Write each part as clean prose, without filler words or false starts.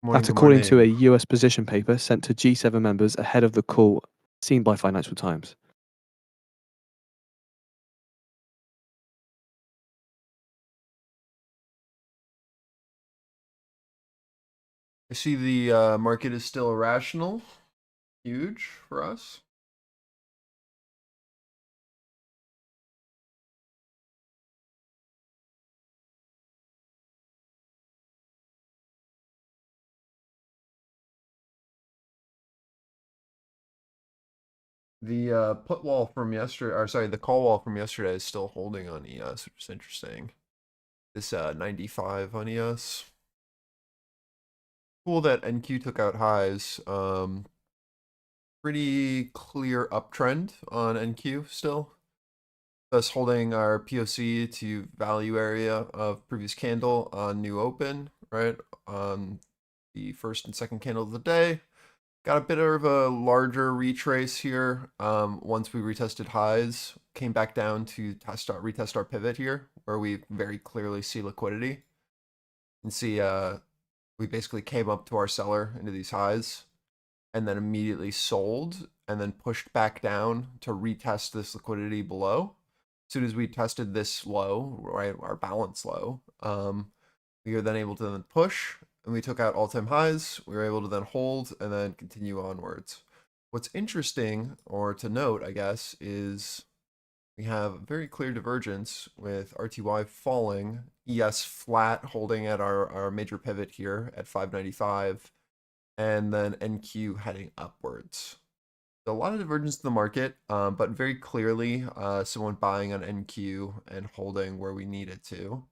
Morning, That's good according to a morning. US position paper sent to G7 members ahead of the call seen by Financial Times. I see the market is still irrational. Huge for us. The put wall from yesterday, or sorry, the call wall from yesterday is still holding on ES, which is interesting. This 95 on ES. Cool that NQ took out highs. Pretty clear uptrend on NQ still. Thus holding our POC to value area of previous candle on new open, right? On the first and second candle of the day. Got a bit of a larger retrace here. Once we retested highs, came back down to retest our pivot here, where we very clearly see liquidity. You can see we basically came up to our seller into these highs and then immediately sold and then pushed back down to retest this liquidity below. As soon as we tested this low, right, our balance low, we were then able to then push and we took out all-time highs. We were able to then hold and then continue onwards. What's interesting, or to note, I guess, is we have very clear divergence with RTY falling, ES flat holding at our major pivot here at 595, and then NQ heading upwards. So a lot of divergence in the market, but very clearly someone buying on NQ and holding where we need it to.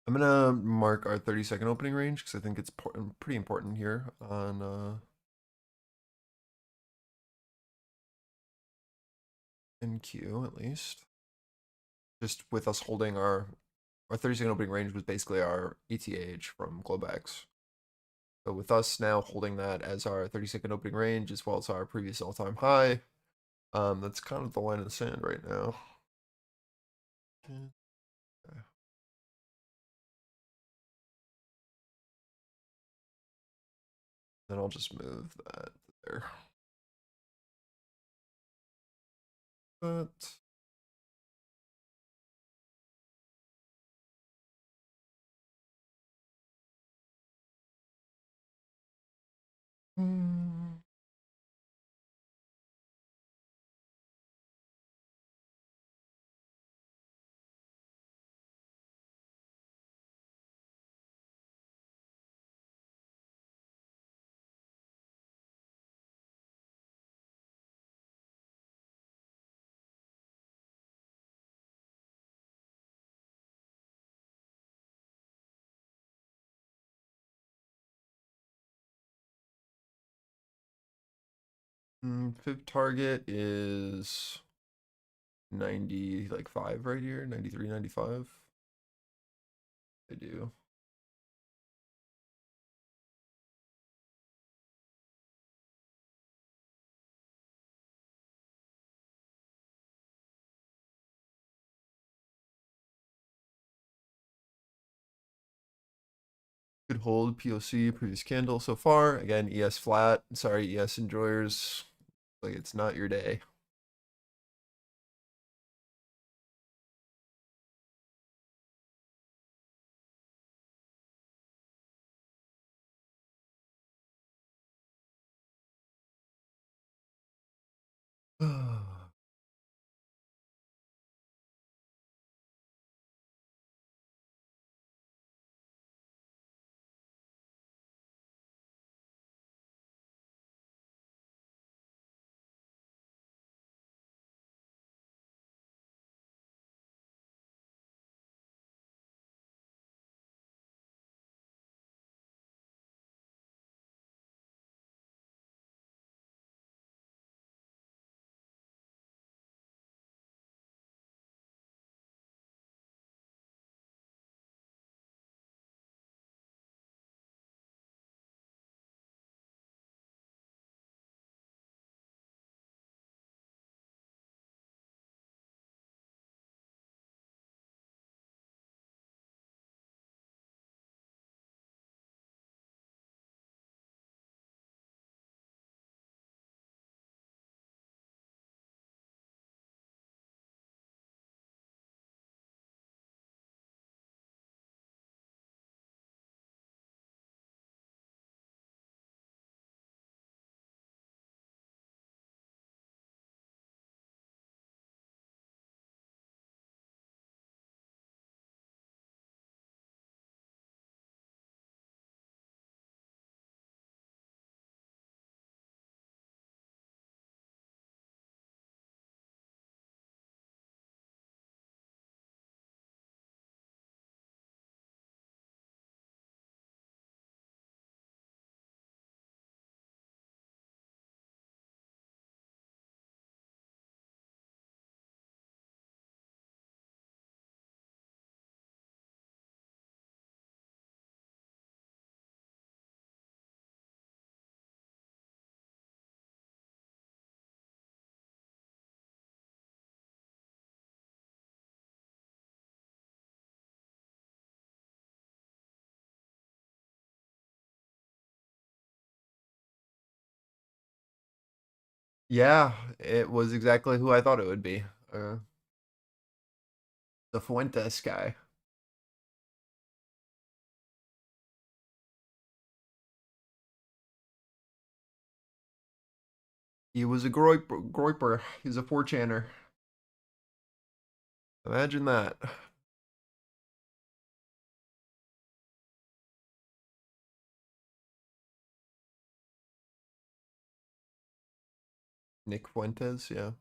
I'm gonna mark our 30-second opening range because I think it's pretty important here on NQ at least. Just with us holding our 30-second opening range was basically our ETH from Globex. So with us now holding that as our 30-second opening range as well as our previous all-time high, that's kind of the line in the sand right now. Okay. Then I'll just move that there. But fib target is 90, like 5 right here, 93, 95. I do. Good hold, POC, previous candle so far. Again, ES flat. Sorry, ES enjoyers. Like, it's not your day. Yeah, it was exactly who I thought it would be. Uh, the Fuentes guy. He was a groiper. He was a 4chaner. Imagine that. Nick Fuentes, yeah.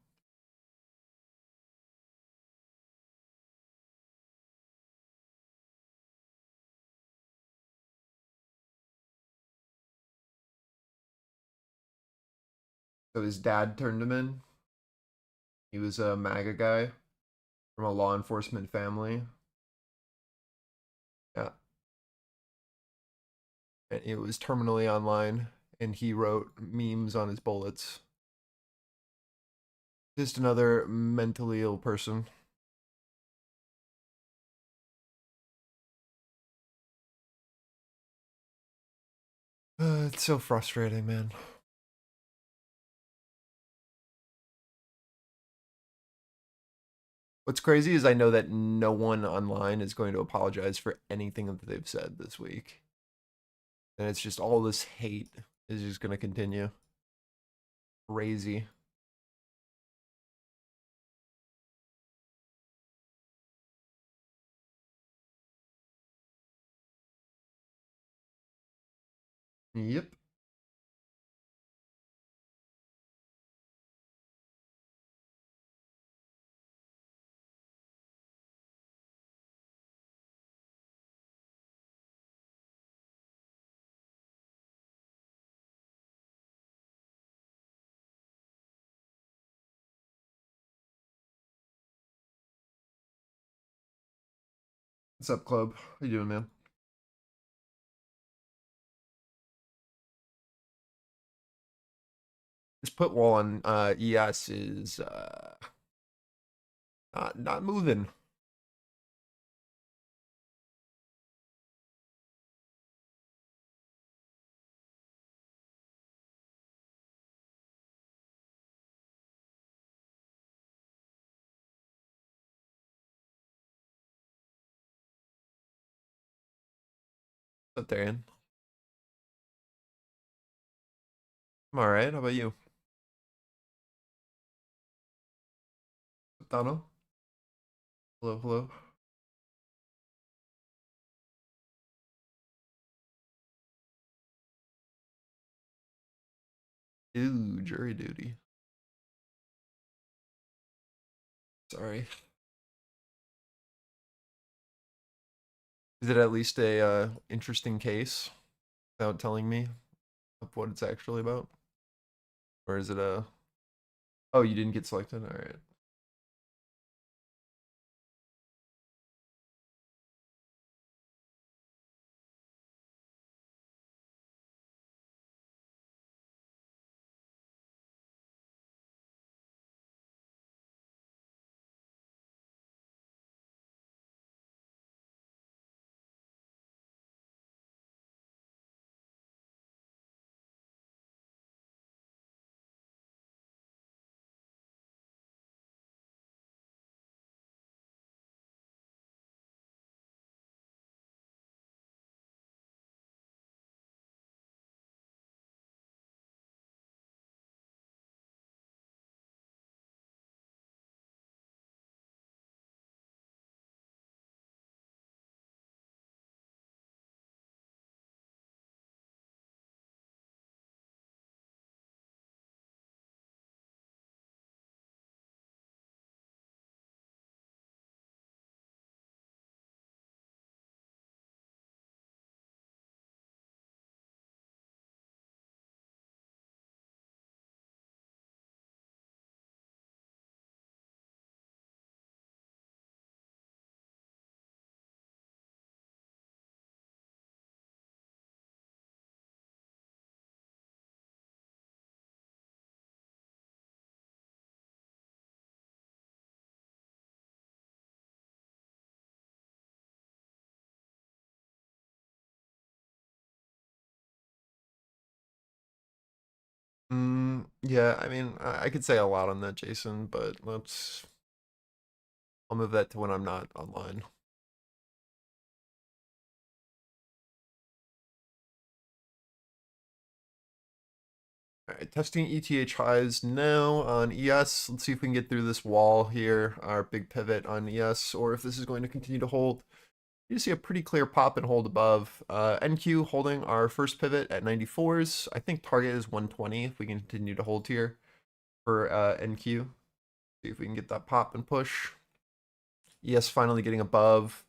So his dad turned him in. He was a MAGA guy from a law enforcement family. Yeah. And it was terminally online, and he wrote memes on his bullets. Just another mentally ill person. It's so frustrating, man. What's crazy is I know that no one online is going to apologize for anything that they've said this week. And it's just all this hate is just going to continue. Crazy. Yep. What's up, Club? How you doing, man? This put wall on ES is not moving. What's up, Darian? I'm all right. How about you? Dono? Hello, hello. Ooh, jury duty. Sorry. Is it at least a interesting case without telling me of what it's actually about? Or is it a... Oh, you didn't get selected? All right. Yeah, I mean, I could say a lot on that, Jason, but I'll move that to when I'm not online. All right, testing ETH highs now on ES. Let's see if we can get through this wall here, our big pivot on ES, or if this is going to continue to hold. You see a pretty clear pop and hold above. NQ holding our first pivot at 94s. I think target is 120 if we continue to hold here for NQ. See if we can get that pop and push. ES finally getting above.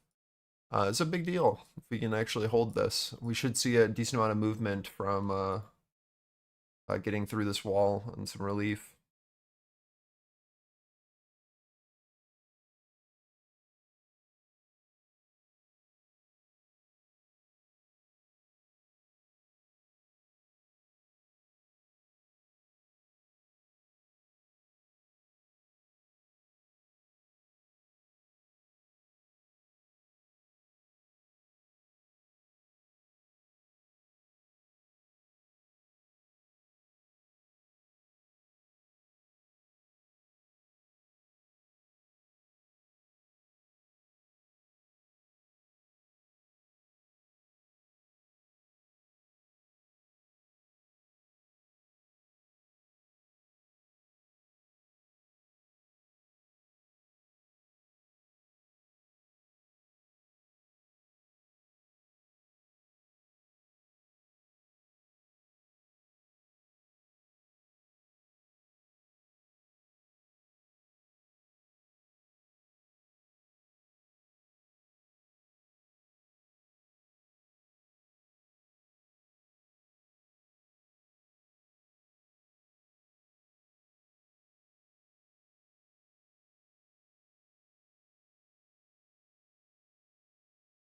It's a big deal if we can actually hold this. We should see a decent amount of movement from getting through this wall and some relief.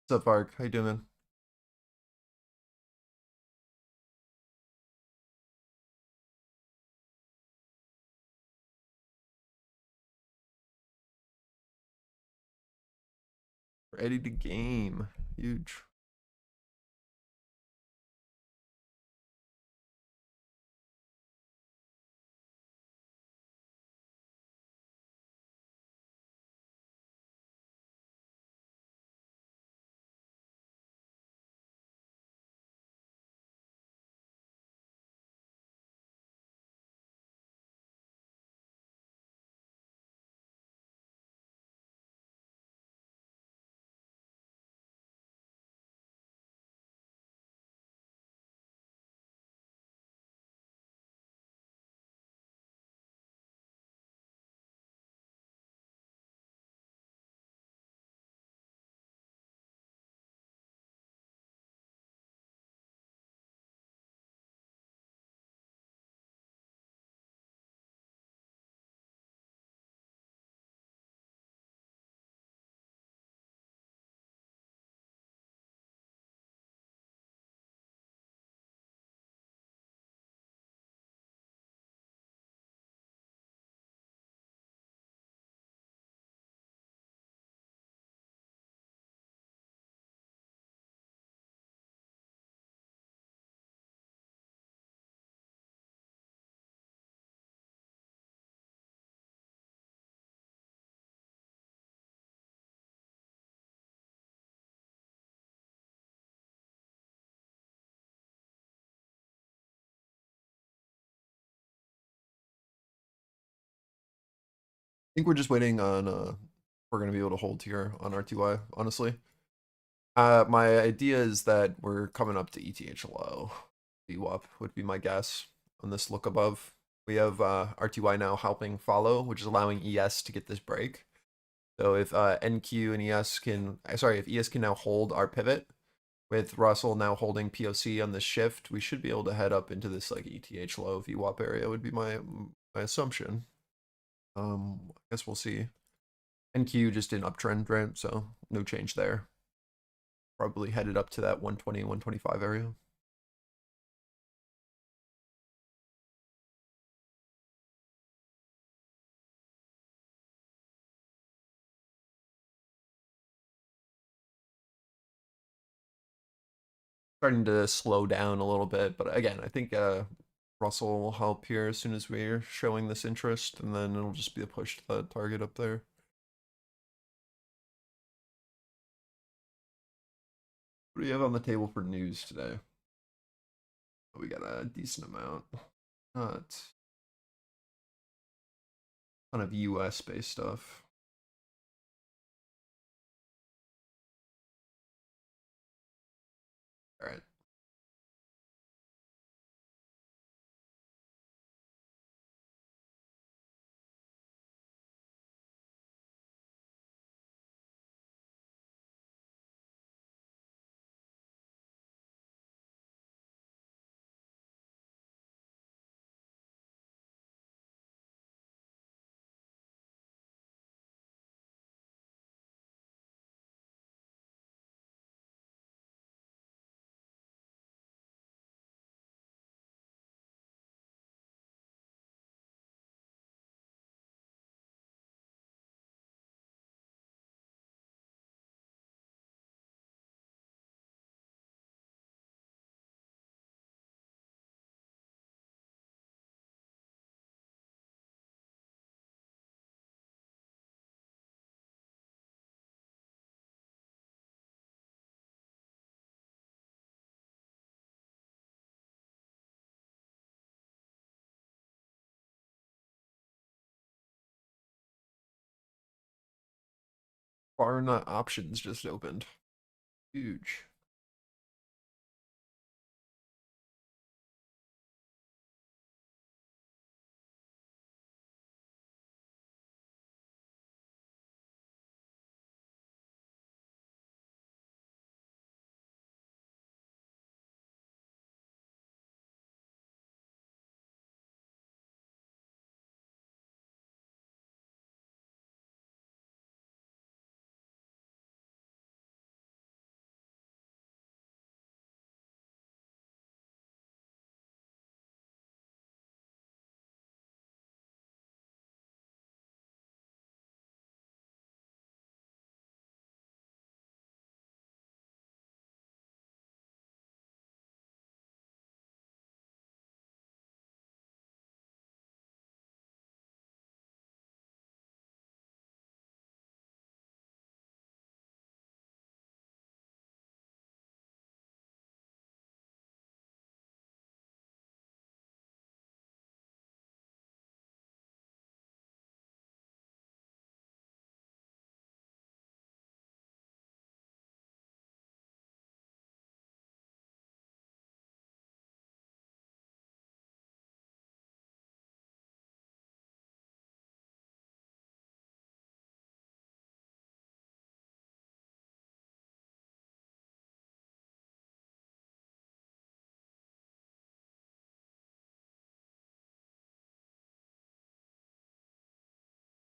What's up, Ark? How you doing? Ready to game. Huge. I think we're just waiting on we're gonna be able to hold here on RTY, honestly. My idea is that we're coming up to ETH low. VWAP would be my guess on this look above. We have RTY now helping follow, which is allowing ES to get this break. So if NQ and ES can, sorry, if ES can now hold our pivot, with Russell now holding POC on this shift, we should be able to head up into this like ETH low VWAP area would be my assumption. I guess we'll see. NQ just in uptrend, right? So no change there. Probably headed up to that 120, 125 area. Starting to slow down a little bit, but again, I think Russell will help here as soon as we're showing this interest, and then it'll just be a push to that target up there. What do you have on the table for news today? We got a decent amount. Not a ton of US based stuff. All right. Bar nut options just opened. Huge.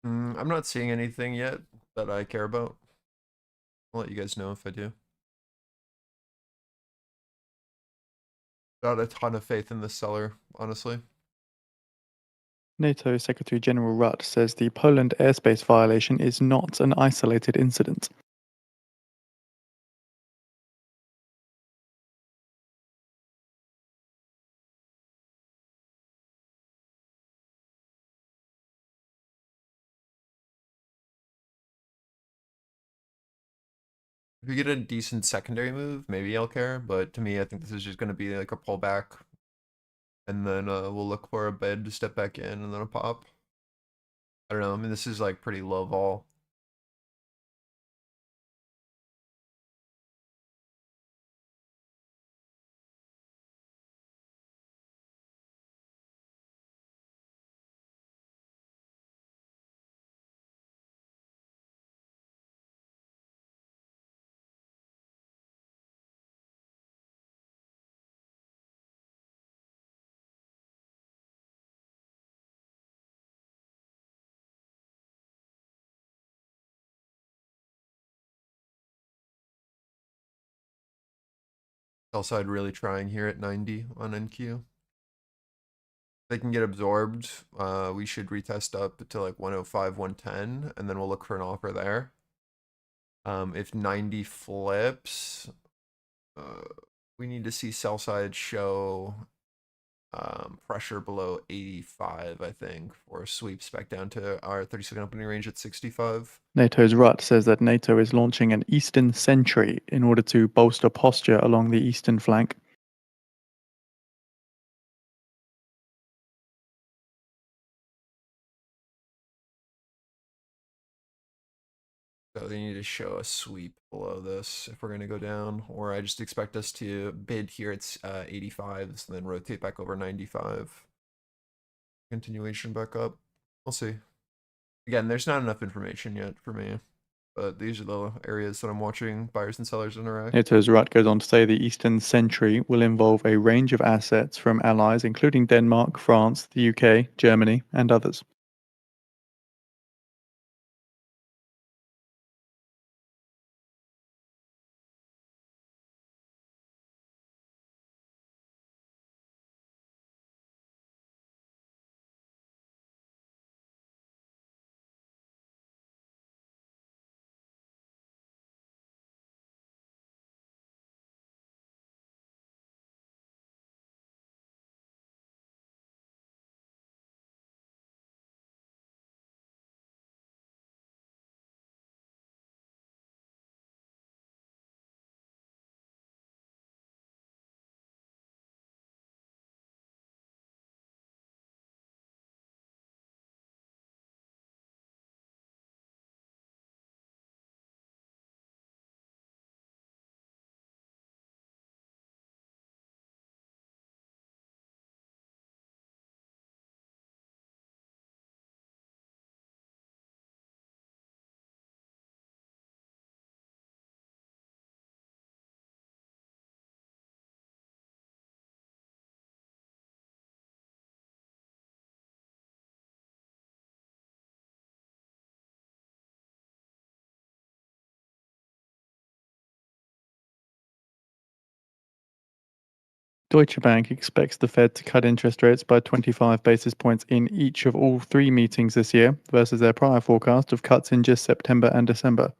I'm not seeing anything yet that I care about. I'll let you guys know if I do. Got a ton of faith in this seller, honestly. NATO Secretary General Rudd says the Poland airspace violation is not an isolated incident. If we get a decent secondary move, maybe I'll care, but to me, I think this is just going to be like a pullback. And then we'll look for a bid to step back in and then a pop. I don't know. I mean, this is like pretty low vol. Sell side really trying here at 90 on NQ. They can get absorbed. We should retest up to like 105, 110, and then we'll look for an offer there. If 90 flips, we need to see sell side show pressure below 85, I think, or sweeps back down to our 30-second opening range at 65. NATO's Rut says that NATO is launching an Eastern Sentry in order to bolster posture along the eastern flank. So they need to show a sweep below this if we're going to go down, or I just expect us to bid here at 85s and then rotate back over 95. Continuation back up. We'll see. Again, there's not enough information yet for me, but these are the areas that I'm watching buyers and sellers interact. NATO's Rut goes on to say the Eastern Sentry will involve a range of assets from allies including Denmark, France, the UK, Germany, and others. Deutsche Bank expects the Fed to cut interest rates by 25 basis points in each of all 3 meetings this year versus their prior forecast of cuts in just September and December.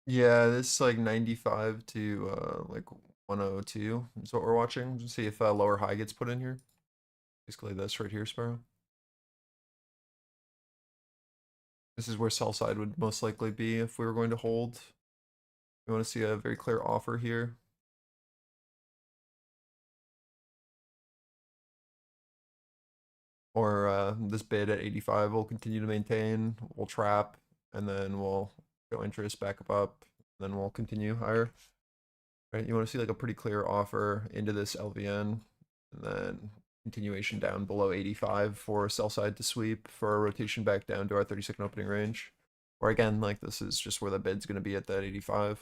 Yeah, this like 95 to like 102 is what we're watching. Just see if lower high gets put in here. Basically this right here, Sparrow. This is where sell side would most likely be if we were going to hold. We want to see a very clear offer here. Or this bid at 85 will continue to maintain. We'll trap, and then we'll go interest back up, then we'll continue higher. Right? You want to see like a pretty clear offer into this LVN, and then continuation down below 85 for sell side to sweep for a rotation back down to our 30-second opening range. Or again, like this is just where the bid's going to be at that 85.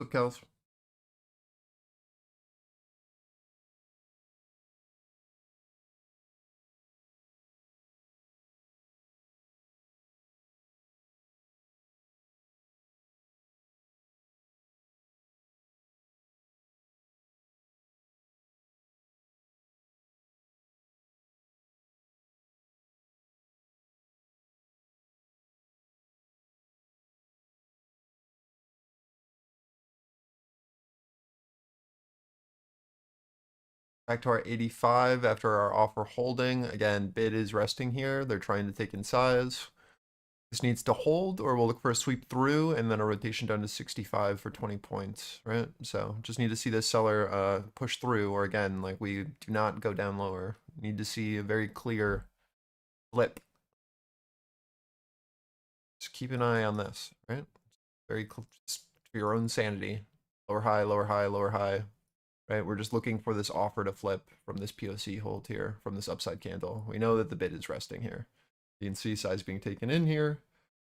Flip cows. Back to our 85 after our offer holding. Again, bid is resting here. They're trying to take in size. This needs to hold, or we'll look for a sweep through and then a rotation down to 65 for 20 points, right? So just need to see this seller push through, or again, like we do not go down lower. Need to see a very clear flip. Just keep an eye on this, right? Very just for your own sanity. Lower high, lower high, lower high. Right, we're just looking for this offer to flip from this POC hold here, from this upside candle. We know that the bid is resting here. You can see size being taken in here.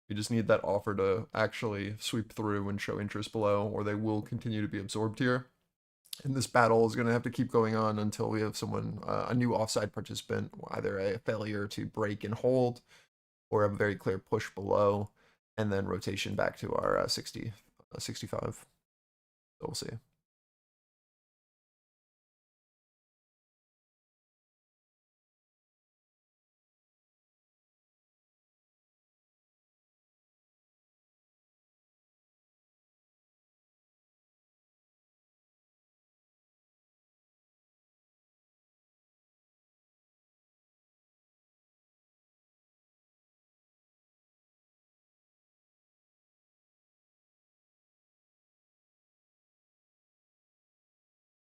We just need that offer to actually sweep through and show interest below, or they will continue to be absorbed here. And this battle is going to have to keep going on until we have someone, a new offside participant, either a failure to break and hold, or a very clear push below, and then rotation back to our 65. So we'll see.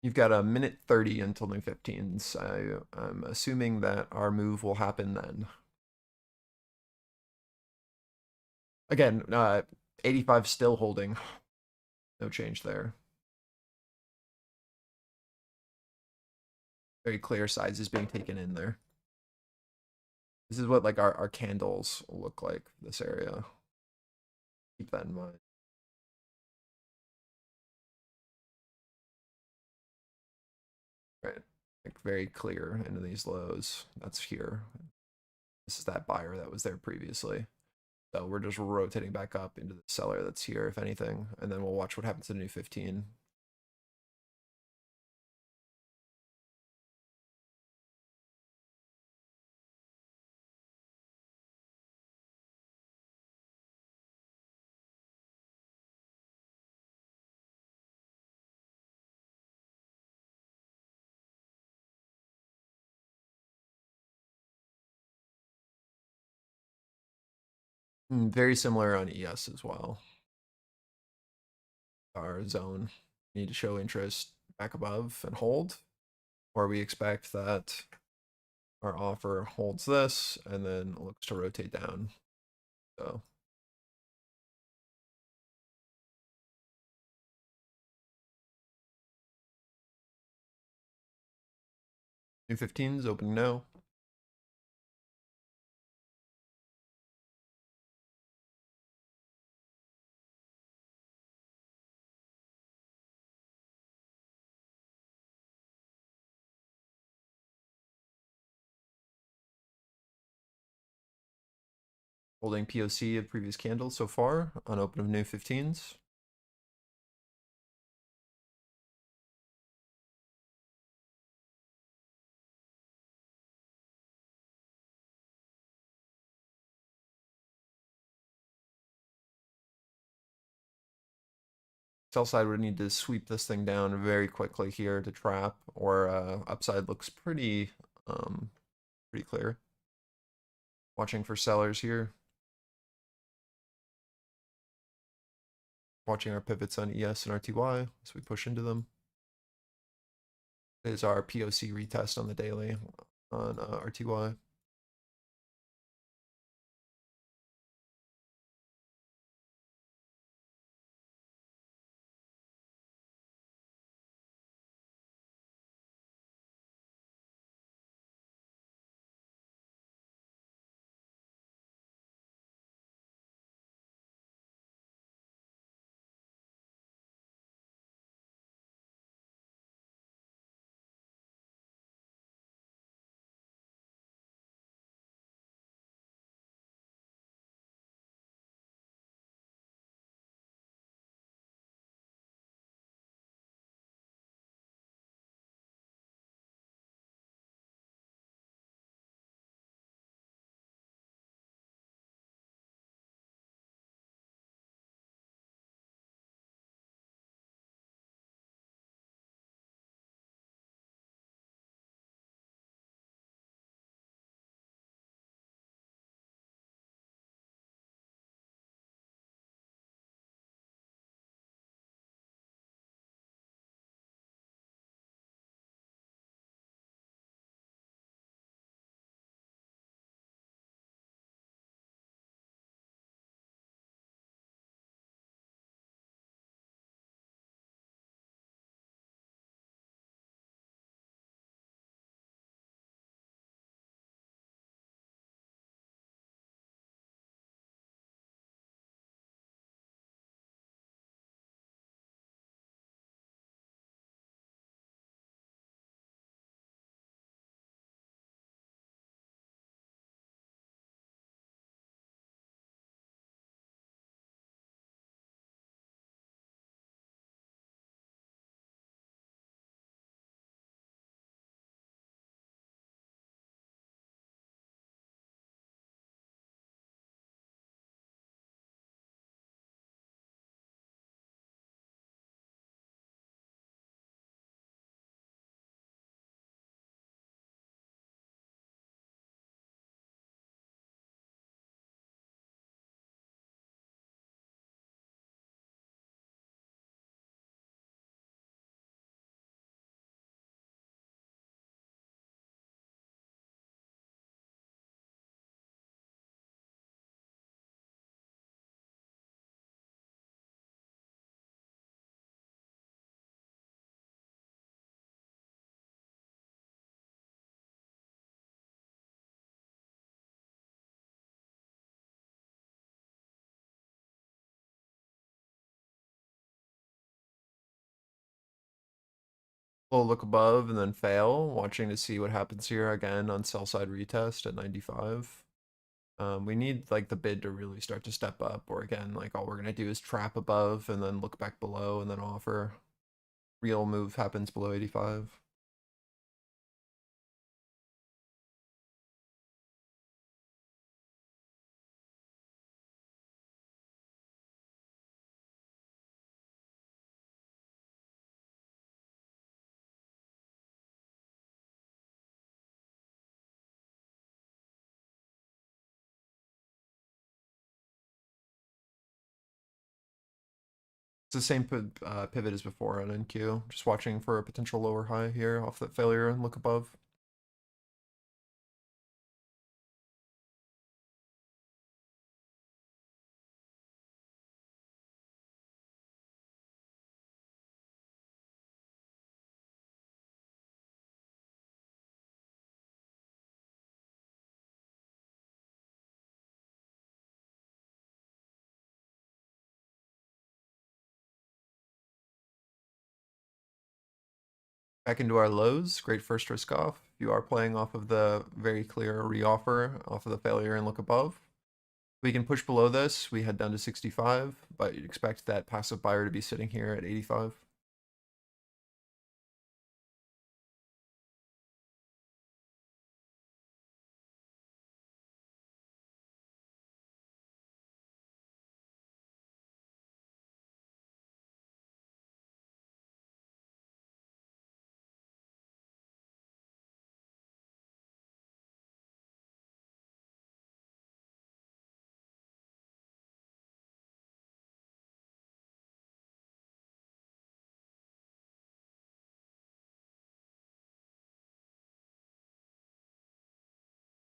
You've got a minute 30 until new 15s. I'm assuming that our move will happen then. Again, 85 still holding. No change there. Very clear size is being taken in there. This is what like our candles look like for this area. Keep that in mind. Right. Like very clear into these lows. That's here. This is that buyer that was there previously. So we're just rotating back up into the seller that's here, if anything, and then we'll watch what happens to the new 15. Very similar on ES as well. Our zone need to show interest back above and hold, or we expect that our offer holds this and then looks to rotate down. So new 15s open no. Holding POC of previous candles so far on open of new 15s. Sell side would need to sweep this thing down very quickly here to trap, or upside looks pretty pretty clear. Watching for sellers here. Watching our pivots on ES and RTY as we push into them. Is our POC retest on the daily on RTY. We'll look above and then fail, watching to see what happens here again on sell side retest at 95. We need like the bid to really start to step up, or again, like all we're gonna do is trap above and then look back below and then offer. Real move happens below 85. It's the same pivot as before on NQ. Just watching for a potential lower high here off that failure and look above. Back into our lows, great first risk off. If you are playing off of the very clear reoffer off of the failure and look above. We can push below this, we head down to 65, but you'd expect that passive buyer to be sitting here at 85.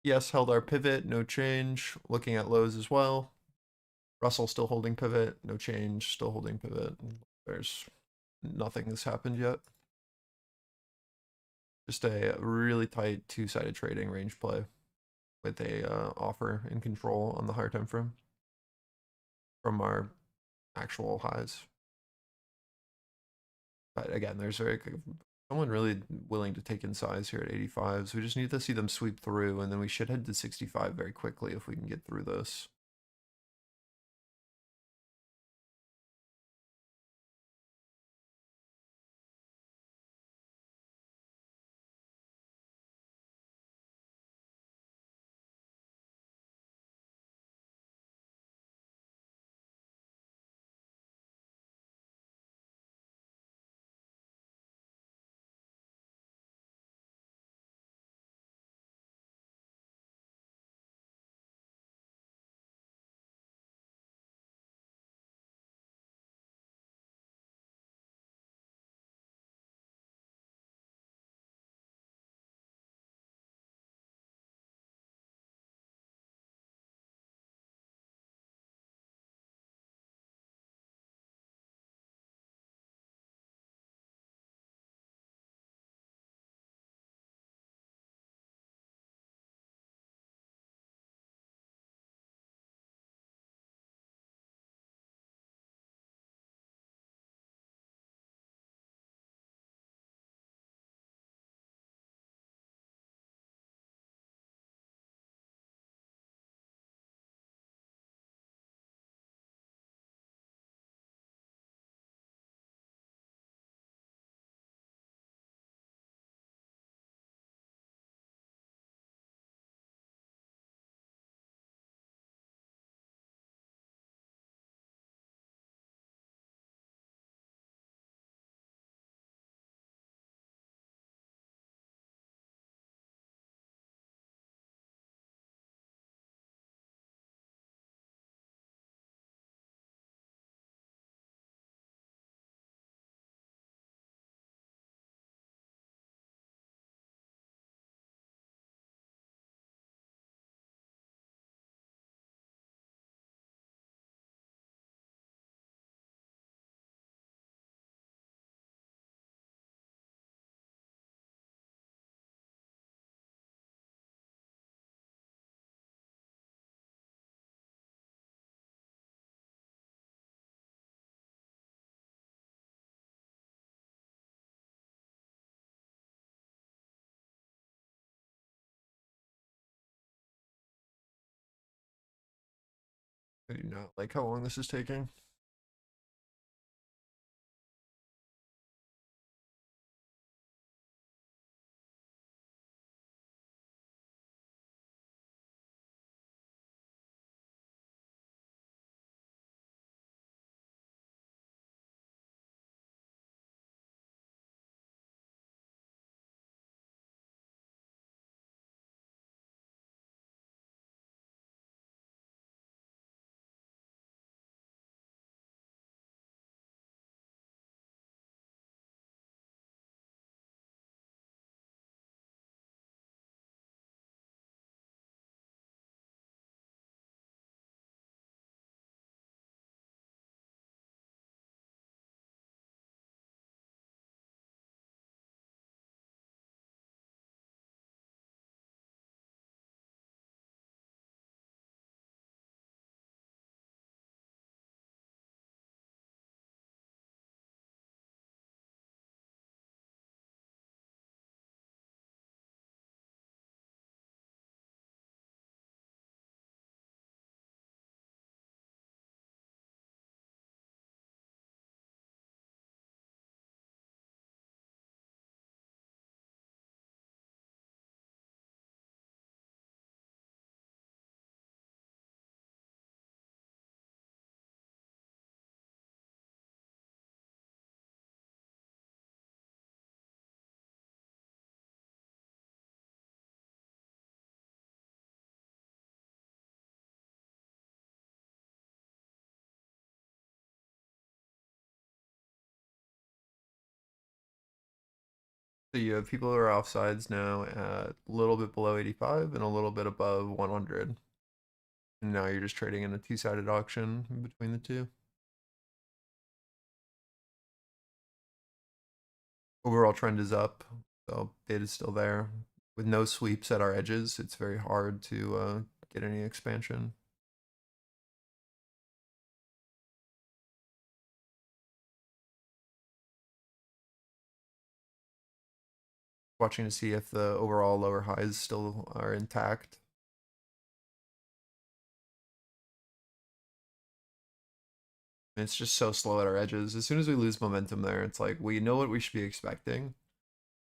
Yes, held our pivot, no change. Looking at lows as well. Russell still holding pivot, no change, still holding pivot. There's nothing that's happened yet. Just a really tight two-sided trading range play with a offer in control on the higher time frame from our actual highs. But again, there's someone really willing to take in size here at 85. So we just need to see them sweep through, and then we should head to 65 very quickly if we can get through this. I do not like how long this is taking. So you have people who are offsides now at a little bit below 85 and a little bit above 100. And now you're just trading in a two-sided auction between the two. Overall trend is up, so bid is still there. With no sweeps at our edges, it's very hard to get any expansion. Watching to see if the overall lower highs still are intact. It's just so slow at our edges. As soon as we lose momentum there, it's like we know what we should be expecting.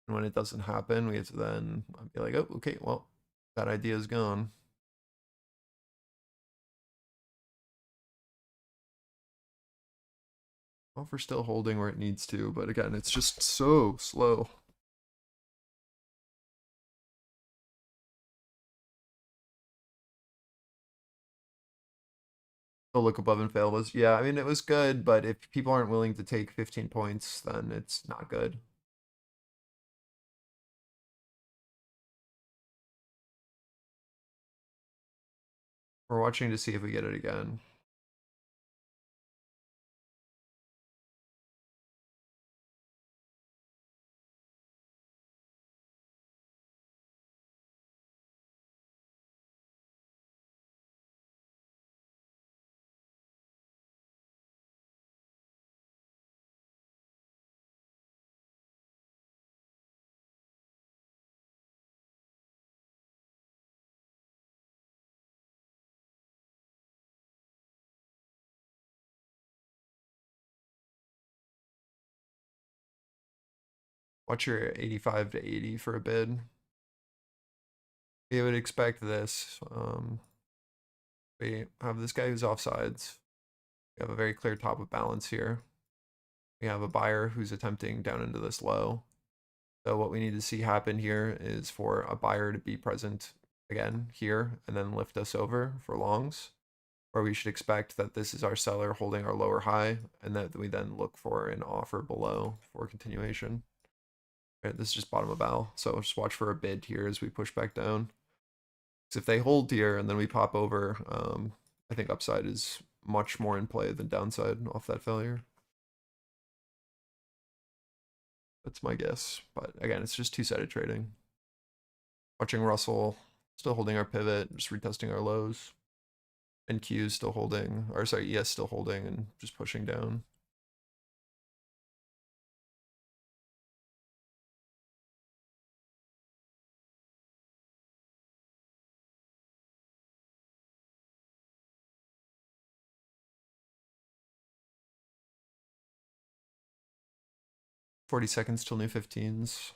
And when it doesn't happen, we have to then be like, oh, okay, well, that idea is gone. Well, if we're still holding where it needs to, but again, it's just so slow. The look above and fail was, yeah, I mean, it was good, but if people aren't willing to take 15 points, then it's not good. We're watching to see if we get it again. Watch your 85 to 80 for a bid. You would expect this. We have this guy who's offsides. We have a very clear top of balance here. We have a buyer who's attempting down into this low. So what we need to see happen here is for a buyer to be present again here and then lift us over for longs, where we should expect that this is our seller holding our lower high and that we then look for an offer below for continuation. Right, this is just bottom of bow. So just watch for a bid here as we push back down. Because if they hold here and then we pop over, I think upside is much more in play than downside off that failure. That's my guess. But again, it's just two-sided trading. Watching Russell, still holding our pivot, just retesting our lows. And Q's still holding, or sorry, ES still holding and just pushing down. 40 seconds till new 15s.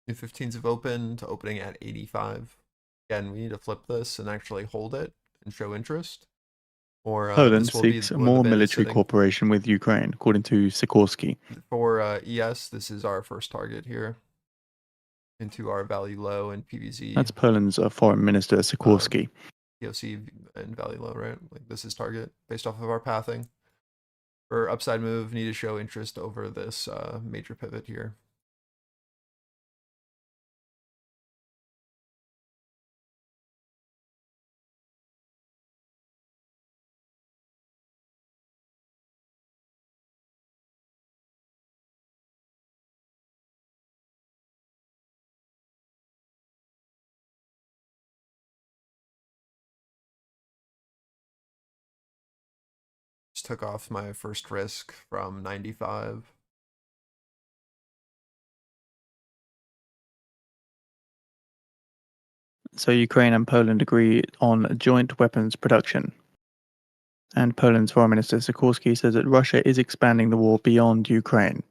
New 15s have opened, opening at 85. Again, we need to flip this and actually hold it and show interest. Or Poland this will be seeks where the more bid is military sitting. cooperation with Ukraine, according to Sikorsky. For ES, this is our first target here. Into our value low and PVZ. That's Poland's Foreign Minister Sikorsky. POC and value low, right? Like this is target based off of our pathing. For upside move, need to show interest over this major pivot here. Just took off my first risk from 95. So Ukraine and Poland agree on joint weapons production. And Poland's Foreign Minister Sikorsky says that Russia is expanding the war beyond Ukraine.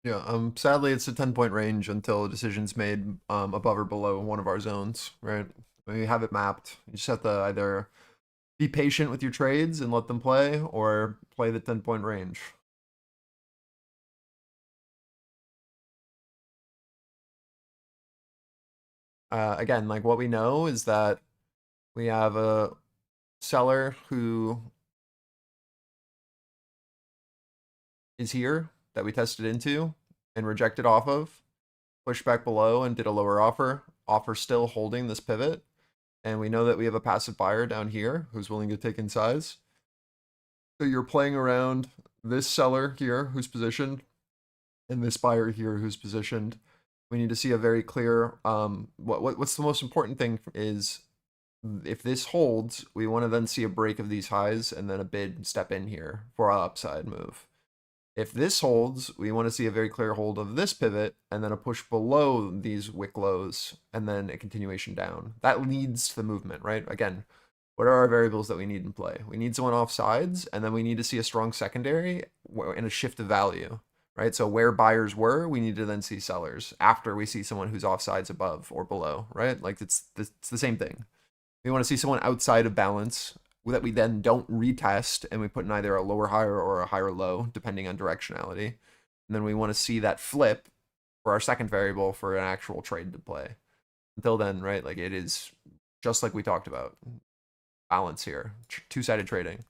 Yeah, sadly it's a 10-point range until a decision's made above or below one of our zones, right? We have it mapped. You just have to either be patient with your trades and let them play, or play the 10-point range. Again, like what we know is that we have a seller who is here that we tested into and rejected off of, pushed back below and did a lower offer. Offer still holding this pivot. And we know that we have a passive buyer down here who's willing to take in size. So you're playing around this seller here who's positioned and this buyer here who's positioned. We need to see a very clear, what's the most important thing is if this holds, we want to then see a break of these highs and then a bid step in here for our upside move. If this holds, we want to see a very clear hold of this pivot and then a push below these wick lows and then a continuation down. That leads to the movement, right? Again, what are our variables that we need in play? We need someone off sides, and then we need to see a strong secondary and a shift of value, right? So where buyers were, we need to then see sellers after we see someone who's off sides above or below, right? Like it's the same thing. We want to see someone outside of balance that we then don't retest and we put in either a lower higher or a higher low, depending on directionality. And then we want to see that flip for our second variable for an actual trade to play. Until then, right, like it is just like we talked about. Balance here, two-sided trading.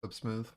Flip smooth.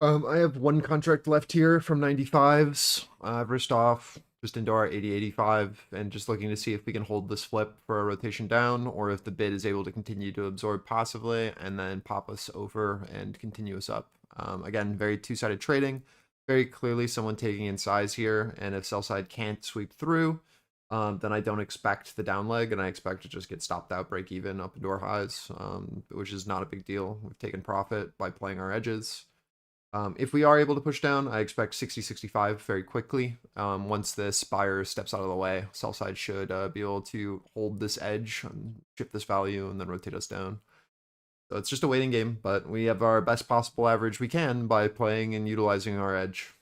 I have one contract left here from 95s. I've risked off just into our 80-85 and just looking to see if we can hold this flip for a rotation down or if the bid is able to continue to absorb passively and then pop us over and continue us up. Again, very two-sided trading. Very clearly someone taking in size here, and if sell side can't sweep through, then I don't expect the down leg, and I expect to just get stopped out, break even up into our highs, which is not a big deal. We've taken profit by playing our edges. If we are able to push down, I expect 60-65 very quickly. Once this buyer steps out of the way, sell side should be able to hold this edge and shift this value and then rotate us down. So it's just a waiting game, but we have our best possible average we can by playing and utilizing our edge.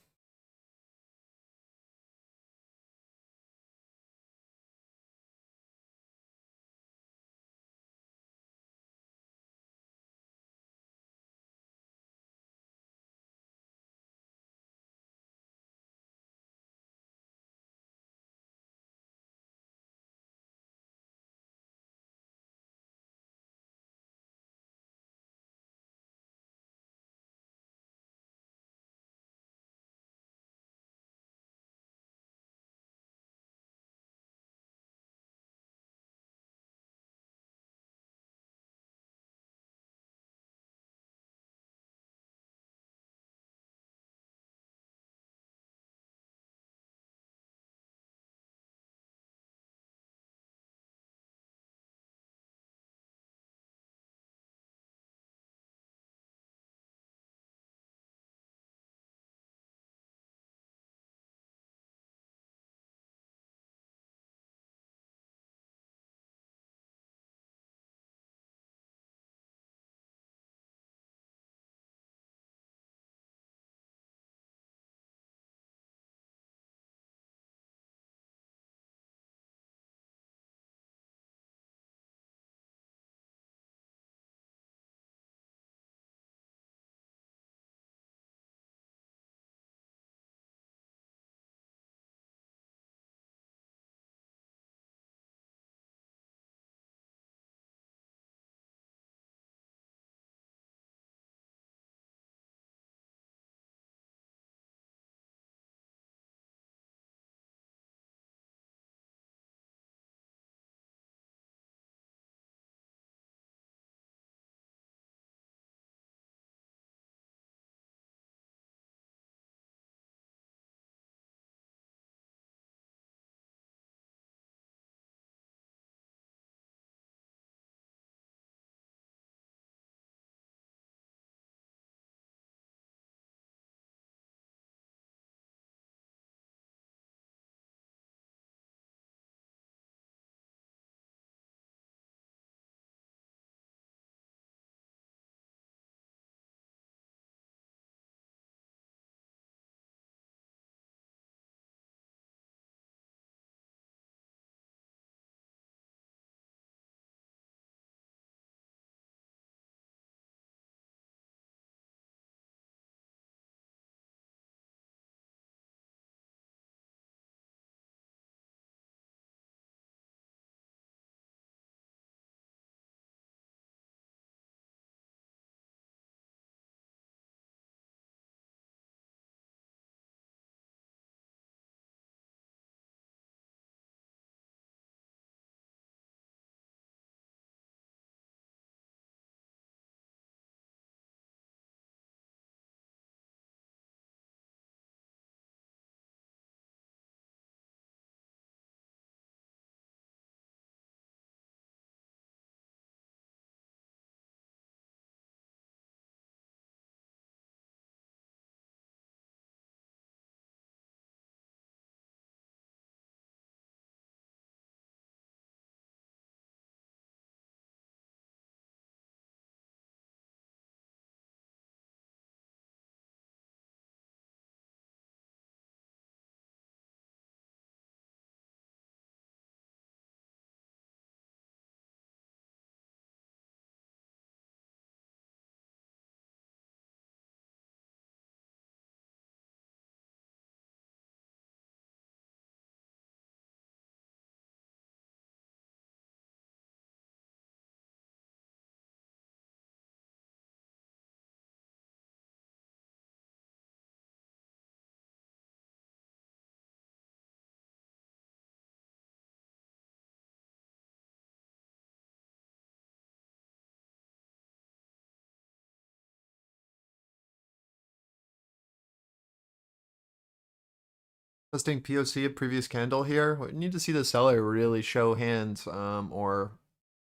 Testing POC of previous candle here. We need to see the seller really show hands, or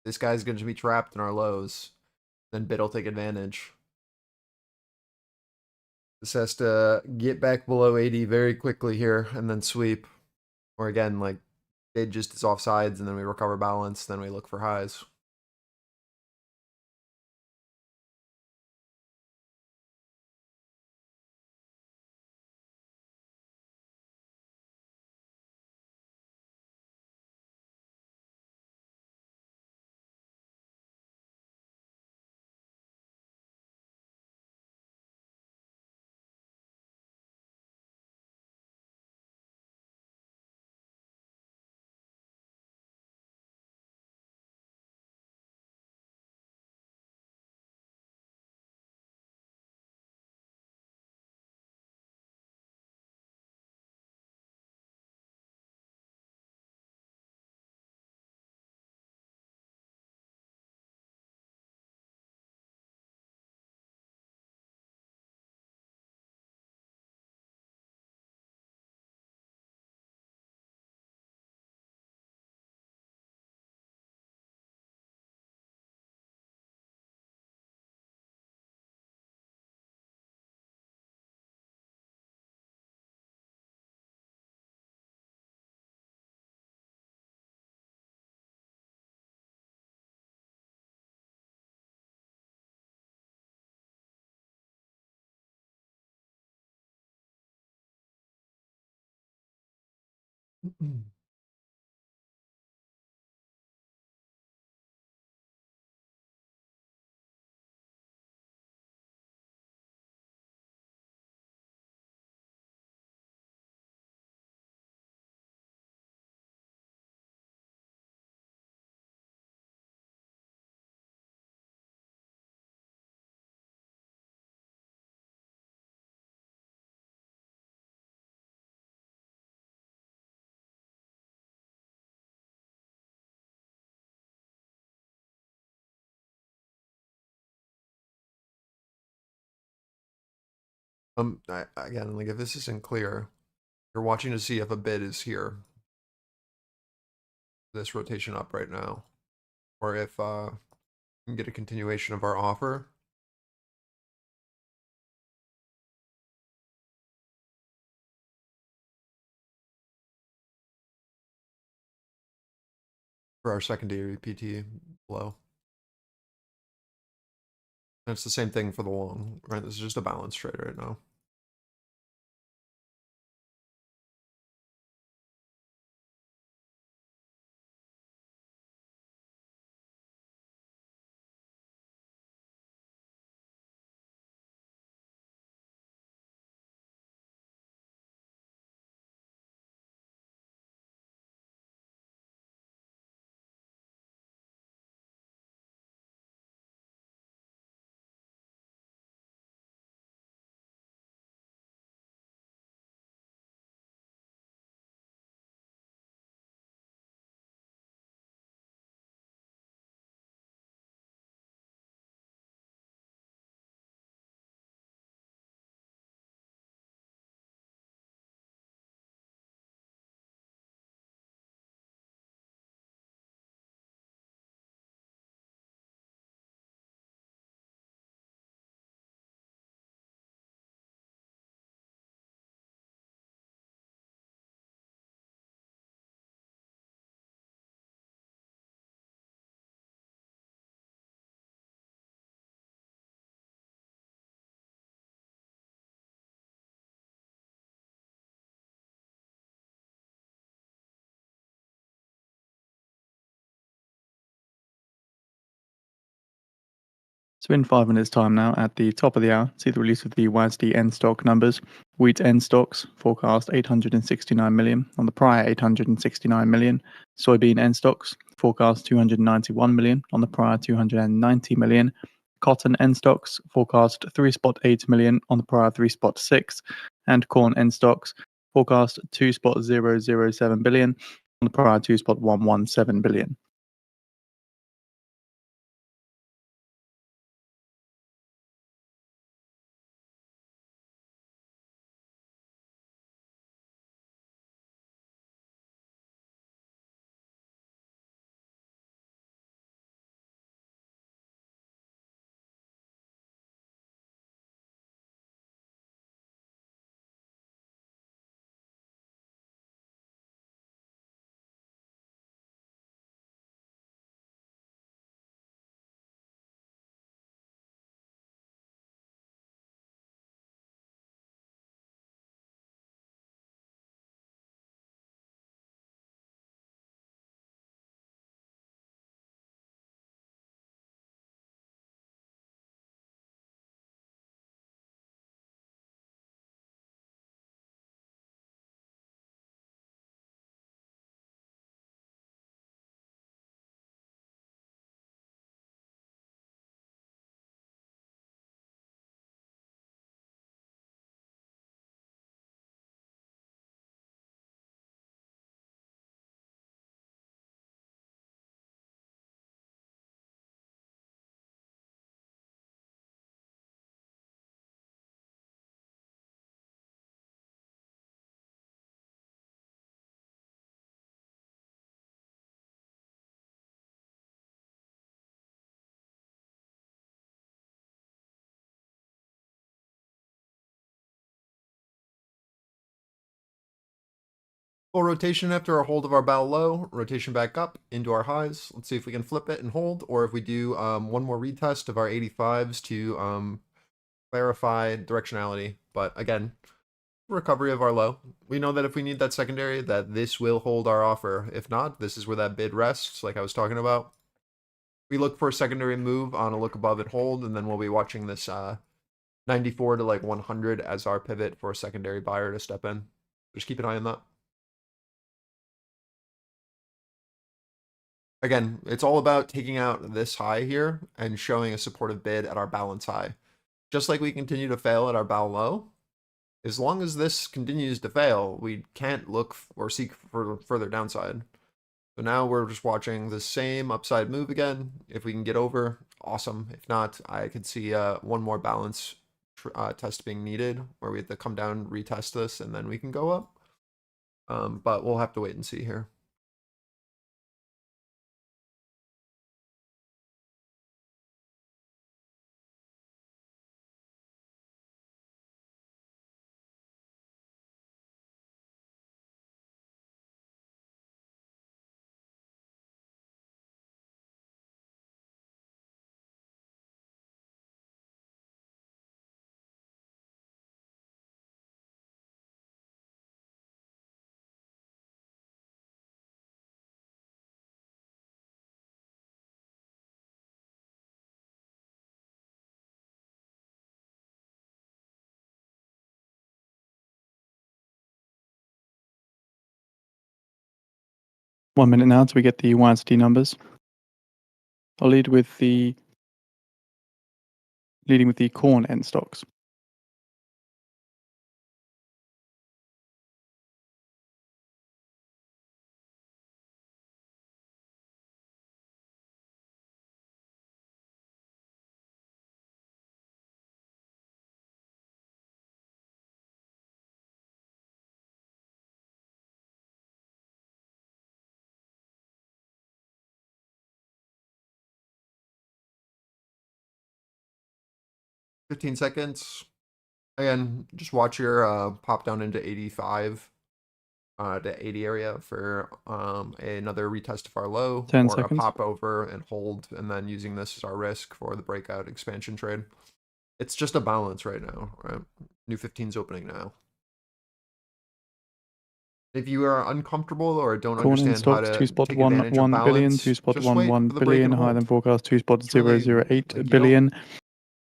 this guy's going to be trapped in our lows. Then bid will take advantage. This has to get back below 80 very quickly here and then sweep. Or again, like bid just is off sides and then we recover balance, then we look for highs. Again, like if this isn't clear, you're watching to see if a bid is here. This rotation up right now. Or if we can get a continuation of our offer. For our secondary PT below. And it's the same thing for the long, right? This is just a balance trade right now. So in 5 minutes time now, at the top of the hour, see the release of the WASD end stock numbers. Wheat end stocks forecast 869 million on the prior 869 million. Soybean end stocks forecast 291 million on the prior 290 million. Cotton end stocks forecast 3.8 million on the prior 3.6, and corn end stocks forecast 2.007 billion on the prior 2.117 billion. Full rotation after a hold of our bow low, rotation back up into our highs. Let's see if we can flip it and hold, or if we do one more retest of our 85s to clarify directionality. But again, recovery of our low. We know that if we need that secondary, that this will hold our offer. If not, this is where that bid rests, like I was talking about. We look for a secondary move on a look above and hold, and then we'll be watching this 94 to like 100 as our pivot for a secondary buyer to step in. Just keep an eye on that. Again, it's all about taking out this high here and showing a supportive bid at our balance high. Just like we continue to fail at our bow low, as long as this continues to fail, we can't look or seek for further downside. So now we're just watching the same upside move again. If we can get over, awesome. If not, I could see one more balance test being needed, where we have to come down, retest this, and then we can go up. But we'll have to wait and see here. One minute now till we get the YSD numbers. I'll leading with the corn end stocks. $15 seconds. Again, just watch your pop down into 85 to 80 area for another retest of our low, 10 or seconds. a pop over and hold, and then using this as our risk for the breakout expansion trade. It's just a balance right now, right? New 15's opening now. If you are uncomfortable or don't Corn end understand how stocks, to 2 spot take 1 advantage of 1 billion, balance, 2 spot just 1 wait 1 for the break billion, and higher than hold. forecast 2 spot It's really, 008 like, billion.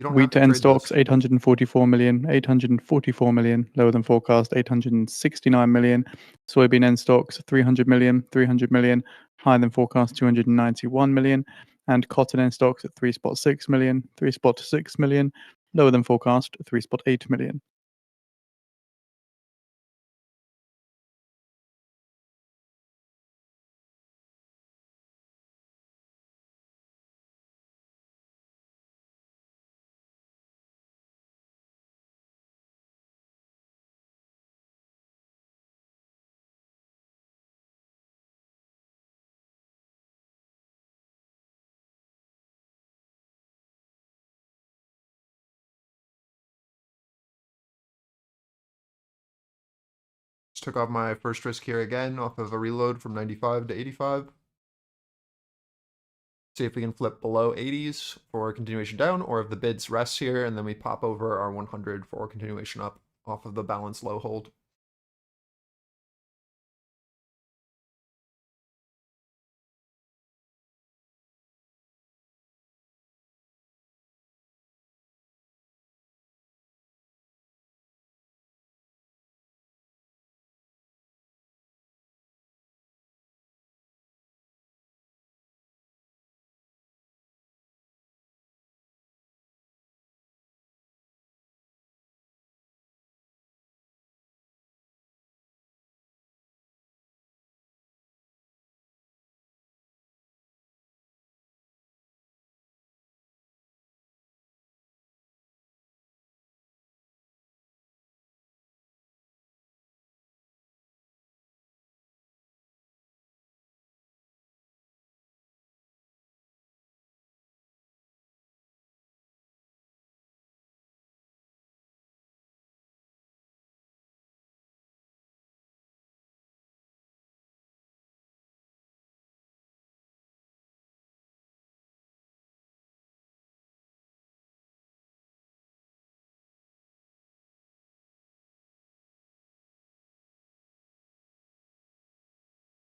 you don't Wheat have to to end trade this. stocks 844 million, 844 million, lower than forecast 869 million. Soybean end stocks 300 million, 300 million, higher than forecast 291 million. And cotton end stocks at 3.6 million, 3.6 million, lower than forecast 3.8 million. Just took off my first risk here again off of a reload from 95 to 85. See if we can flip below 80s for continuation down, or if the bids rests here and then we pop over our 100 for continuation up off of the balance low hold.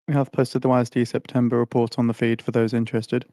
We have posted the WASD September report on the feed for those interested.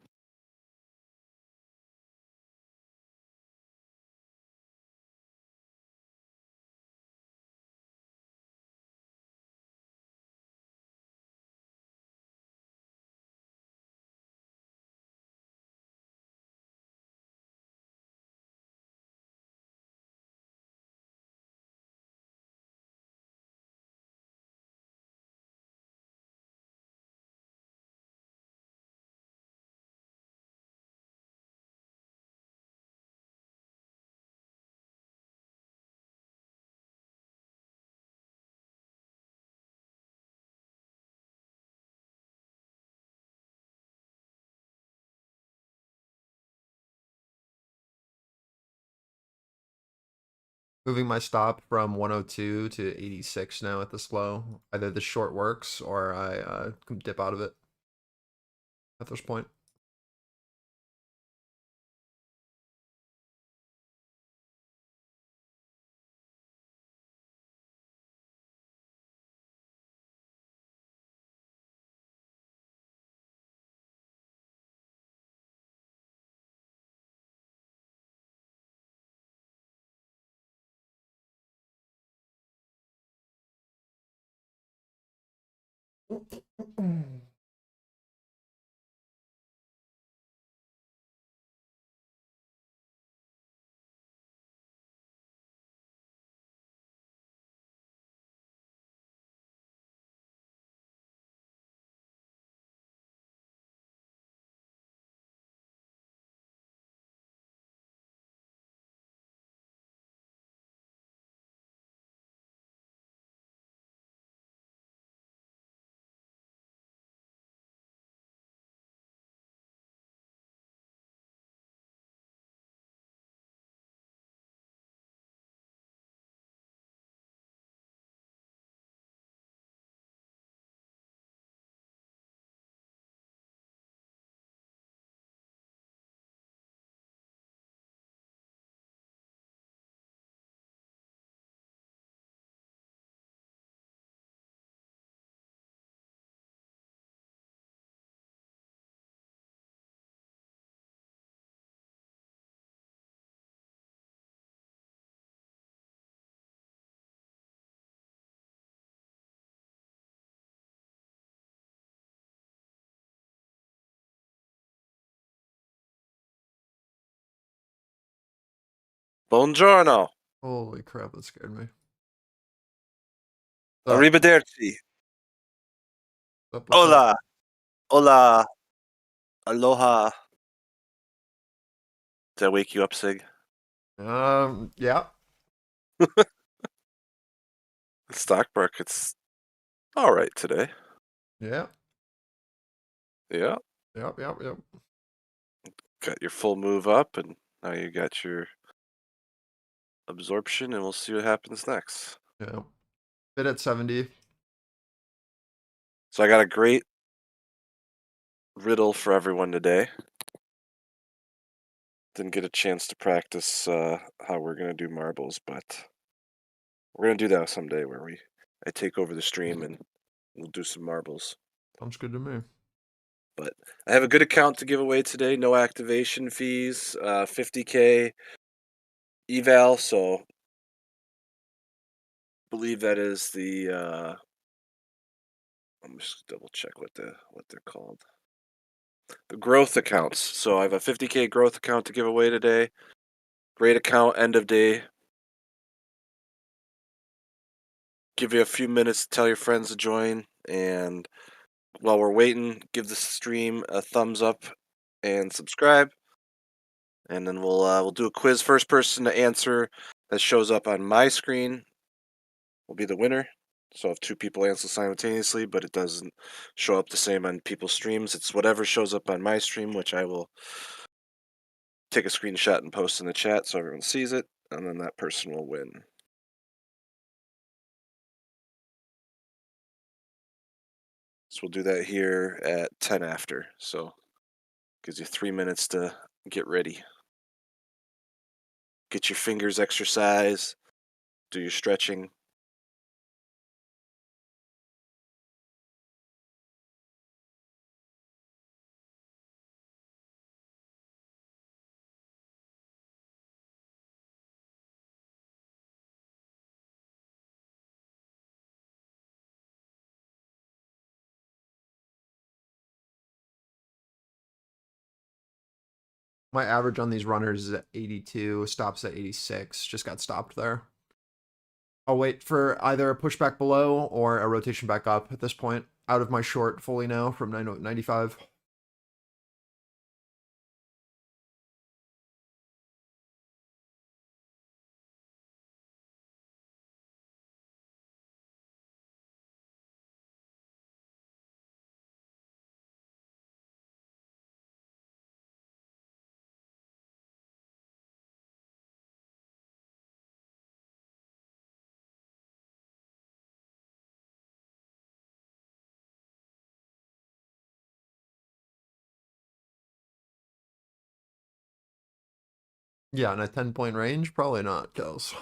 Moving my stop from 102 to 86 now at this low. Either the short works or I can dip out of it at this point. Buongiorno. Holy crap, that scared me. Arrivederci. What's up? Hola. Hola. Aloha. Did I wake you up, Sig? Yeah. The stock market's all right today. Yeah. Yeah. Yep. Got your full move up, and now you got your absorption, and we'll see what happens next. Yeah. Bid at 70. So I got a great riddle for everyone today. Didn't get a chance to practice how we're gonna do marbles, but we're gonna do that someday where I take over the stream and we'll do some marbles. Sounds good to me. But I have a good account to give away today. No activation fees, 50K eval. So I believe that is the. Let me just double check what they're called. The growth accounts. So I have a 50K growth account to give away today. Great account, end of day. Give you a few minutes to tell your friends to join, and while we're waiting, give the stream a thumbs up and subscribe. And then we'll do a quiz. First person to answer that shows up on my screen will be the winner. So if two people answer simultaneously, but it doesn't show up the same on people's streams, it's whatever shows up on my stream, which I will take a screenshot and post in the chat so everyone sees it, and then that person will win. So we'll do that here at 10 after. So gives you 3 minutes to get ready. Get your fingers exercise, do your stretching. My average on these runners is at 82, stops at 86. Just got stopped there. I'll wait for either a pushback below or a rotation back up at this point. Out of my short fully now from 95. Yeah, in a 10-point range, probably not, Kels.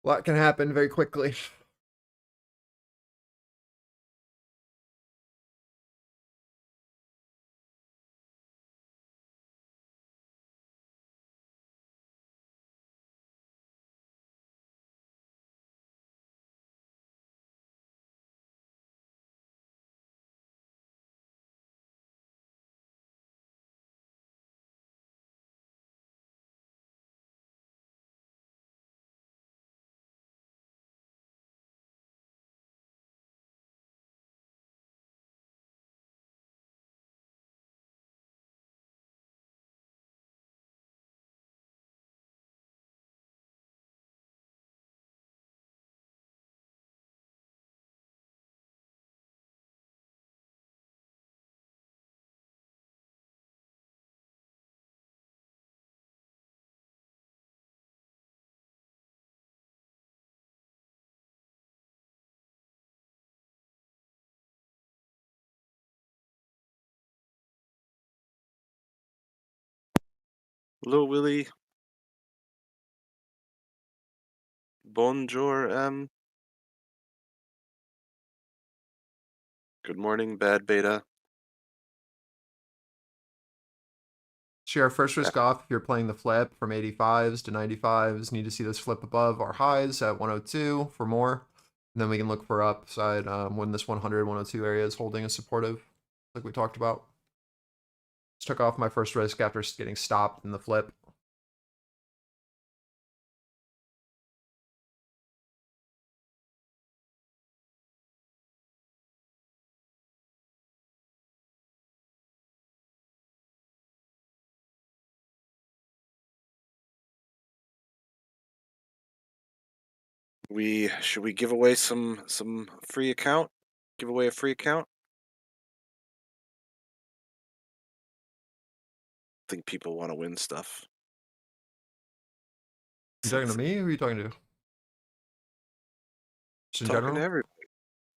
A lot can happen very quickly. Hello, Willie. Bonjour, M. Good morning, bad beta. So our first risk off, if you're playing the flip from 85s to 95s, need to see this flip above our highs at 102 for more. And then we can look for upside when this 100, 102 area is holding a supportive, like we talked about. Just took off my first risk after getting stopped in the flip. Should we give away some free account? Give away a free account? I think people want to win stuff. You talking to me? Who are you talking to? Just in Talking general? to everybody.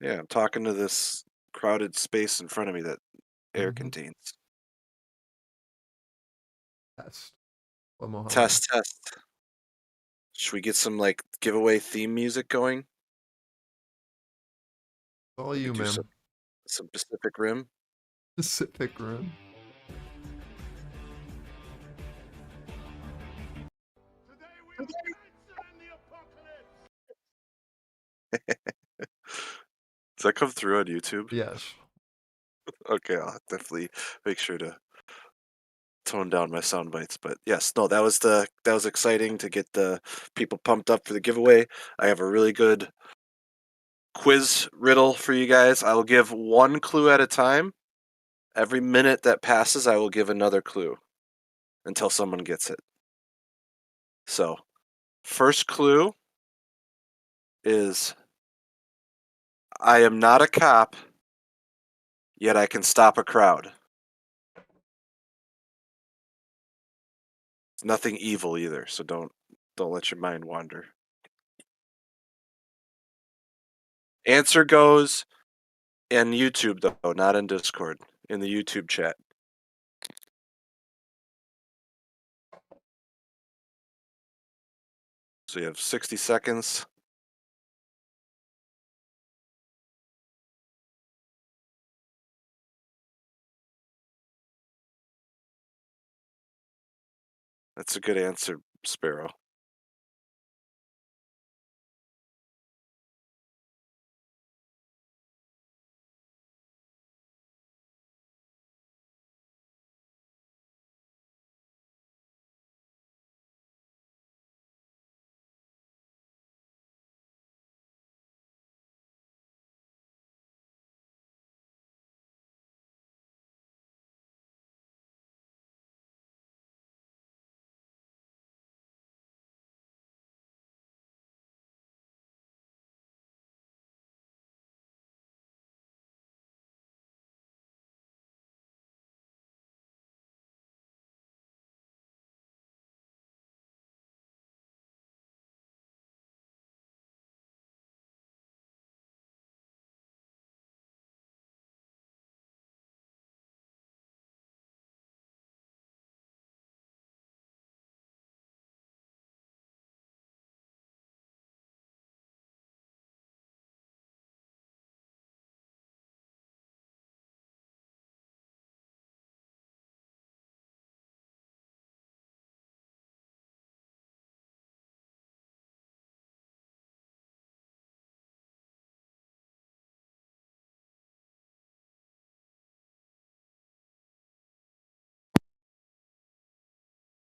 Yeah, I'm talking to this crowded space in front of me that air contains. Test. Mohammed. Test. Should we get some like giveaway theme music going? All you, Do man. some Pacific Rim. Pacific Rim. Does that come through on YouTube? Yes. Okay, I'll definitely make sure to tone down my sound bites. But yes, no, that was exciting to get the people pumped up for the giveaway. I have a really good quiz riddle for you guys. I will give one clue at a time. Every minute that passes, I will give another clue until someone gets it. So, first clue is I am not a cop, yet I can stop a crowd. It's nothing evil either, so don't let your mind wander. Answer goes in YouTube though, not in Discord, in the YouTube chat. So you have 60 seconds. That's a good answer, Sparrow.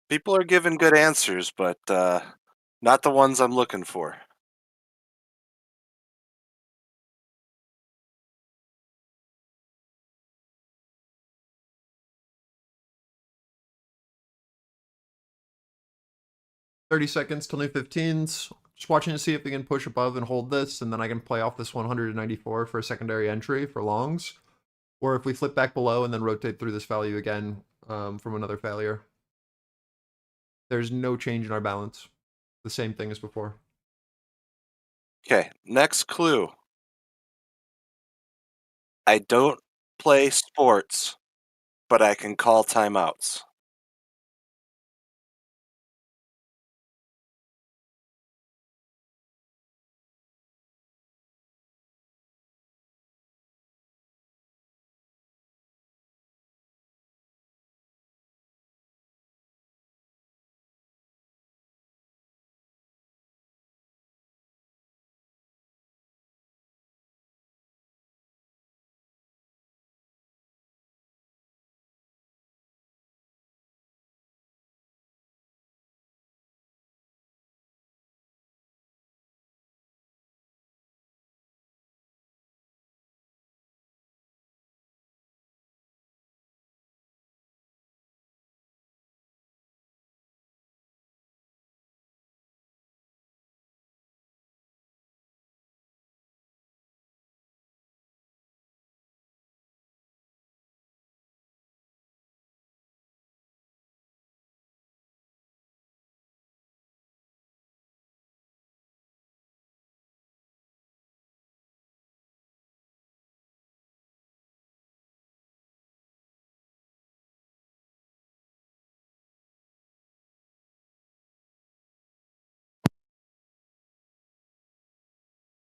People are giving good answers, but not the ones I'm looking for. $30 till new 15s. Just watching to see if we can push above and hold this, and then I can play off this 194 for a secondary entry for longs. Or if we flip back below and then rotate through this value again from another failure. There's no change in our balance. The same thing as before. Okay, next clue. I don't play sports, but I can call timeouts.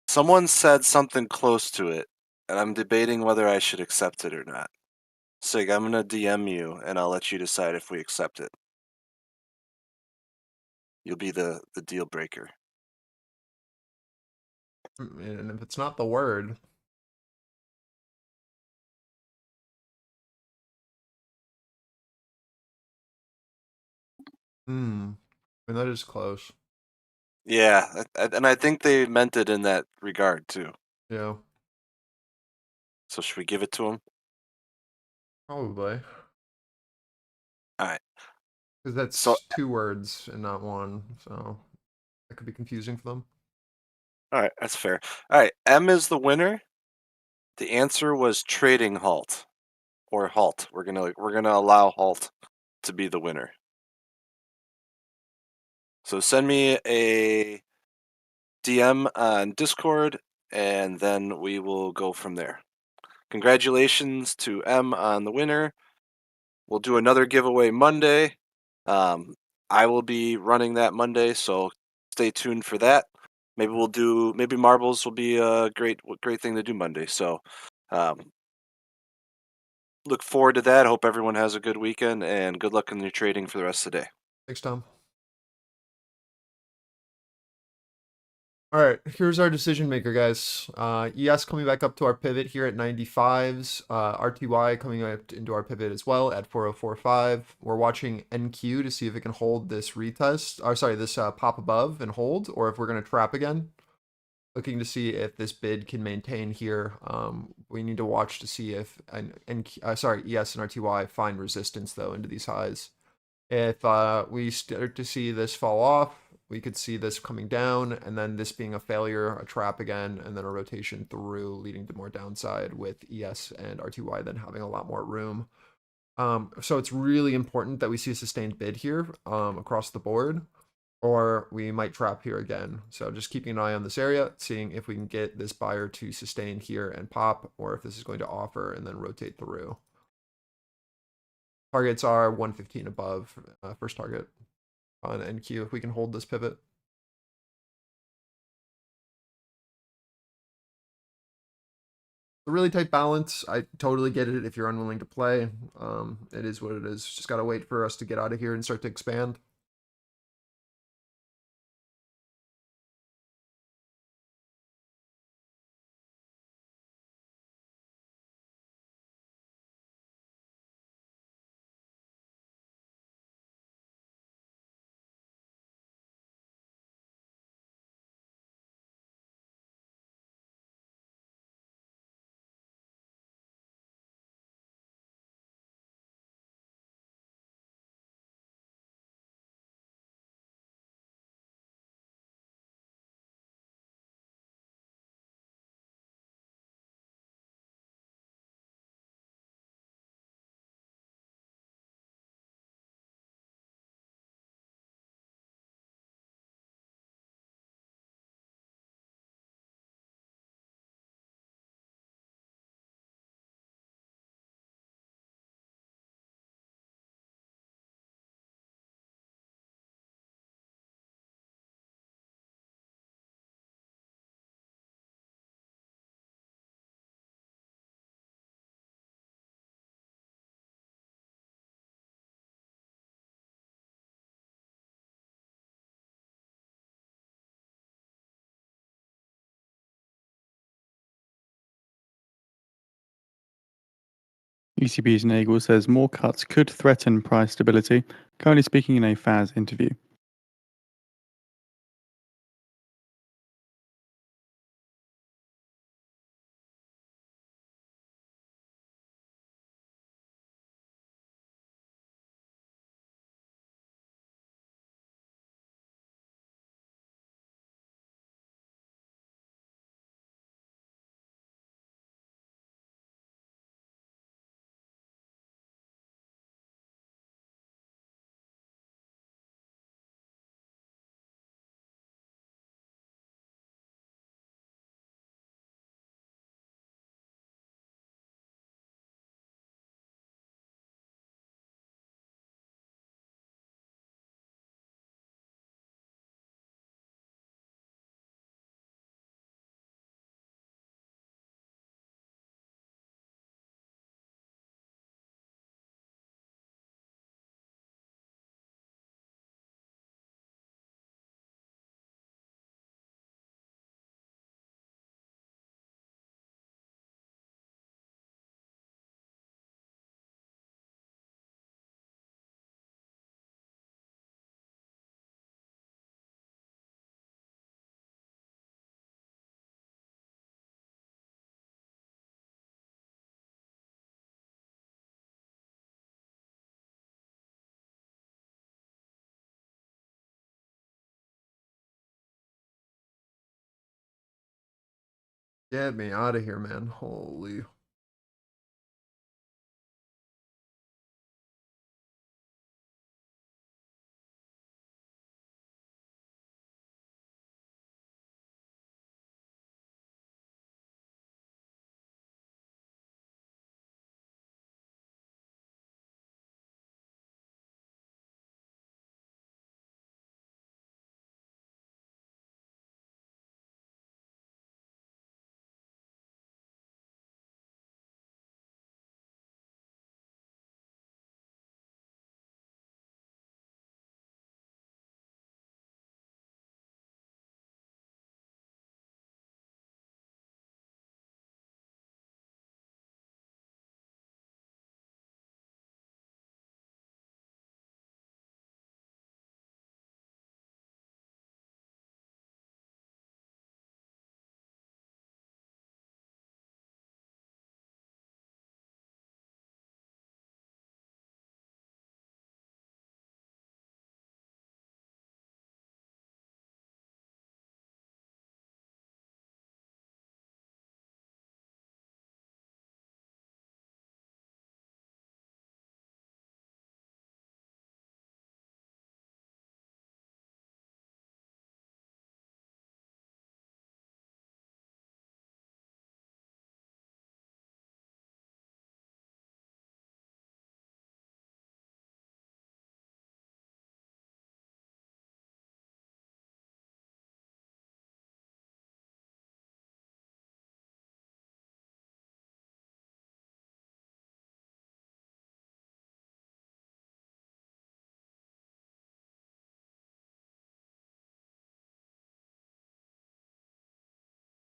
Someone said something close to it, and I'm debating whether I should accept it or not. Sig, I'm going to DM you, and I'll let you decide if we accept it. You'll be the deal breaker. And if it's not the word. I mean, that is close. Yeah, and I think they meant it in that regard, too. Yeah. So should we give it to them? Probably. All right. Because that's So, 2 words and not 1. So that could be confusing for them. all right, that's fair. All right, M is the winner. The answer was trading halt or halt. We're gonna allow halt to be the winner. So send me a DM on Discord, and then we will go from there. Congratulations to M on the winner. We'll do another giveaway Monday. I will be running that Monday, so stay tuned for that. Maybe marbles will be a great thing to do Monday. So look forward to that. Hope everyone has a good weekend and good luck in your trading for the rest of the day. Thanks, Tom. All right, here's our decision maker, guys. ES coming back up to our pivot here at 95s. RTY coming up into our pivot as well at 4045. We're watching NQ to see if it can hold this retest, or sorry, this pop above and hold, or if we're going to trap again. Looking to see if this bid can maintain here. We need to watch to see if ES and RTY find resistance though into these highs. If we start to see this fall off, we could see this coming down, and then this being a failure, a trap again, and then a rotation through, leading to more downside with ES and RTY then having a lot more room. So it's really important that we see a sustained bid here across the board, or we might trap here again. So just keeping an eye on this area, seeing if we can get this buyer to sustain here and pop, or if this is going to offer and then rotate through. Targets are 115 above, first target on NQ if we can hold this pivot. A really tight balance. I totally get it if you're unwilling to play. It is what it is. Just got to wait for us to get out of here and start to expand. ECB's Nagel says more cuts could threaten price stability. Currently speaking in a FAS interview. Get me out of here, man. Holy.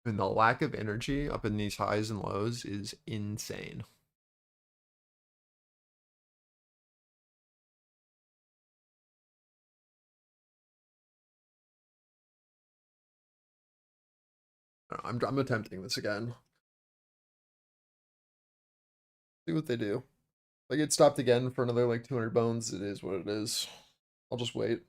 And the lack of energy up in these highs and lows is insane. I'm attempting this again. See what they do. If I get stopped again for another like 200 bones, it is what it is. I'll just wait.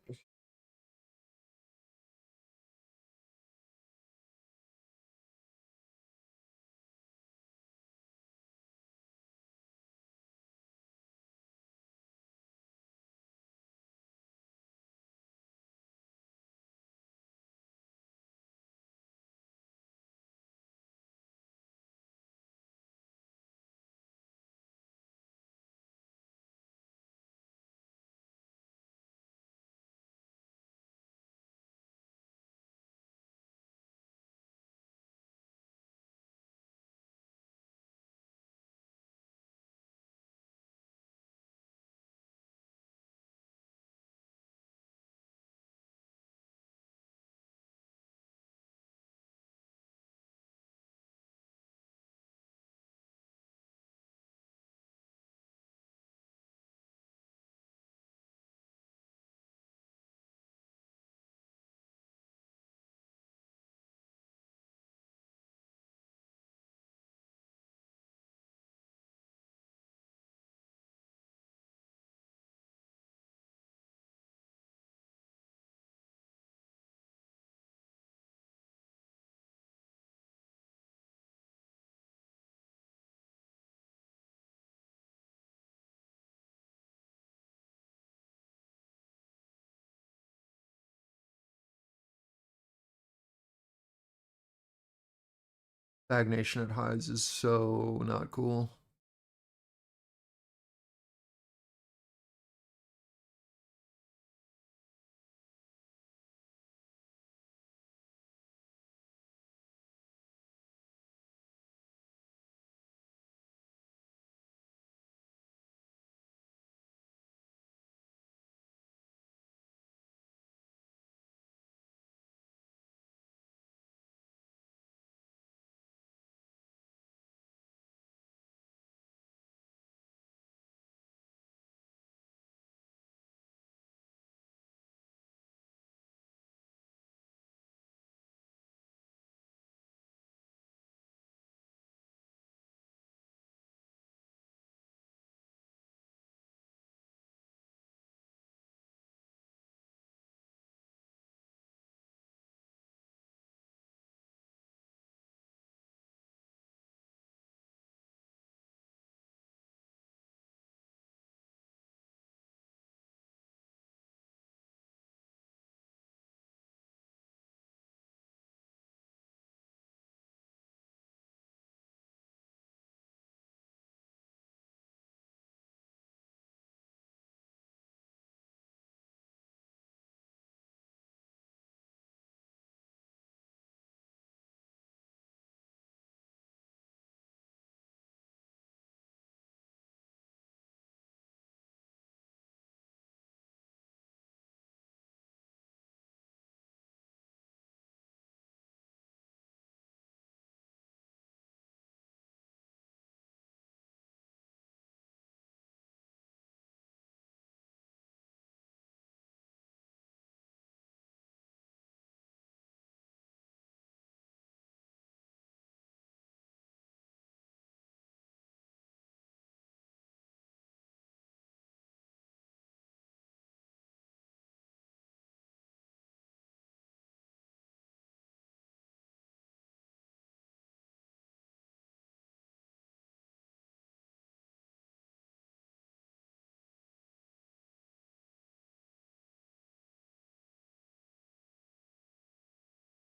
Stagnation at highs is so not cool.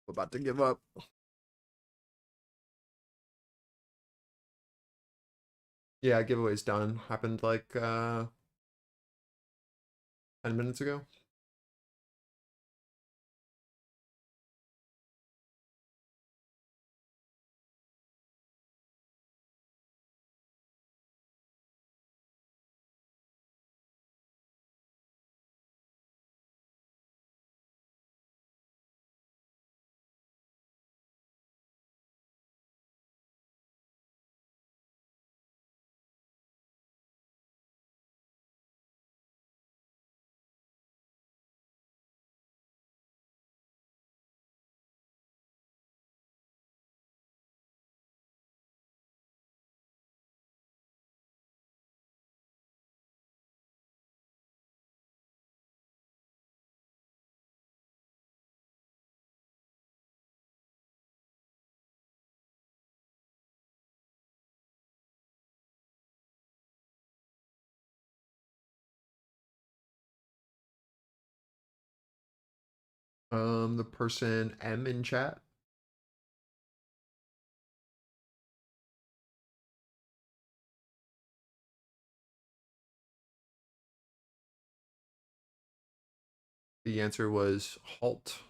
About to give up. Yeah, giveaway's done. Happened like 10 minutes ago. The person M in chat. The answer was halt.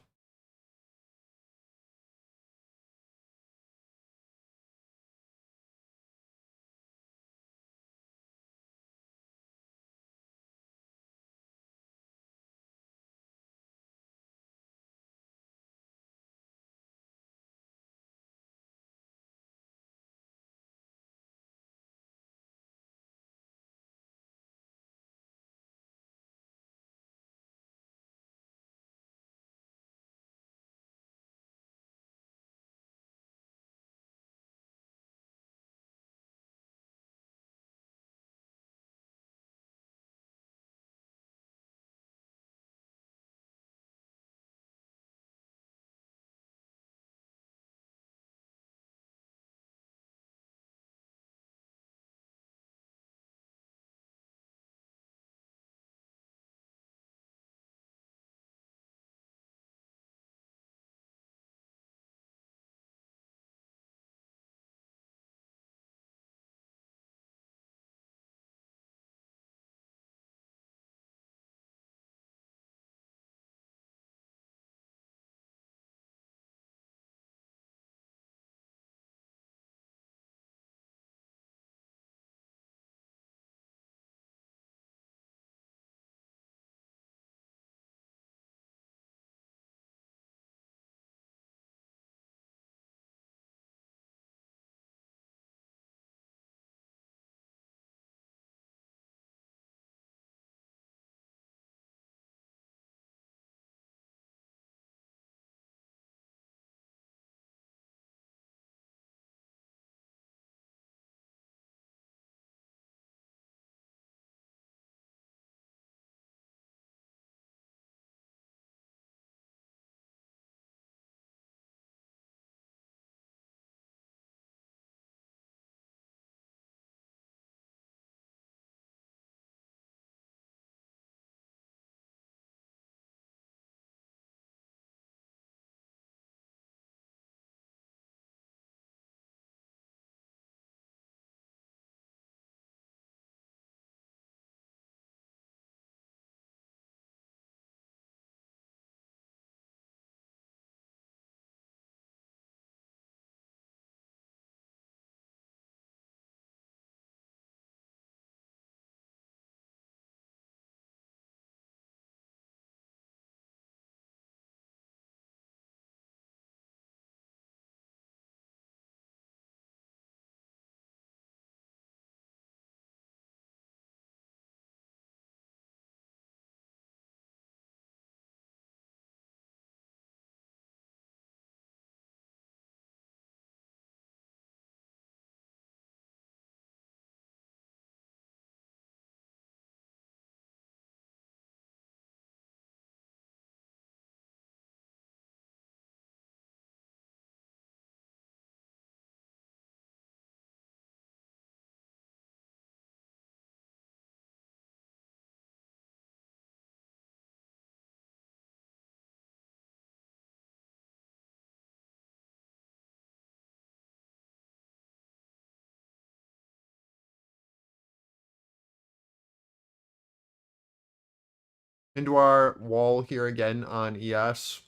Into our wall here again on ES.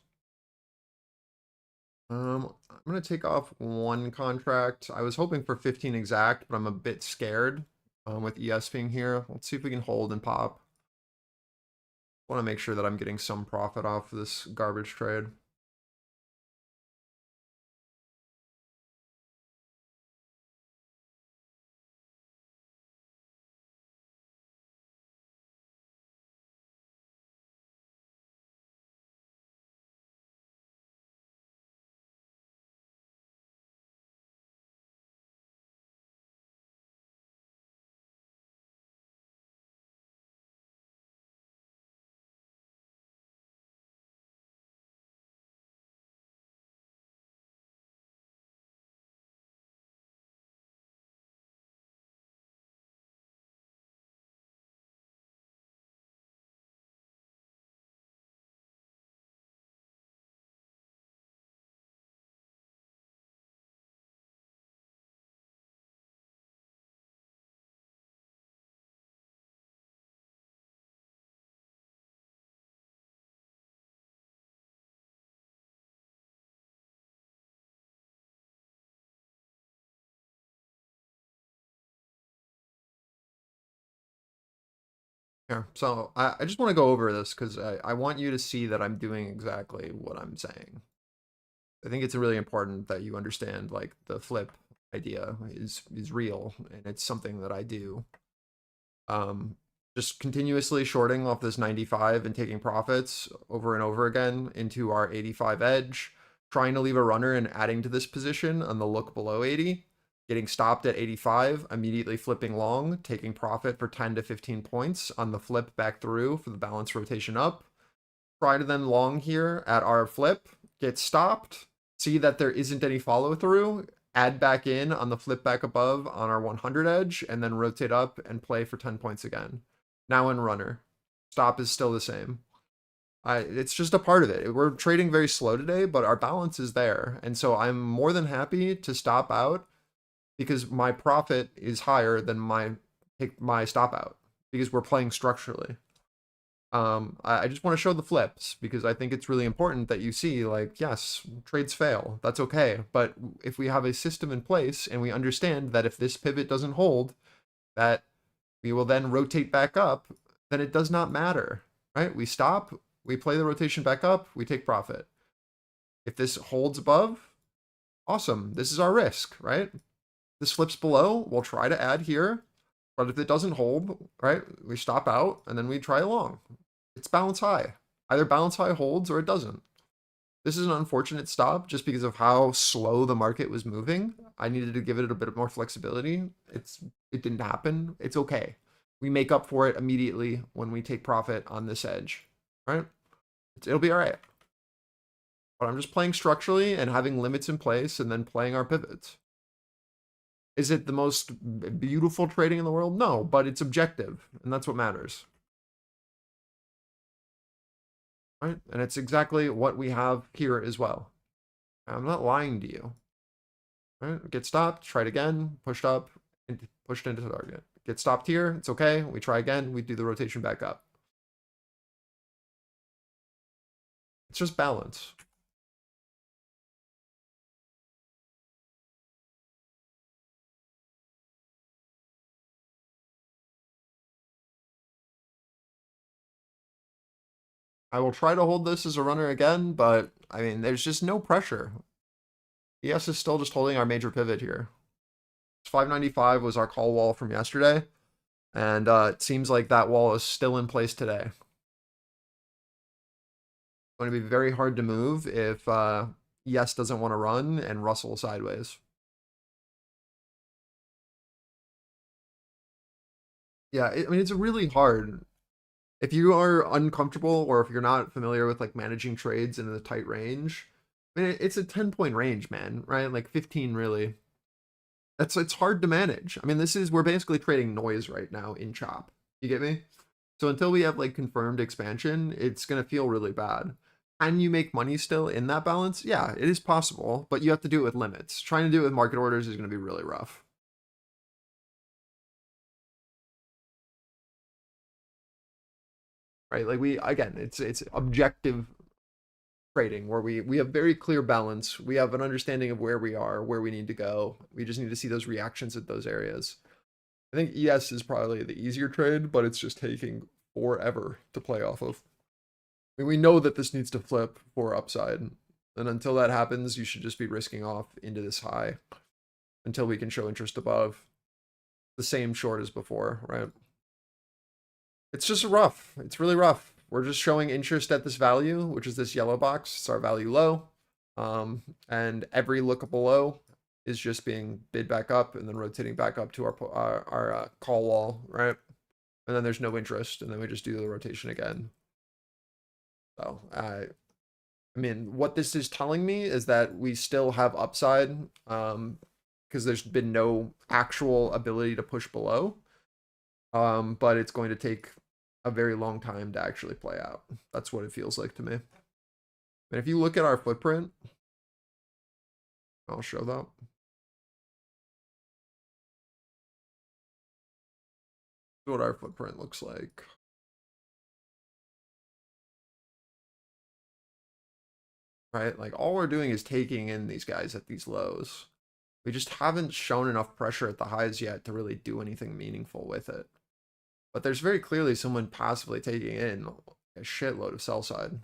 I'm gonna take off one contract. I was hoping for 15 exact, but I'm a bit scared with ES being here. Let's see if we can hold and pop. Want to make sure that I'm getting some profit off this garbage trade. Yeah, so I just want to go over this because I want you to see that I'm doing exactly what I'm saying. I think it's really important that you understand like the flip idea is real and it's something that I do. Just continuously shorting off this 95 and taking profits over and over again into our 85 edge, trying to leave a runner and adding to this position on the look below 80, getting stopped at 85, immediately flipping long, taking profit for 10 to 15 points on the flip back through for the balance rotation up. Try to then long here at our flip, get stopped, see that there isn't any follow through, add back in on the flip back above on our 100 edge, and then rotate up and play for 10 points again. Now in runner. Stop is still the same. It's just a part of it. We're trading very slow today, but our balance is there. And so I'm more than happy to stop out because my profit is higher than my stop out because we're playing structurally. I just want to show the flips because I think it's really important that you see like, yes, trades fail. That's okay. But if we have a system in place and we understand that if this pivot doesn't hold, that we will then rotate back up, then it does not matter, right? We stop, we play the rotation back up, we take profit. If this holds above, awesome. This is our risk, right? This flips below, we'll try to add here. But if it doesn't hold, right, we stop out and then we try along. It's balance high. Either balance high holds or it doesn't. This is an unfortunate stop just because of how slow the market was moving. I needed to give it a bit more flexibility. It didn't happen. It's okay. We make up for it immediately when we take profit on this edge, right? It'll be all right. But I'm just playing structurally and having limits in place and then playing our pivots. Is it the most beautiful trading in the world? No, but it's objective, and that's what matters. Right? And it's exactly what we have here as well. I'm not lying to you. Right? Get stopped, try it again, pushed up, and pushed into the target. Get stopped here, it's okay. We try again, we do the rotation back up. It's just balance. I will try to hold this as a runner again, but I mean, there's just no pressure. ES is still just holding our major pivot here. 595 was our call wall from yesterday, and it seems like that wall is still in place today. It's going to be very hard to move if ES doesn't want to run and Russell sideways. Yeah, I mean, it's really hard. If you are uncomfortable or if you're not familiar with like managing trades in a tight range, I mean, it's a 10-point range, man, right? Like 15 really. It's hard to manage. I mean, we're basically trading noise right now in chop. You get me? So until we have like confirmed expansion, it's going to feel really bad. Can you make money still in that balance? Yeah, it is possible, but you have to do it with limits. Trying to do it with market orders is going to be really rough. right? Like again, it's objective trading where we have very clear balance. We have an understanding of where we are, where we need to go. We just need to see those reactions at those areas. I think ES is probably the easier trade, but it's just taking forever to play off of. I mean, we know that this needs to flip for upside. And until that happens, you should just be risking off into this high until we can show interest above the same short as before, right? It's just rough. It's really rough. We're just showing interest at this value, which is this yellow box. It's our value low. And every look below is just being bid back up and then rotating back up to our call wall, right? And then there's no interest, and then we just do the rotation again. So I mean, what this is telling me is that we still have upside, because there's been no actual ability to push below. But it's going to take a very long time to actually play out. That's what it feels like to me. And if you look at our footprint, I'll show that. What our footprint looks like. Right? Like all we're doing is taking in these guys at these lows. We just haven't shown enough pressure at the highs yet to really do anything meaningful with it. But there's very clearly someone passively taking in a shitload of sell side.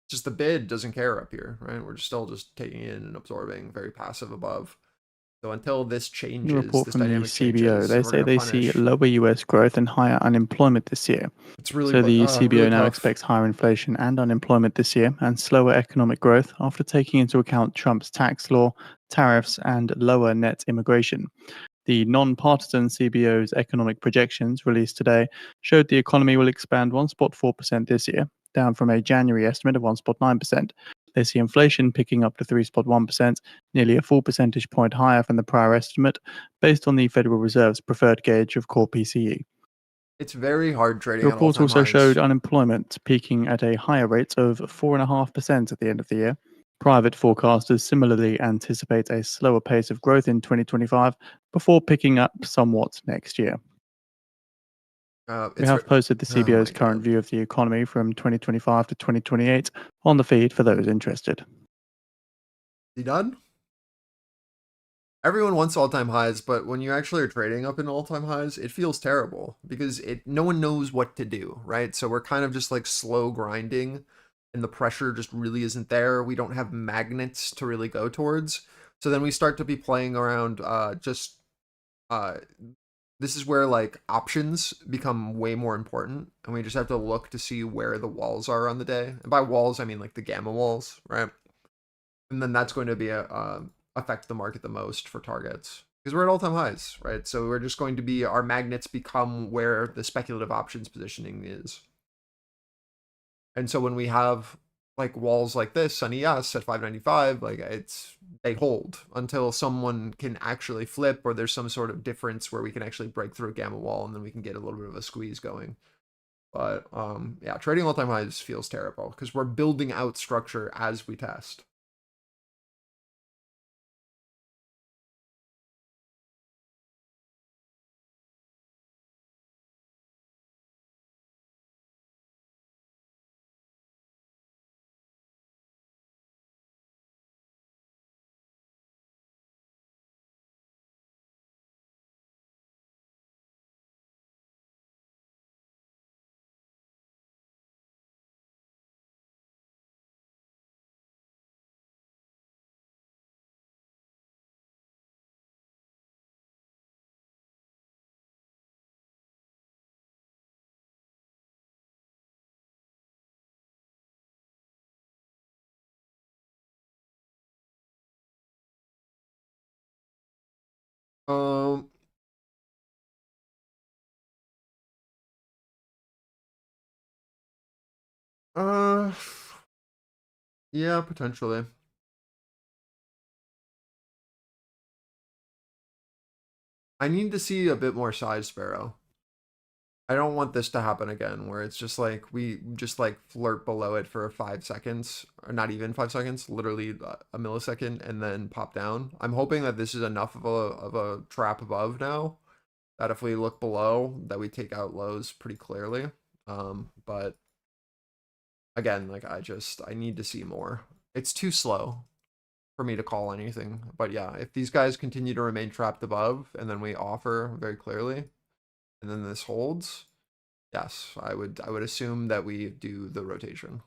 Just the bid doesn't care up here, right? We're still just taking in and absorbing, very passive above. So until this changes, New report this from the dynamic CBO, changes, they we're say gonna they punish. see lower US growth and higher unemployment this year. It's really So the CBO really now tough. expects higher inflation and unemployment this year and slower economic growth after taking into account Trump's tax law, tariffs, and lower net immigration. The non-partisan CBO's economic projections released today showed the economy will expand 1.4% this year, down from a January estimate of 1.9%. They see inflation picking up to 3.1%, nearly a full percentage point higher from the prior estimate, based on the Federal Reserve's preferred gauge of core PCE. It's very hard trading The at report all-time also highs. showed unemployment peaking at a higher rate of 4.5% at the end of the year. Private forecasters similarly anticipate a slower pace of growth in 2025 before picking up somewhat next year. We have posted the CBO's current view of the economy from 2025 to 2028 on the feed for those interested. You done? Everyone wants all-time highs, but when you actually are trading up in all-time highs, it feels terrible because no one knows what to do, right? So we're kind of just like slow grinding and the pressure just really isn't there. We don't have magnets to really go towards. So then we start to be playing around this is where like options become way more important, and we just have to look to see where the walls are on the day. And by walls, I mean like the gamma walls, right? And then that's going to be affect the market the most for targets because we're at all-time highs, right? So we're just going to be, our magnets become where the speculative options positioning is. And so when we have like walls like this on ES at 595, like they hold until someone can actually flip or there's some sort of difference where we can actually break through a gamma wall and then we can get a little bit of a squeeze going. But yeah, trading all-time highs feels terrible because we're building out structure as we test. Yeah, potentially. I need to see a bit more size, Sparrow. I don't want this to happen again, where it's just like we just like flirt below it for 5 seconds, or not even 5 seconds, literally a millisecond, and then pop down. I'm hoping that this is enough of a trap above now, that if we look below, that we take out lows pretty clearly. But again, like I need to see more. It's too slow for me to call anything. But yeah, if these guys continue to remain trapped above and then we offer very clearly and then this holds, yes, I would assume that we do the rotation.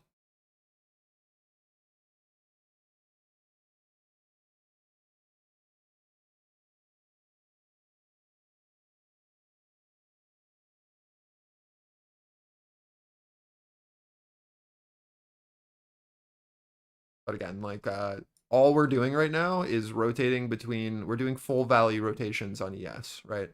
But again, like all we're doing right now is rotating between, we're doing full value rotations on ES, right?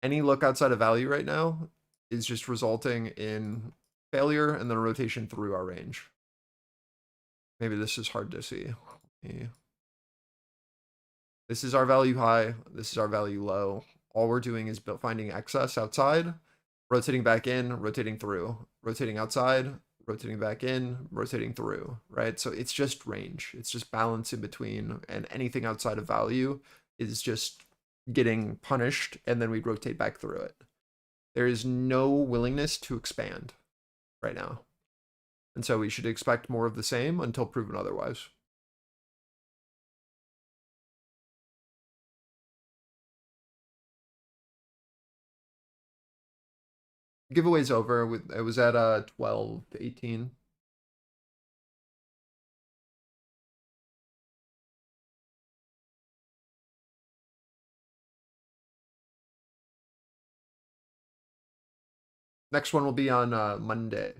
Any look outside of value right now is just resulting in failure and then a rotation through our range. Maybe this is hard to see. This is our value high. This is our value low. All we're doing is finding excess outside, rotating back in, rotating through, rotating outside, rotating back in, rotating through, right? So it's just range. It's just balance in between, and anything outside of value is just getting punished, and then we rotate back through it. There is no willingness to expand right now. And so we should expect more of the same until proven otherwise. Giveaway's over. It was at 12 to 18. Next one will be on Monday.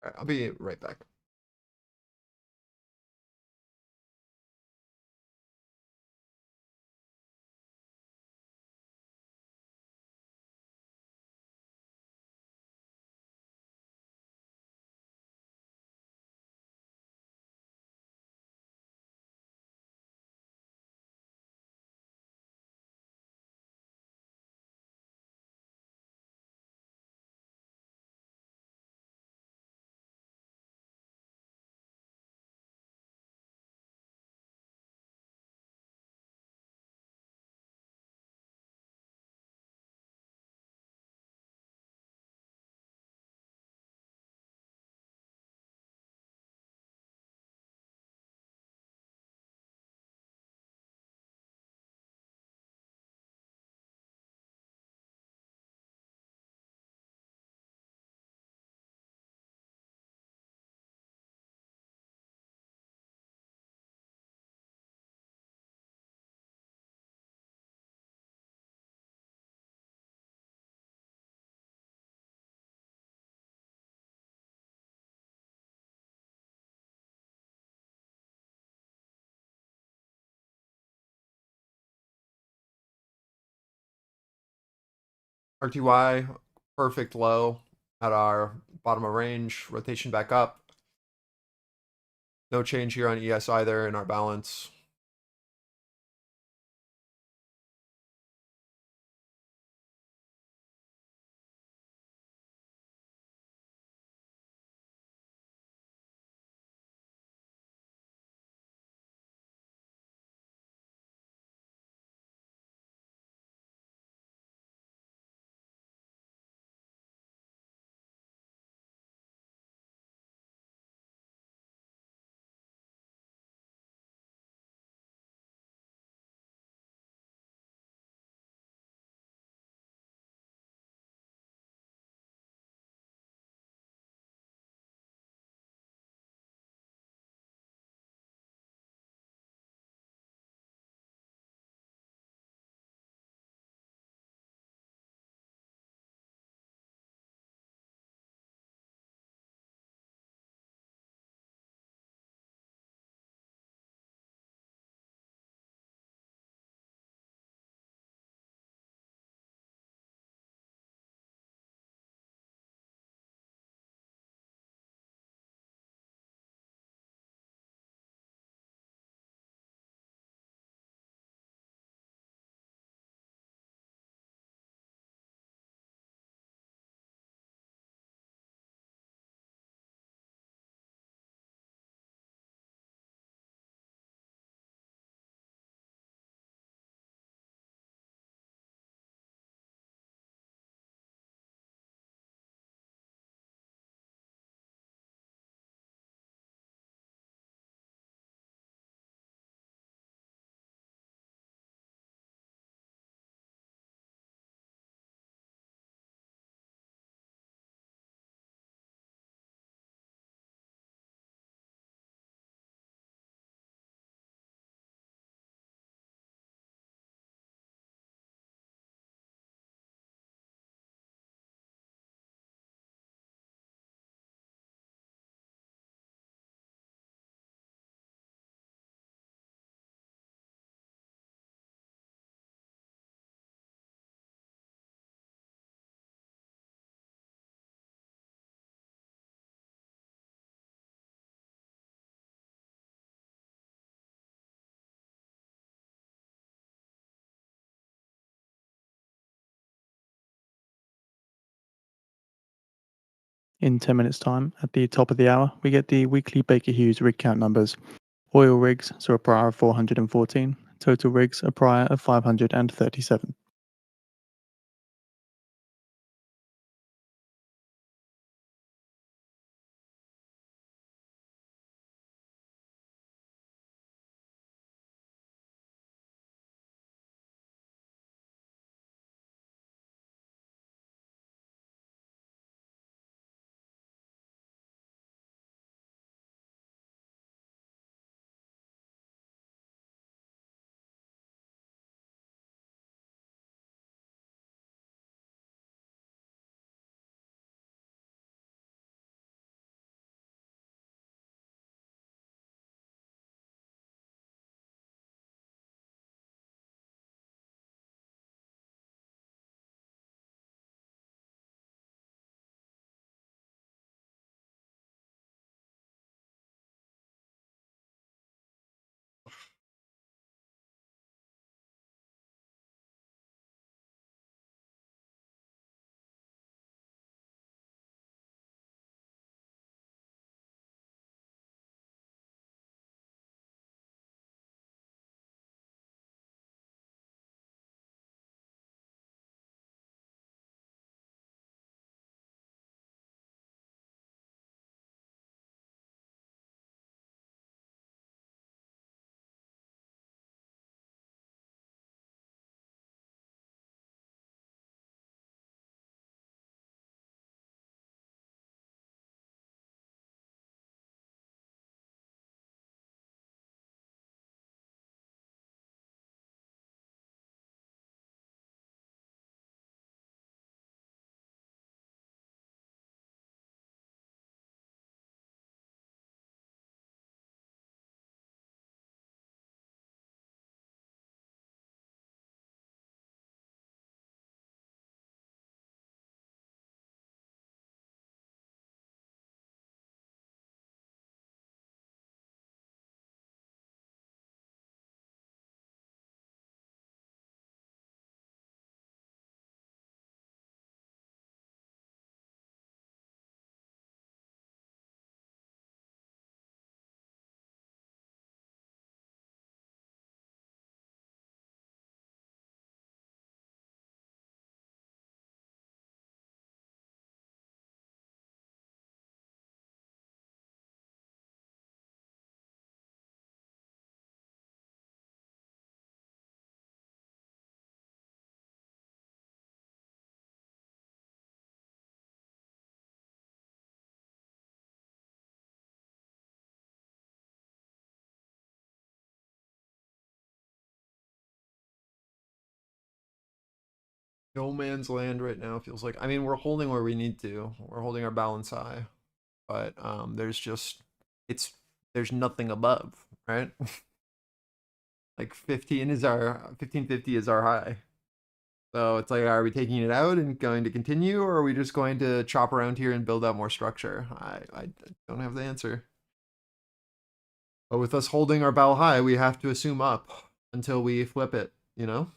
All right, I'll be right back. RTY, perfect low at our bottom of range, rotation back up. No change here on ES either in our balance. in 10 minutes' time at the top of the hour, we get the weekly Baker Hughes rig count numbers. Oil rigs saw a prior of 414, total rigs a prior of 537. No man's land right now feels like. I mean, we're holding where we need to. We're holding our balance high, but there's just it's there's nothing above, right? Like 1550 is our high. So it's like, are we taking it out and going to continue, or are we just going to chop around here and build out more structure? I don't have the answer. But with us holding our bell high, we have to assume up until we flip it, you know?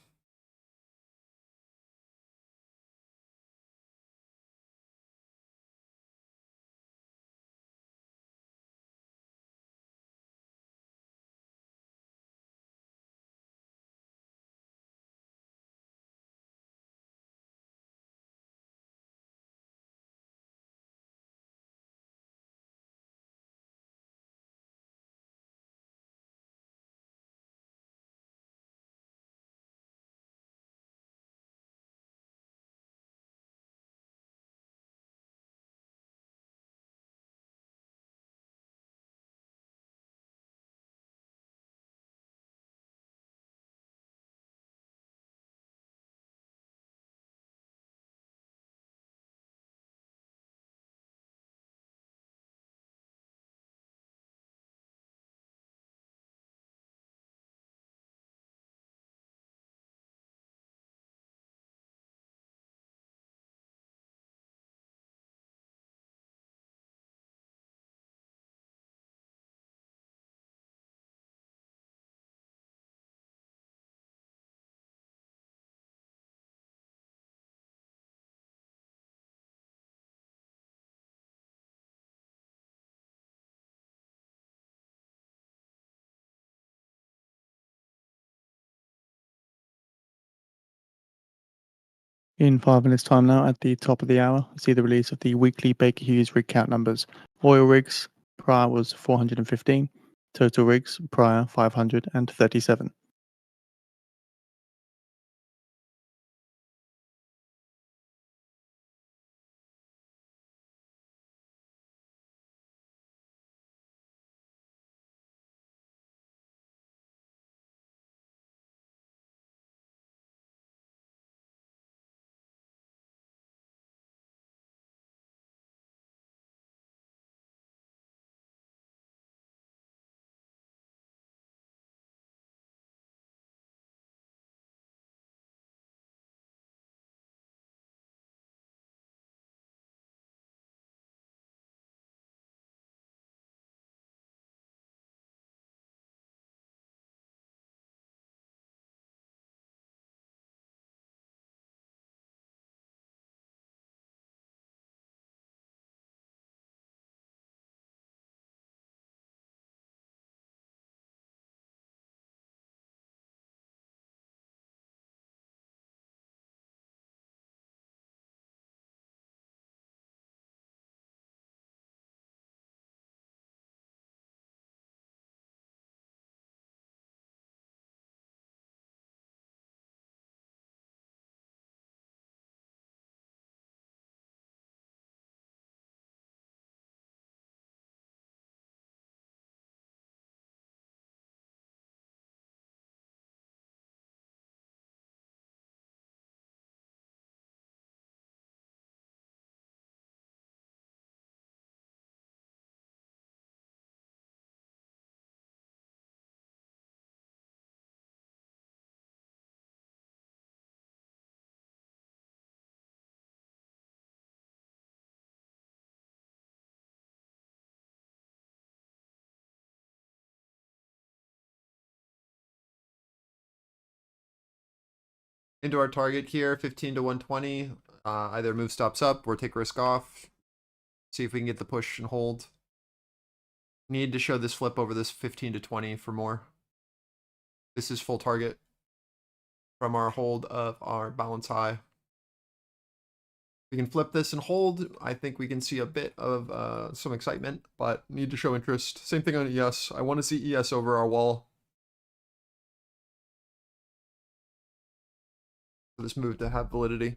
In 5 minutes' time now, at the top of the hour, we see the release of the weekly Baker Hughes rig count numbers. Oil rigs prior was 415, total rigs prior 537. Into our target here, 15 to 120. Either move stops up or take risk off. See if we can get the push and hold. Need to show this flip over this 15 to 20 for more. This is full target from our hold of our balance high. We can flip this and hold. I think we can see a bit of some excitement, but need to show interest. Same thing on ES. I want to see ES over our wall for this move to have validity.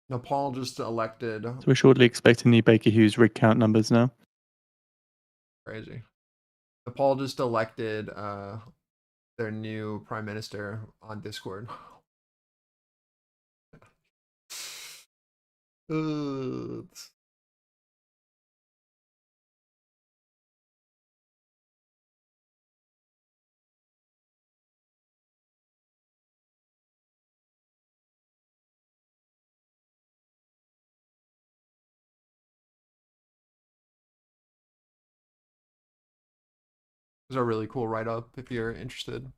Nepal just elected. So we're shortly expecting the Baker Hughes rig count numbers now. Crazy. Nepal just elected their new prime minister on Discord. It's a really cool write-up if you're interested.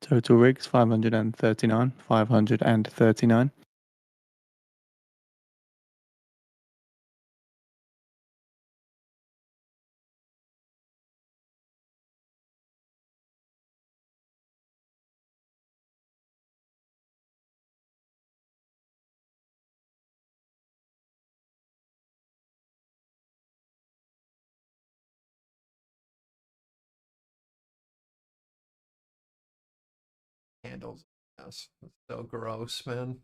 Total rigs 539. 539. Candles. Yes. It's so gross, man.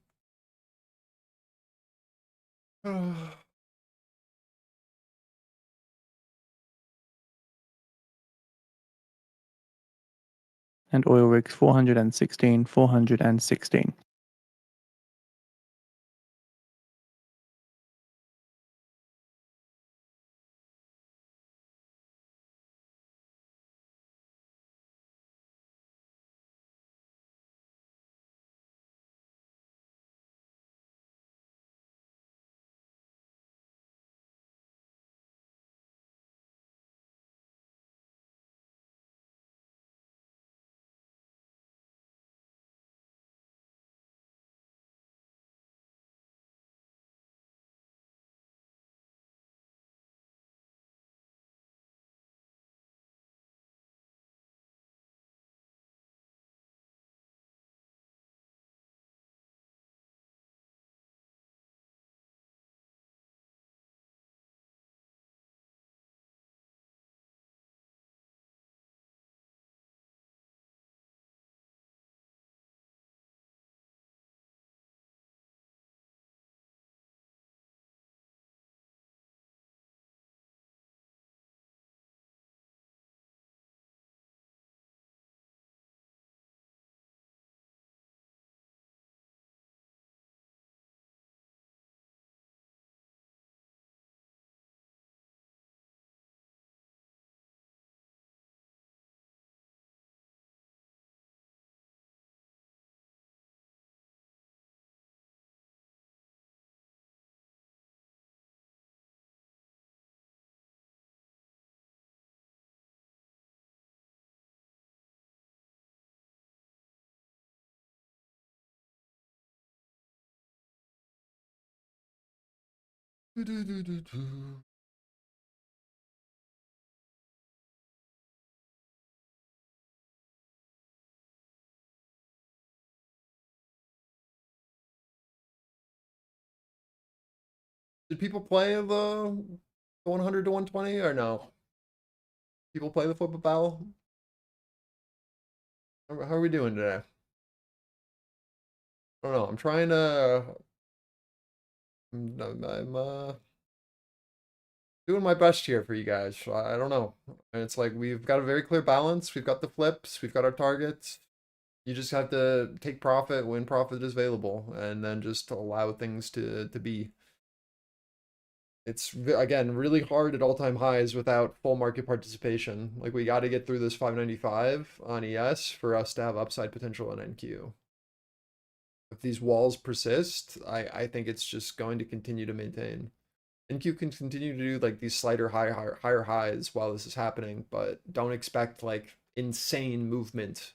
And oil rigs 416. 416. Did people play the 100 to 120 or no? People play the football battle? How are we doing today? I don't know. I'm trying to. I'm doing my best here for you guys. I don't know. And it's like we've got a very clear balance. We've got the flips. We've got our targets. You just have to take profit when profit is available, and then just allow things to be. It's again really hard at all-time highs without full market participation. Like we got to get through this 595 on ES for us to have upside potential on NQ. If these walls persist, I think it's just going to continue to maintain. NQ can continue to do like these slighter higher highs while this is happening, but don't expect like insane movement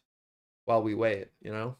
while we wait, you know?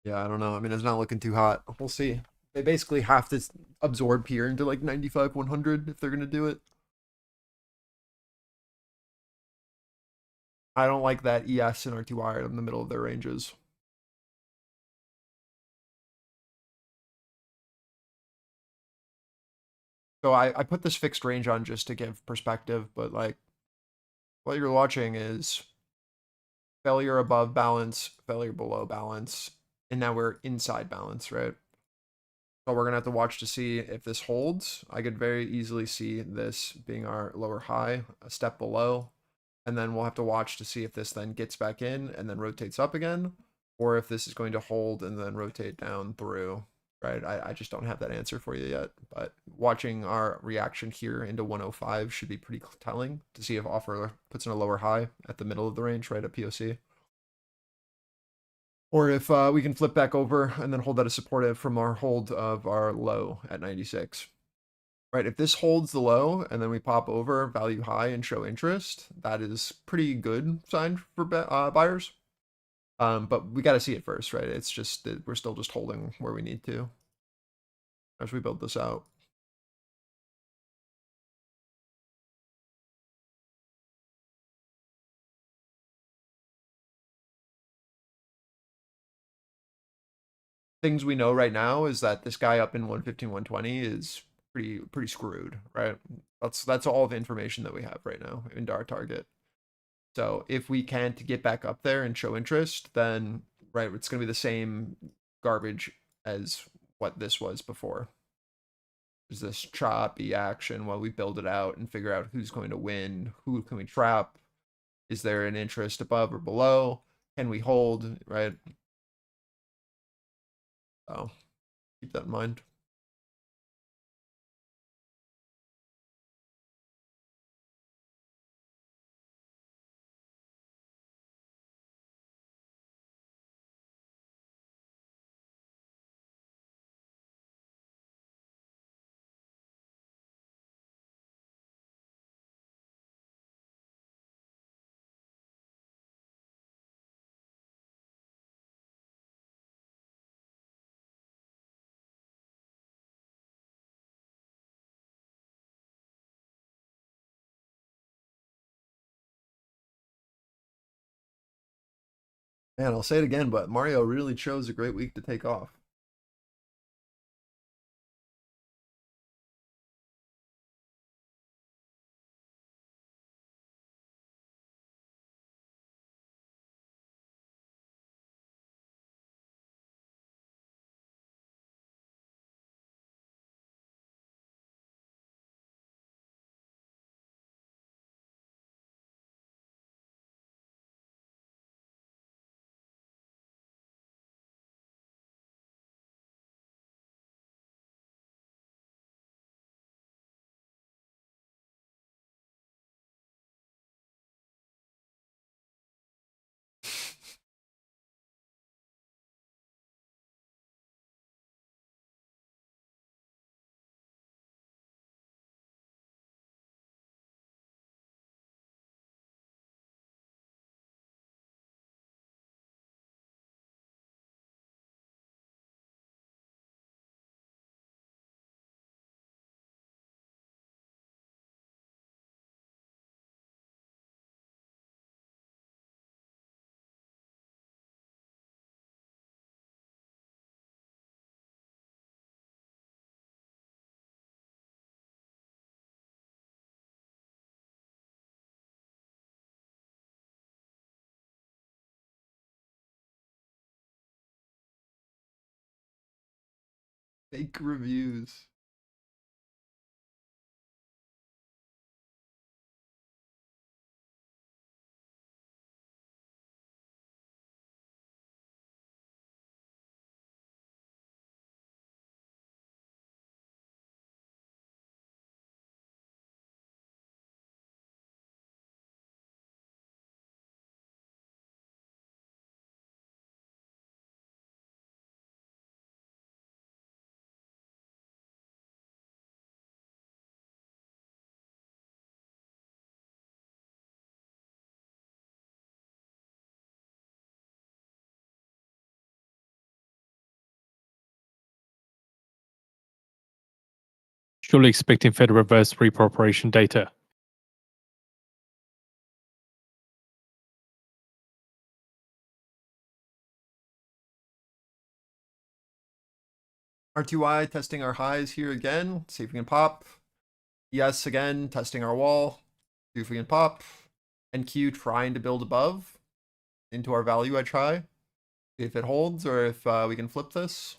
Yeah, I don't know. I mean, it's not looking too hot. We'll see. They basically have to absorb here into like 95, 100 if they're going to do it. I don't like that ES and RTY in the middle of their ranges. So I put this fixed range on just to give perspective, but like what you're watching is failure above balance, failure below balance, and now we're inside balance, right? So we're gonna have to watch to see if this holds. I could very easily see this being our lower high, a step below, and then we'll have to watch to see if this then gets back in and then rotates up again, or if this is going to hold and then rotate down through, right? I just don't have that answer for you yet, but watching our reaction here into 105 should be pretty telling to see if offer puts in a lower high at the middle of the range, right at POC. Or if we can flip back over and then hold that as supportive from our hold of our low at 96. Right, if this holds the low and then we pop over value high and show interest, that is pretty good sign for buyers. But we got to see it first, right? It's just that we're still just holding where we need to as we build this out. Things we know right now is that this guy up in 115, 120 is pretty screwed, right? That's all the information that we have right now into our target. So if we can't get back up there and show interest, then right, it's going to be the same garbage as what this was before. There's this choppy action while we build it out and figure out who's going to win, who can we trap, is there an interest above or below, can we hold, right? So keep that in mind. Man, I'll say it again, but Mario really chose a great week to take off. Fake reviews. Surely expecting Federal Reserve repo operation data. R2Y testing our highs here again. See if we can pop. Yes, again, testing our wall. See if we can pop. NQ trying to build above into our value. I try. See if it holds or if we can flip this.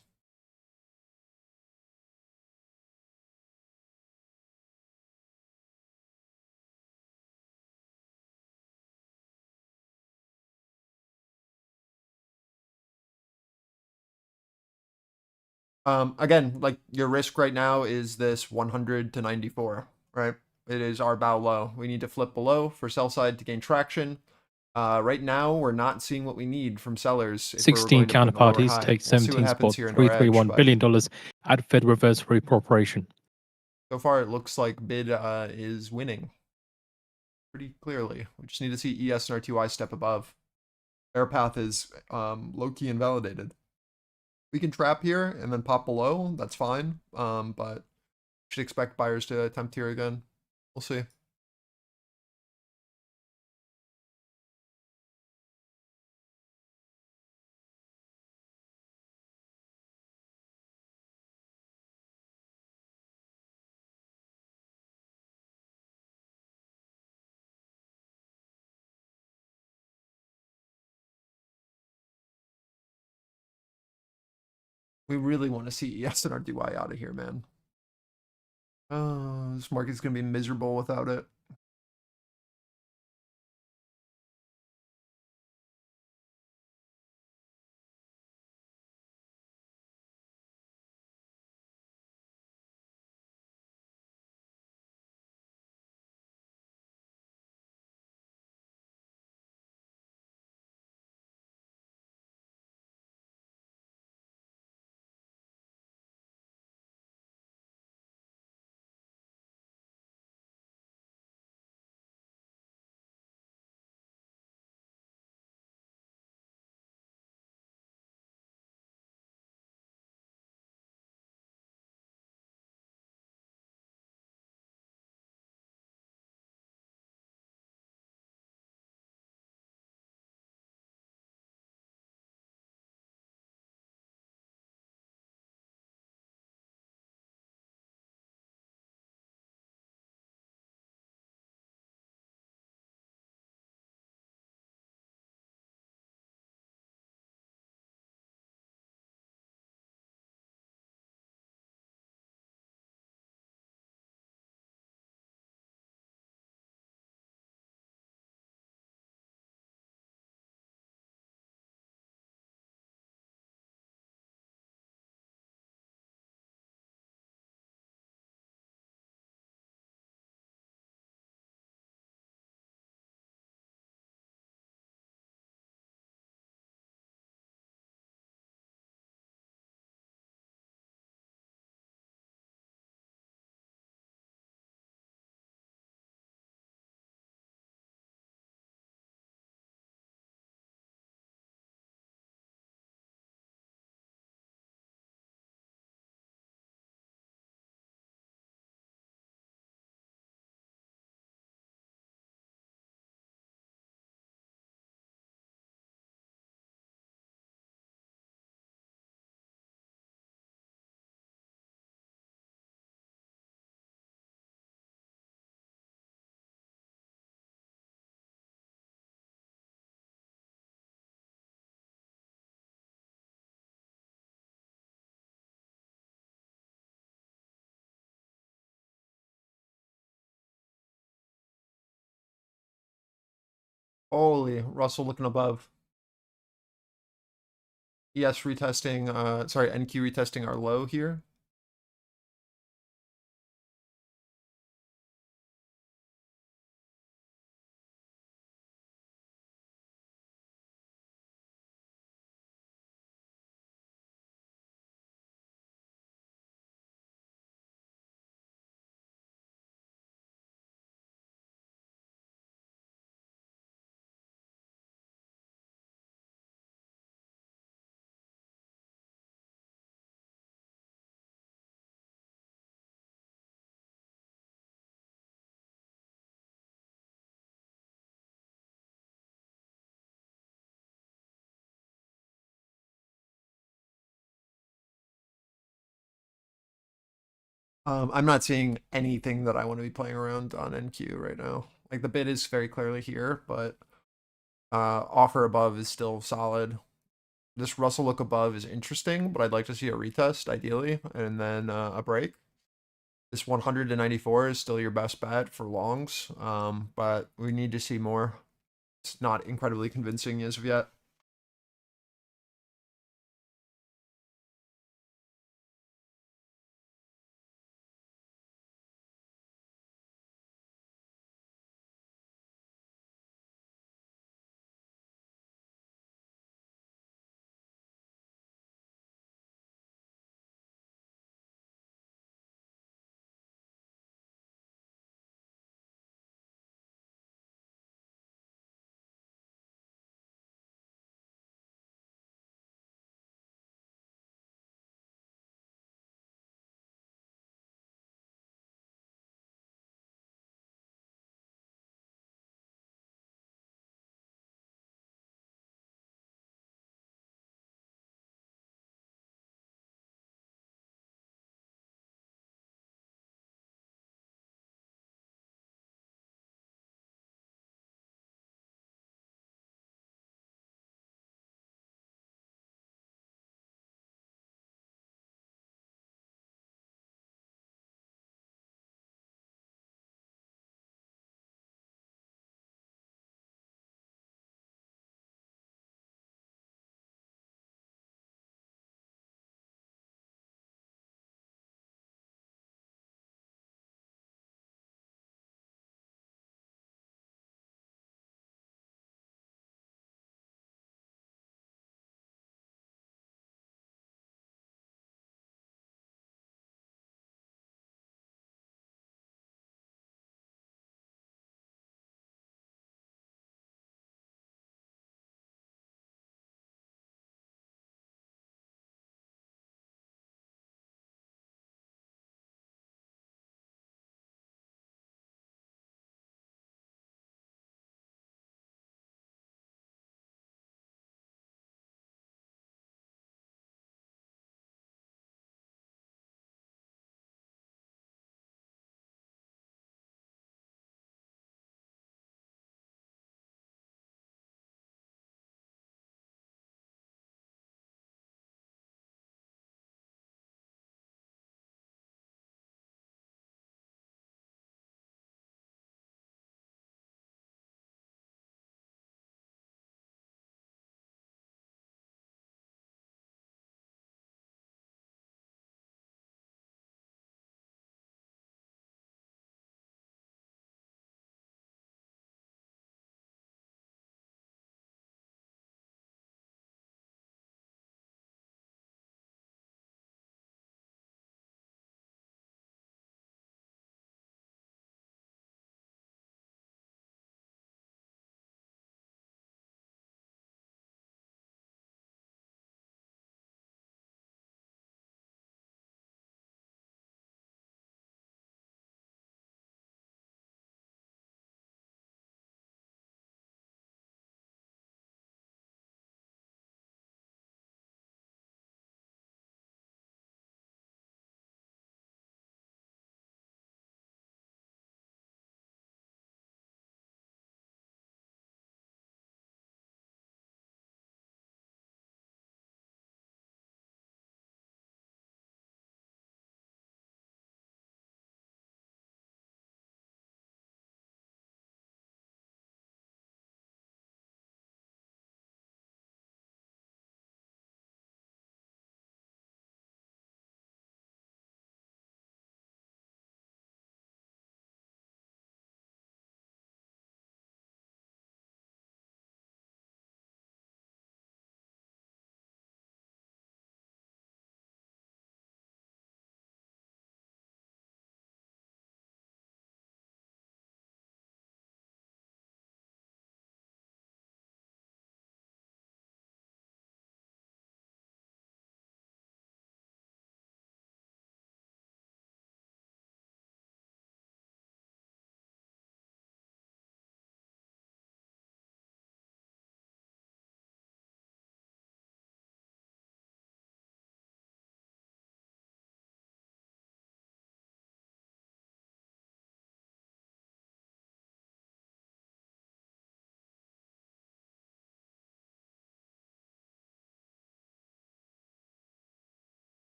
Again, like your risk right now is this 100 to 94, right? It is our bow low. We need to flip below for sell side to gain traction. Right now, we're not seeing what we need from sellers. If we were 16 going to bring a lower counterparties high. take We'll see what happens here in our edge, $17.331 but billion at Federal Reserve repo operation. so far it looks like bid is winning pretty clearly. We just need to see ES and R2I step above. Air path is low-key invalidated. We can trap here and then pop below. That's fine. But should expect buyers to attempt here again. We'll see. We really want to see ES and R2I out of here, man. Oh, this market's gonna be miserable without it. Holy, Russell looking above. ES retesting, sorry, NQ retesting our low here. I'm not seeing anything that I want to be playing around on NQ right now. Like the bid is very clearly here, but offer above is still solid. This Russell look above is interesting, but I'd like to see a retest ideally, and then a break. This 100 to 94 is still your best bet for longs, but we need to see more. It's not incredibly convincing as of yet.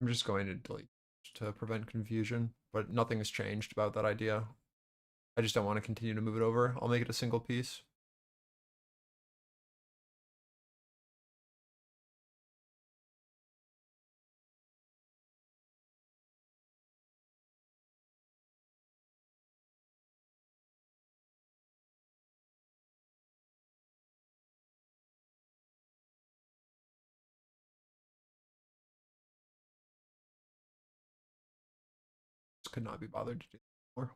I'm just going to delete to prevent confusion, but nothing has changed about that idea. I just don't want to continue to move it over. I'll make it a single piece. Just could not be bothered to do more.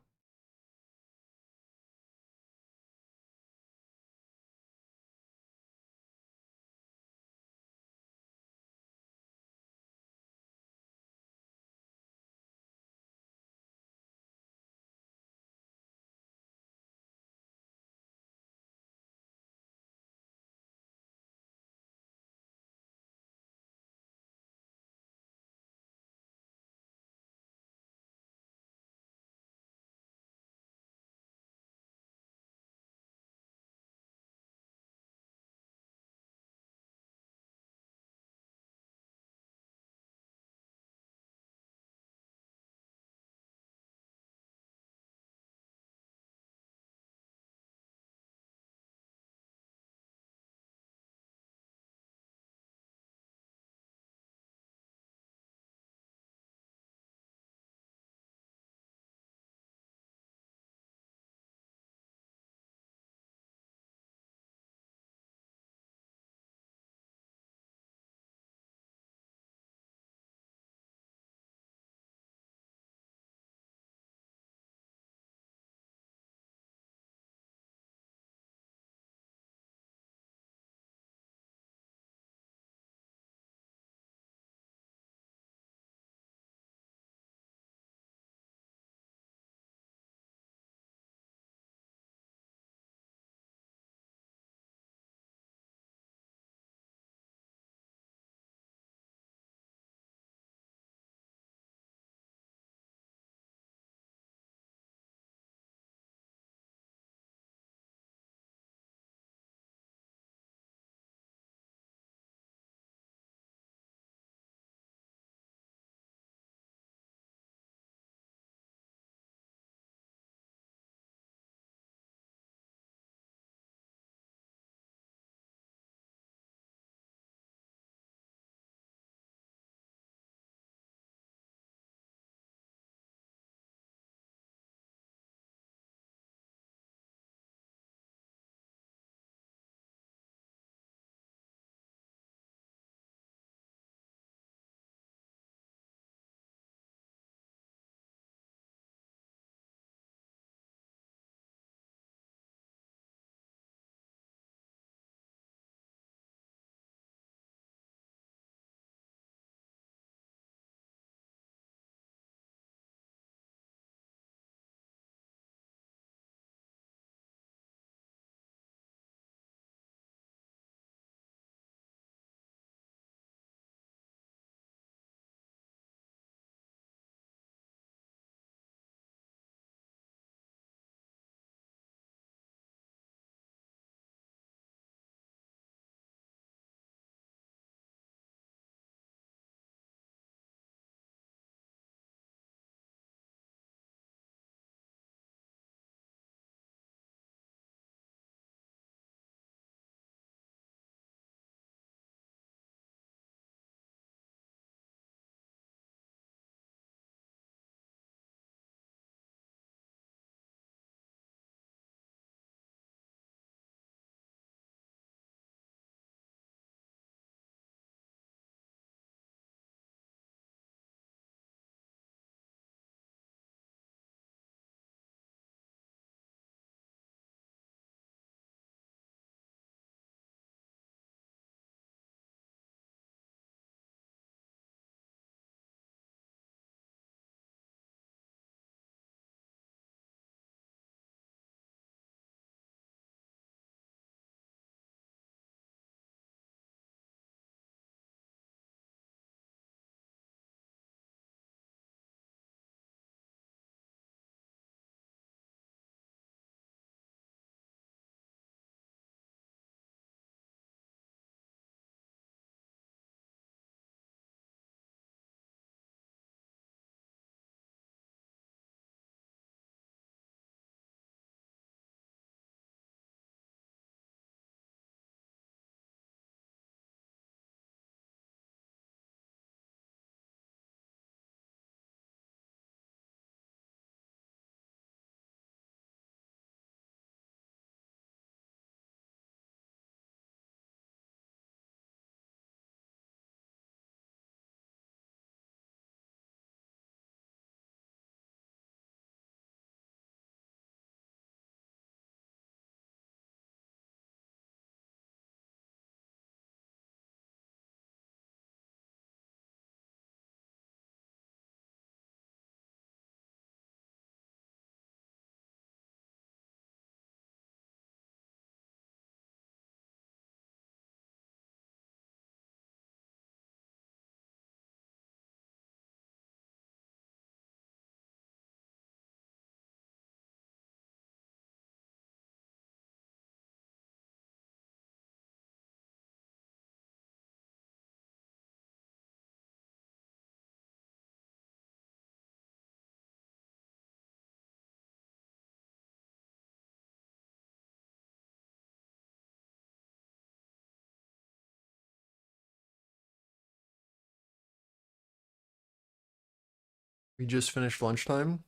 We just finished lunchtime.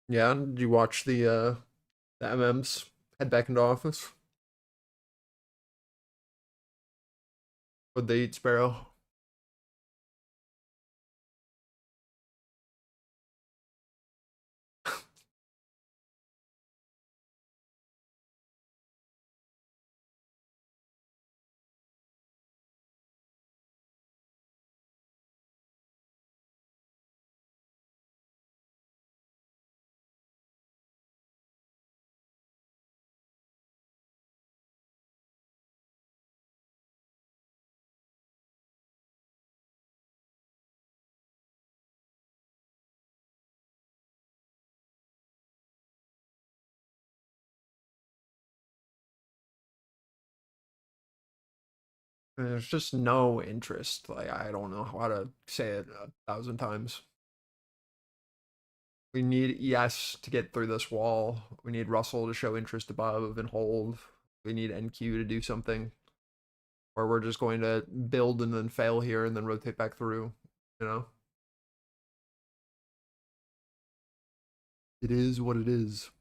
Yeah, did you watch the MMs head back into office? What'd they eat, Sparrow? There's just no interest. Like, I don't know how to say it 1,000 times. We need ES to get through this wall. We need Russell to show interest above and hold. We need NQ to do something. Or we're just going to build and then fail here and then rotate back through, you know? It is what it is.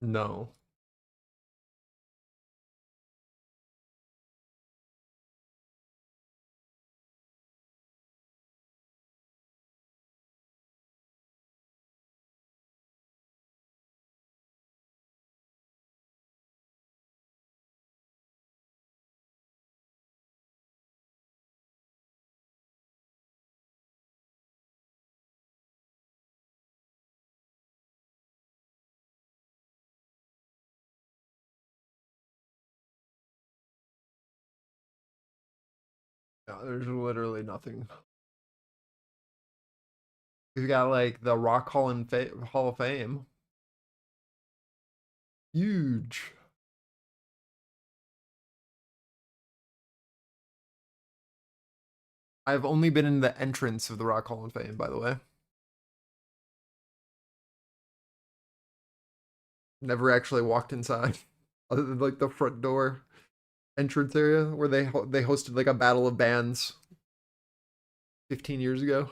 No. No, there's literally nothing. We've got like the Rock Hall of Fame. Huge. I've only been in the entrance of the Rock Hall of Fame, by the way. Never actually walked inside, other than like the front door entrance area where they hosted like a battle of bands 15 years ago.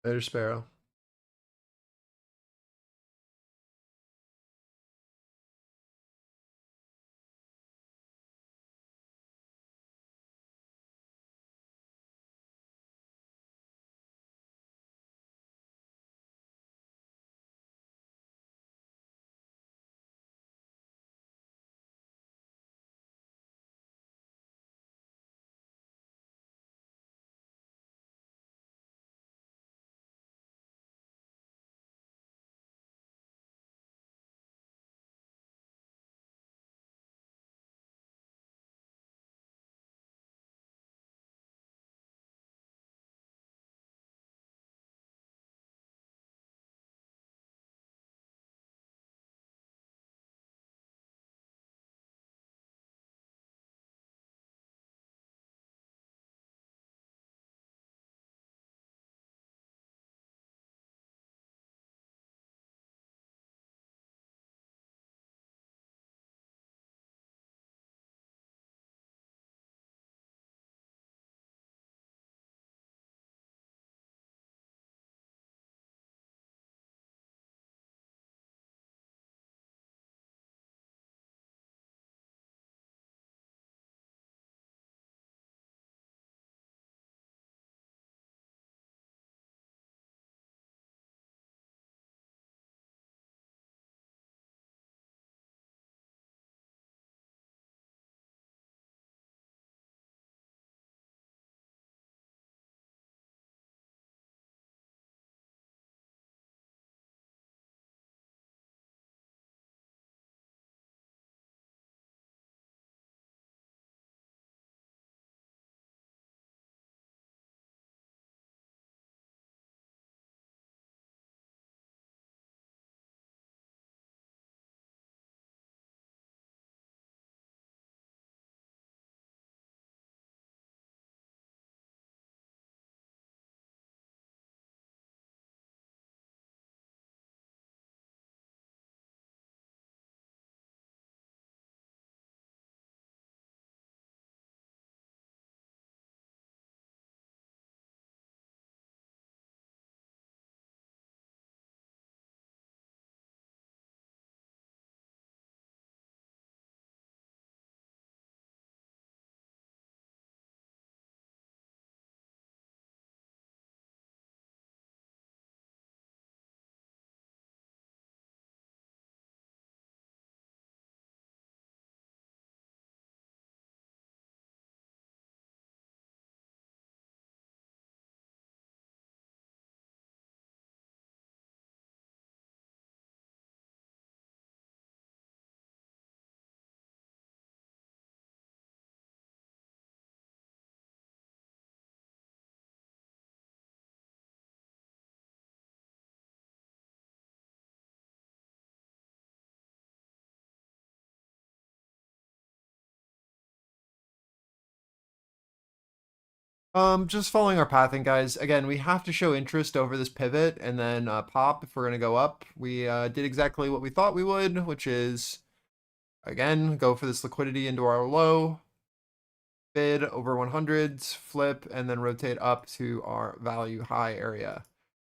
Later, Sparrow. Just following our pathing, guys. Again, we have to show interest over this pivot and then pop if we're going to go up. We did exactly what we thought we would, which is, again, go for this liquidity into our low, bid over 100s, flip, and then rotate up to our value high area.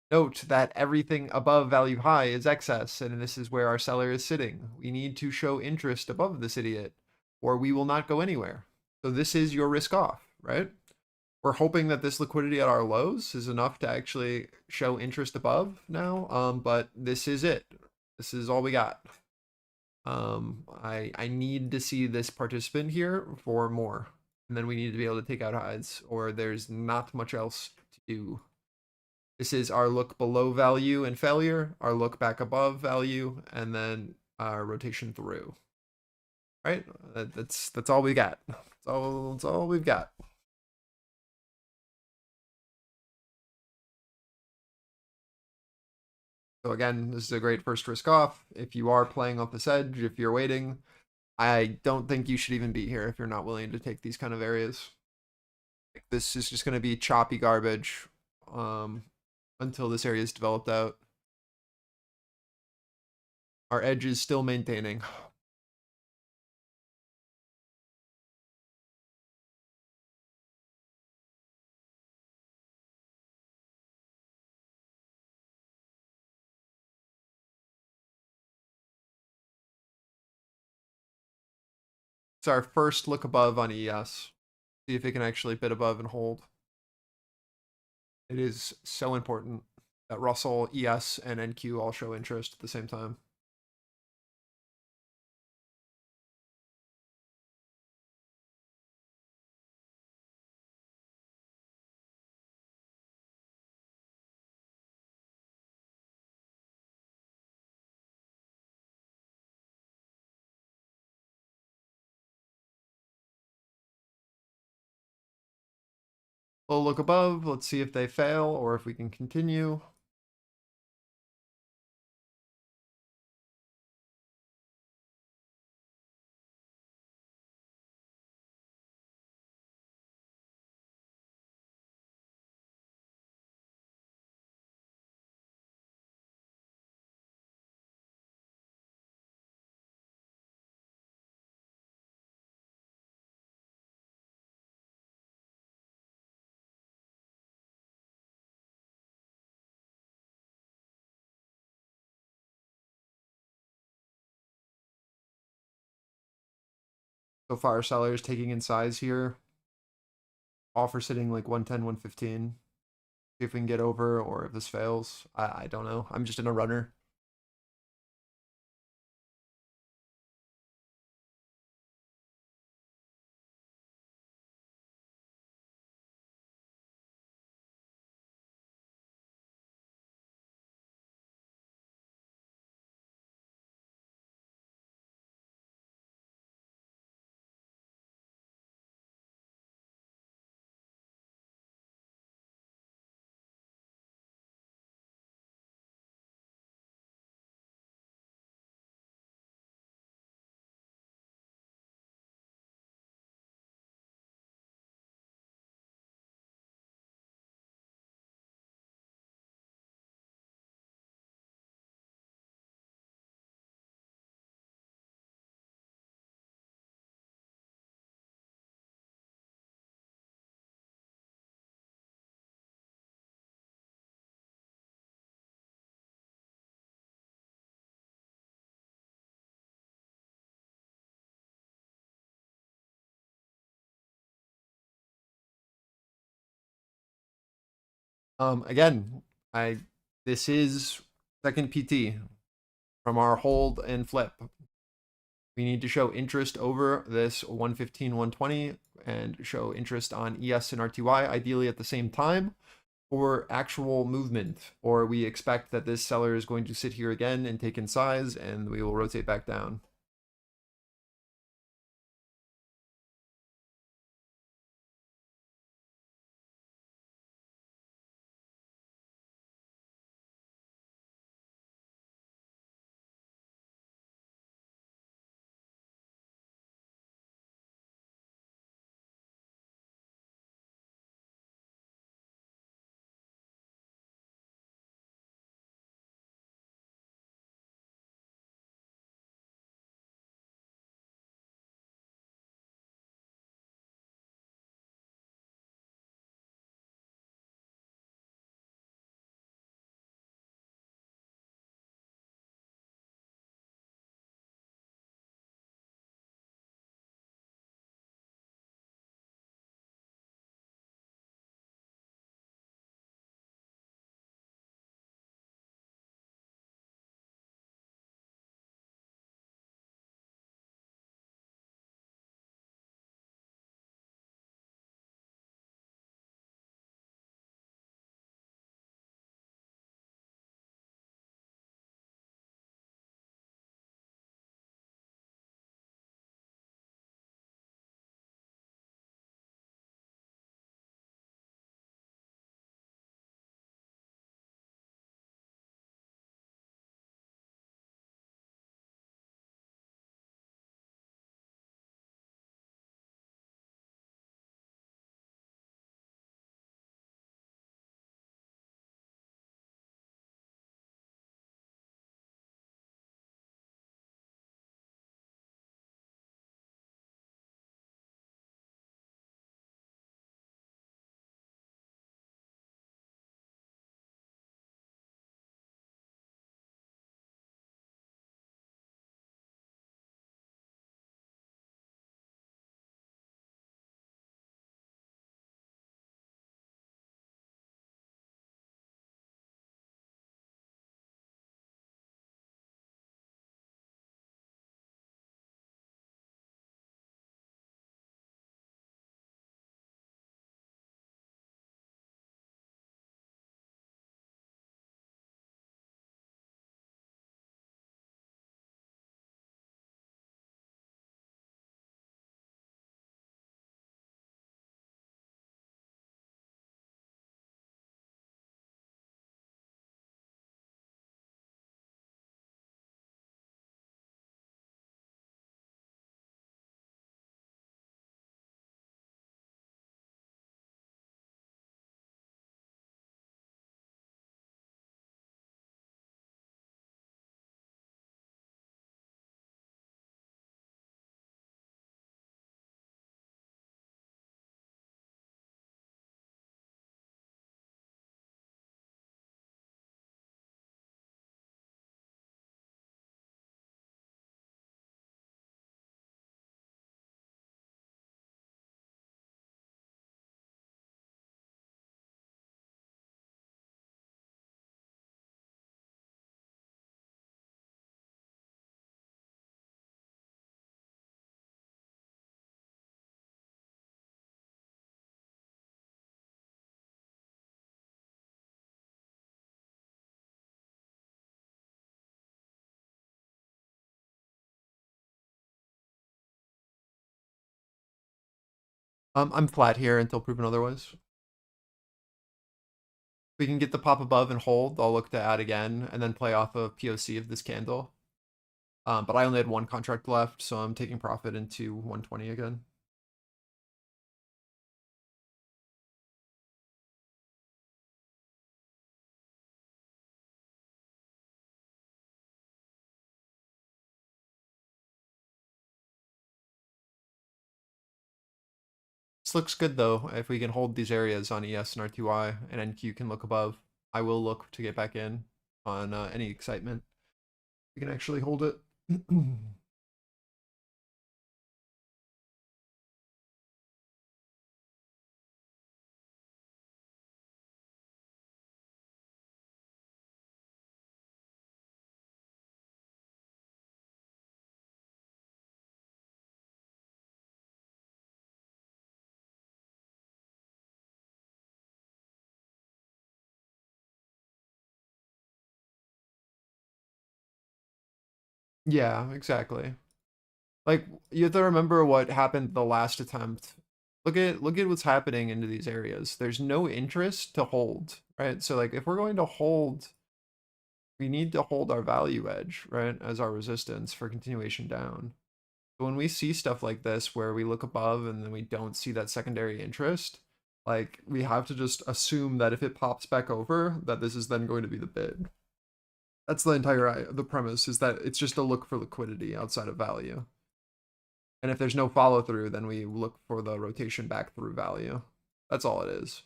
Note that everything above value high is excess, and this is where our seller is sitting. We need to show interest above this idiot, or we will not go anywhere. So this is your risk off, right? We're hoping that this liquidity at our lows is enough to actually show interest above now, but this is it. This is all we got. I need to see this participant here for more. And then we need to be able to take out highs, or there's not much else to do. This is our look below value and failure, our look back above value, and then our rotation through. Right? That's all we got. That's all we've got. So again, this is a great first risk off. If you are playing off this edge, if you're waiting, I don't think you should even be here if you're not willing to take these kind of areas. This is just going to be choppy garbage until this area is developed out. Our edge is still maintaining. It's our first look above on ES. See if it can actually bid above and hold. It is so important that Russell, ES, and NQ all show interest at the same time. We'll look above. Let's see if they fail or if we can continue. So far, sellers taking in size here. Offer sitting like 110, 115. See if we can get over or if this fails. I don't know. I'm just in a runner. Again, this is second PT from our hold and flip. We need to show interest over this 115, 120 and show interest on ES and RTY, ideally at the same time, for actual movement. Or we expect that this seller is going to sit here again and take in size, and we will rotate back down. I'm flat here until proven otherwise. If we can get the pop above and hold, I'll look to add again and then play off of POC of this candle. But I only had one contract left, so I'm taking profit into 120 again. This looks good though. If we can hold these areas on ES and R2Y and NQ can look above, I will look to get back in on any excitement. We can actually hold it. Yeah, exactly. Like, you have to remember what happened the last attempt. Look at what's happening into these areas. There's no interest to hold, right? So like if we're going to hold, we need to hold our value edge, right, as our resistance for continuation down. But when we see stuff like this where we look above and then we don't see that secondary interest, like we have to just assume that if it pops back over, that this is then going to be the bid. That's the entire the premise, is that it's just a look for liquidity outside of value. And if there's no follow through, then we look for the rotation back through value. That's all it is.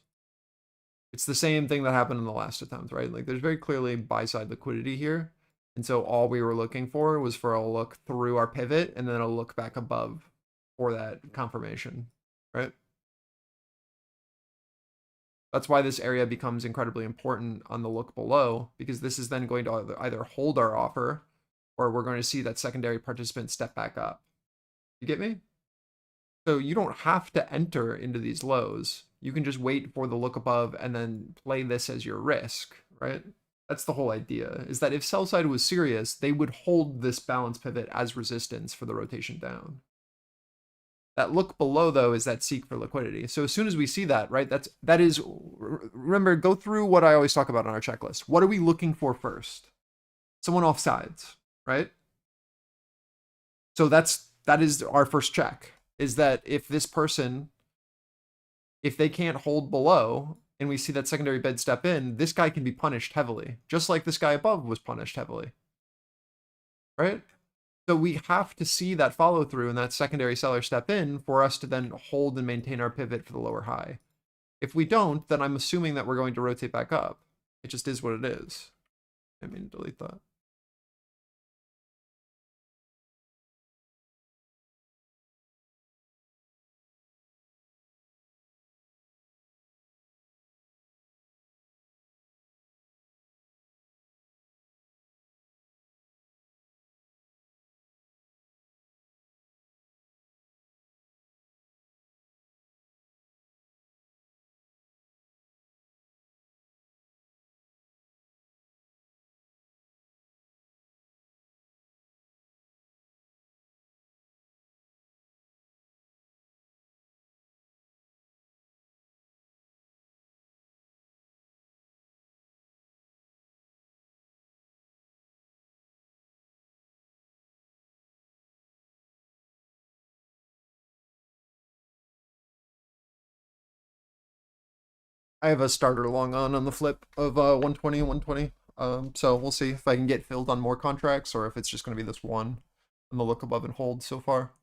It's the same thing that happened in the last attempt, right? Like there's very clearly buy side liquidity here. And so all we were looking for was for a look through our pivot and then a look back above for that confirmation, right? That's why this area becomes incredibly important on the look below, because this is then going to either hold our offer or we're going to see that secondary participant step back up. You get me? So you don't have to enter into these lows. You can just wait for the look above and then play this as your risk, right? That's the whole idea, is that if sell side was serious, they would hold this balance pivot as resistance for the rotation down. That look below, though, is that seek for liquidity. So as soon as we see that, right, that is, remember, go through what I always talk about on our checklist. What are we looking for first? Someone off sides, right? So that is our first check, is that if this person, if they can't hold below and we see that secondary bid step in, this guy can be punished heavily, just like this guy above was punished heavily, right? So we have to see that follow through and that secondary seller step in for us to then hold and maintain our pivot for the lower high. If we don't, then I'm assuming that we're going to rotate back up. It just is what it is. I mean, delete that. I have a starter long on the flip of 120 and 120. So we'll see if I can get filled on more contracts or if it's just going to be this one on the look above and hold so far.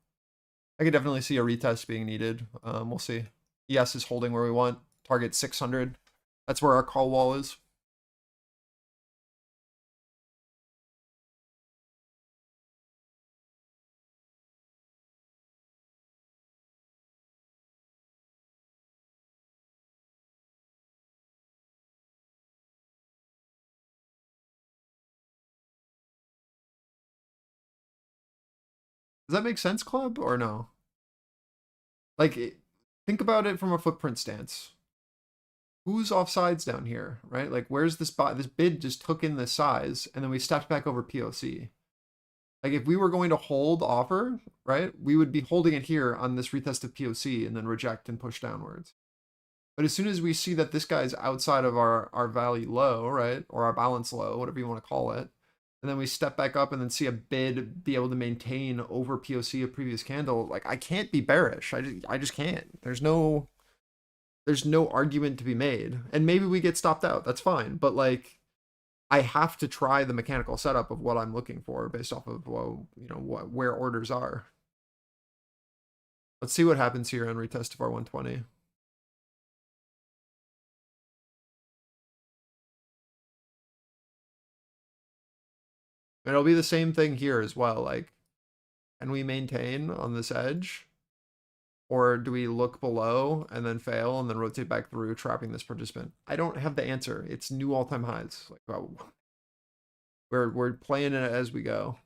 I could definitely see a retest being needed. We'll see. ES is holding where we want. Target 600. That's where our call wall is. Does that make sense, Club, or no? Like, think about it from a footprint stance. Who's offsides down here, right? Like, where's this bid just took in the size, and then we stepped back over POC. Like if we were going to hold offer, right, we would be holding it here on this retest of POC and then reject and push downwards. But as soon as we see that this guy's outside of our value low, right, or our balance low, whatever you want to call it, and then we step back up and then see a bid be able to maintain over POC of previous candle, like I can't be bearish. I just can't. There's no argument to be made. And maybe we get stopped out. That's fine. But like I have to try the mechanical setup of what I'm looking for based off of, well, you know, where orders are. Let's see what happens here on retest of our 120. And it'll be the same thing here as well. Like, can we maintain on this edge? Or do we look below and then fail and then rotate back through, trapping this participant? I don't have the answer. It's new all-time highs. Like, well, we're playing it as we go.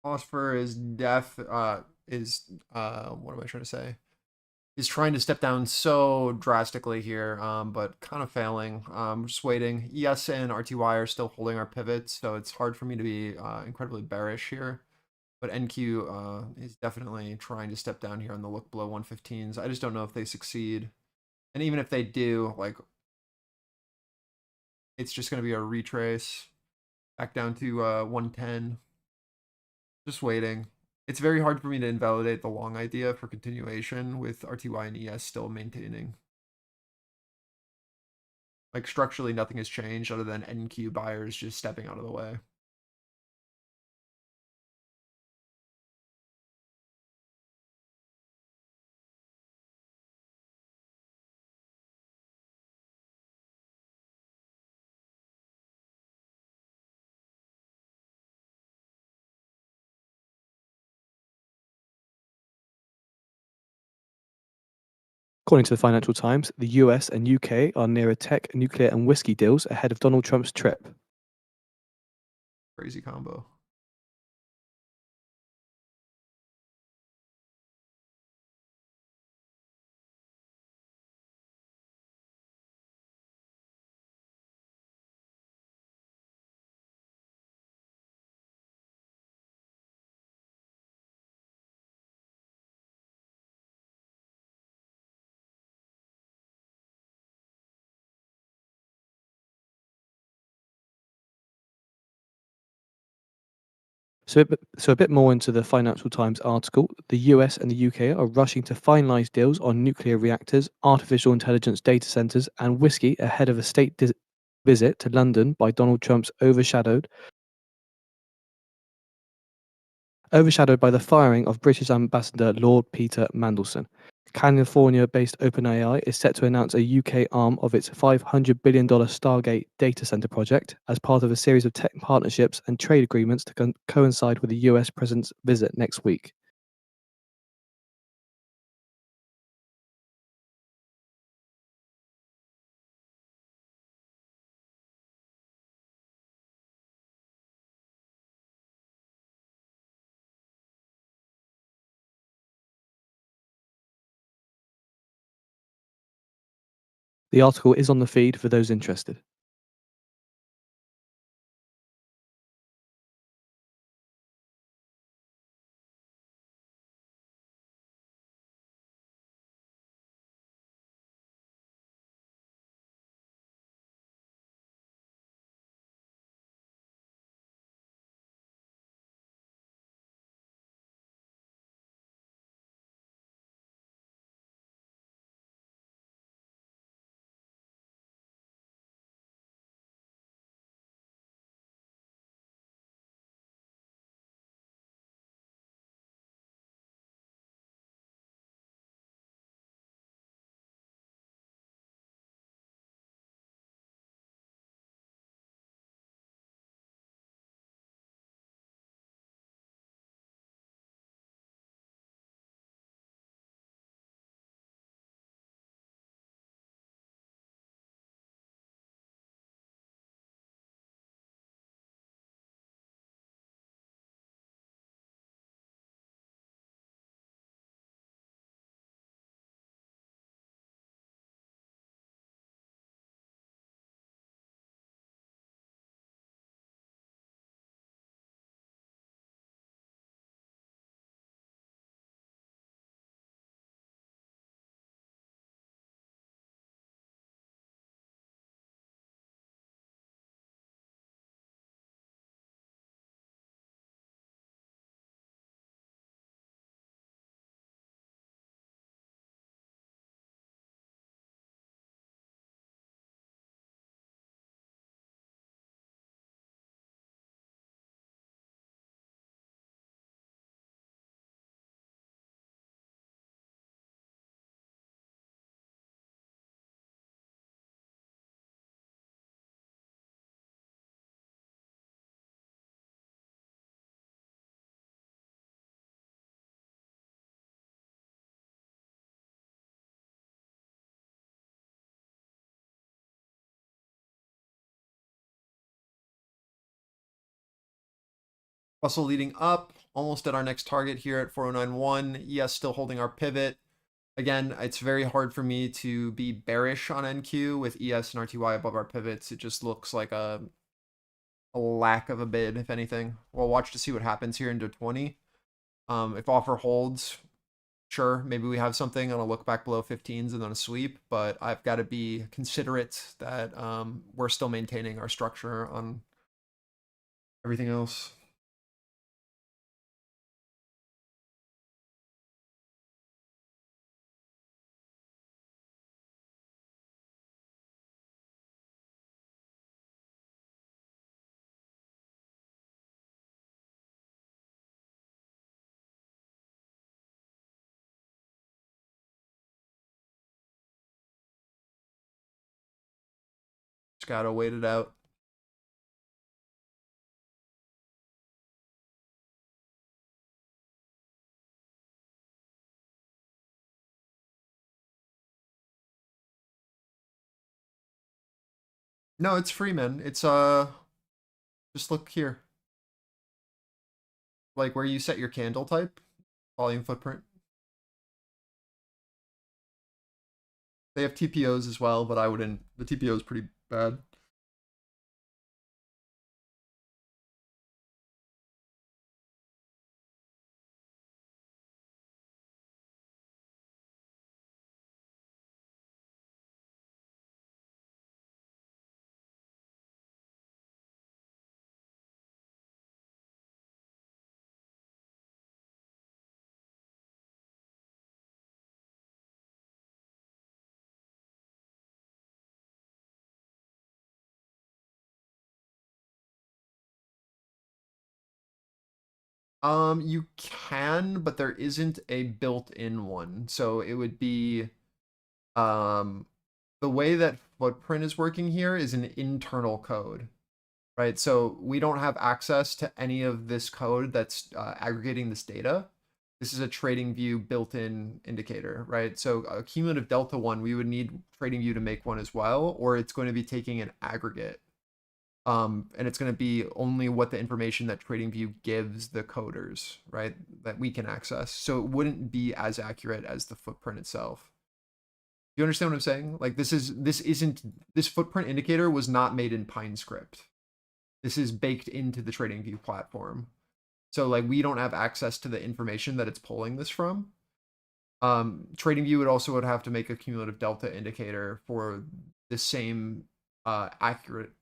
Phosphor is what am I trying to say? Is trying to step down so drastically here, but kind of failing. Just waiting. ES and RTY are still holding our pivots, so it's hard for me to be incredibly bearish here. But NQ is definitely trying to step down here on the look below 115s. I just don't know if they succeed. And even if they do, like, it's just going to be a retrace back down to 110. Just waiting. It's very hard for me to invalidate the long idea for continuation with RTY and ES still maintaining. Like, structurally, nothing has changed other than NQ buyers just stepping out of the way. According to the Financial Times, the US and UK are nearer tech, nuclear, and whiskey deals ahead of Donald Trump's trip. Crazy combo. So a bit more into the Financial Times article. The US and the UK are rushing to finalize deals on nuclear reactors, artificial intelligence data centers, and whiskey ahead of a state visit to London by Donald Trump's overshadowed by the firing of British Ambassador Lord Peter Mandelson. California-based OpenAI is set to announce a UK arm of its $500 billion Stargate data center project as part of a series of tech partnerships and trade agreements to coincide with the US president's visit next week. The article is on the feed for those interested. Russell leading up, almost at our next target here at 4091. Yes, still holding our pivot. Again, it's very hard for me to be bearish on NQ with ES and RTY above our pivots. It just looks like a lack of a bid, if anything. We'll watch to see what happens here into 20. If offer holds, sure, maybe we have something on a look back below 15s and then a sweep, but I've got to be considerate that we're still maintaining our structure on everything else. Just gotta wait it out. No, it's free, man. It's just look here. Like where you set your candle type, volume footprint. They have TPOs as well, but I wouldn't. The TPO is pretty bad. You can, but there isn't a built-in one. So it would be, the way that footprint is working here is an internal code, right? So we don't have access to any of this code that's aggregating this data. This is a TradingView built-in indicator, right? So a cumulative delta one, we would need TradingView to make one as well, or it's going to be taking an aggregate. And it's going to be only what the information that TradingView gives the coders, right, that we can access. So it wouldn't be as accurate as the footprint itself. You understand what I'm saying? Like this footprint indicator was not made in PineScript. This is baked into the TradingView platform. So like we don't have access to the information that it's pulling this from. TradingView would have to make a cumulative delta indicator for the same accurate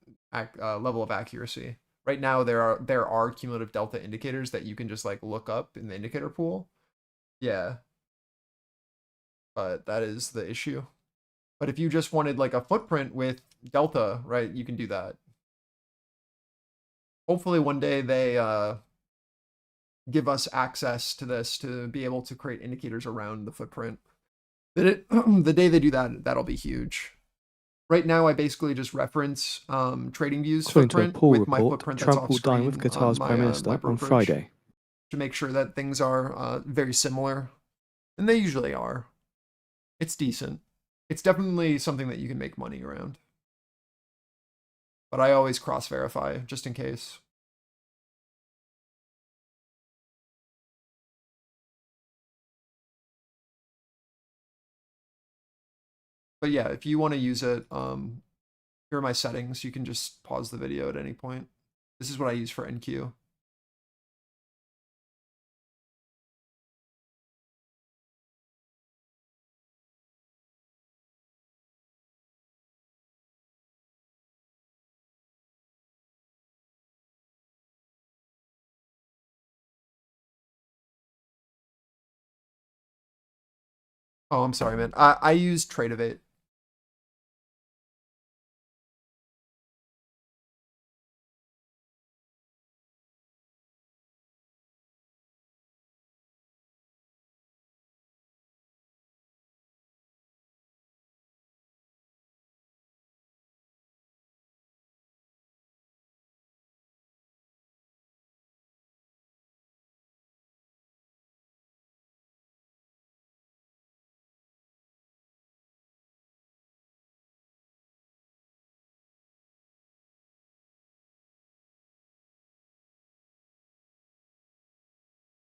level of accuracy. Right now there are cumulative delta indicators that you can just like look up in the indicator pool. Yeah. But that is the issue. But if you just wanted like a footprint with delta, right, you can do that. Hopefully one day they give us access to this to be able to create indicators around the footprint. The day they do that, that'll be huge. Right now, I basically just reference TradingView's According to a footprint poll with my report, footprint that's Trump off will dine screen with on Qatar's my, Prime my Minister on brokerage Friday. to make sure that things are very similar, and they usually are. It's decent. It's definitely something that you can make money around. But I always cross-verify just in case. But yeah, if you want to use it, here are my settings. You can just pause the video at any point. This is what I use for NQ. Oh, I'm sorry, man. I use Tradeify.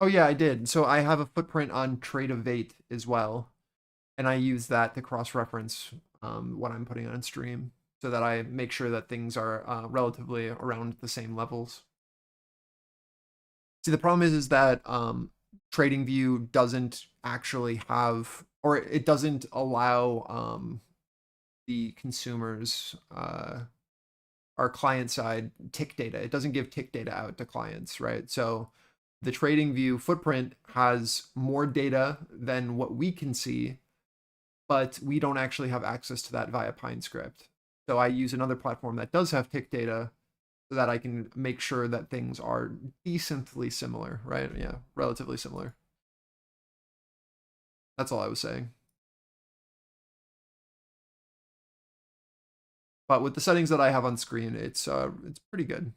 Oh yeah, I did. So I have a footprint on Tradeify as well, and I use that to cross-reference what I'm putting on stream, so that I make sure that things are relatively around the same levels. See, the problem is that TradingView doesn't actually have, or it doesn't allow the consumers, our client side tick data. It doesn't give tick data out to clients, right? So the TradingView footprint has more data than what we can see, but we don't actually have access to that via PineScript. So I use another platform that does have tick data so that I can make sure that things are decently similar, right? Yeah, relatively similar. That's all I was saying. But with the settings that I have on screen, it's pretty good.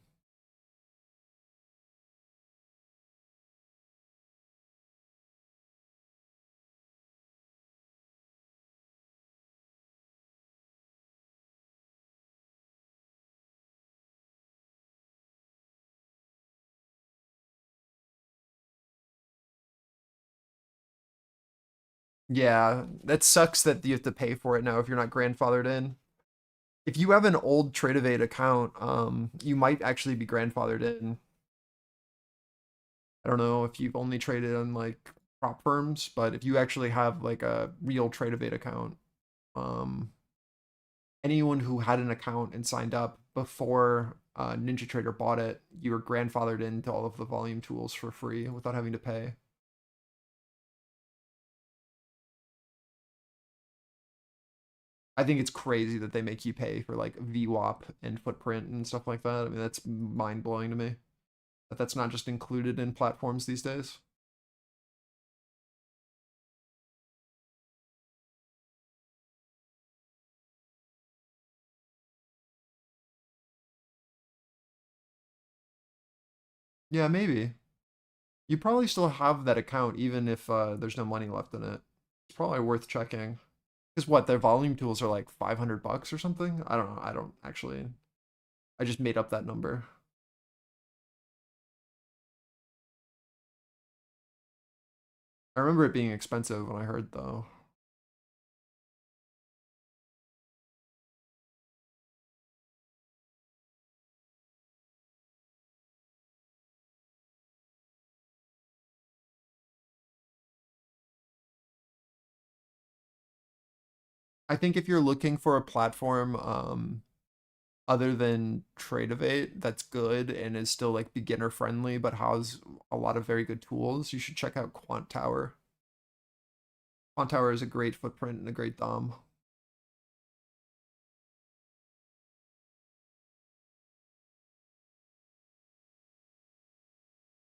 Yeah, that sucks that you have to pay for it now if you're not grandfathered in. If you have an old Tradeivate account, you might actually be grandfathered in. I don't know if you've only traded on like prop firms, but if you actually have like a real Tradeivate account, um, anyone who had an account and signed up before NinjaTrader bought it, you were grandfathered into all of the volume tools for free without having to pay. I think it's crazy that they make you pay for like VWAP and footprint and stuff like that. I mean, that's mind blowing to me that that's not just included in platforms these days. Yeah, maybe. You probably still have that account even if there's no money left in it. It's probably worth checking. Because what, their volume tools are like $500 or something? I don't know. I don't actually. I just made up that number. I remember it being expensive when I heard though. I think if you're looking for a platform other than Tradeivate that's good and is still like beginner friendly but has a lot of very good tools, you should check out Quant Tower. Quant Tower is a great footprint and a great DOM.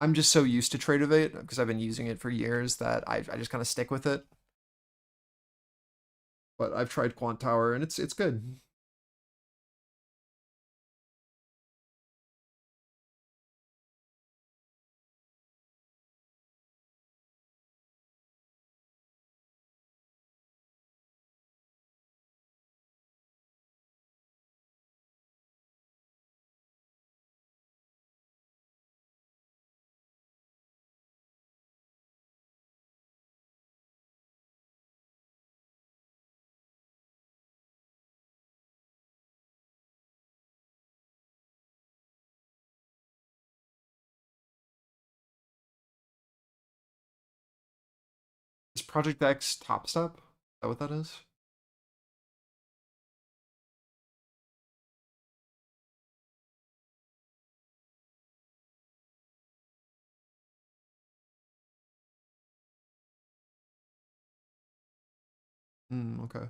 I'm just so used to Tradeivate because I've been using it for years that I just kind of stick with it. But I've tried Quant Tower and it's good. Is Project X Top Step? Is that what that is? Okay.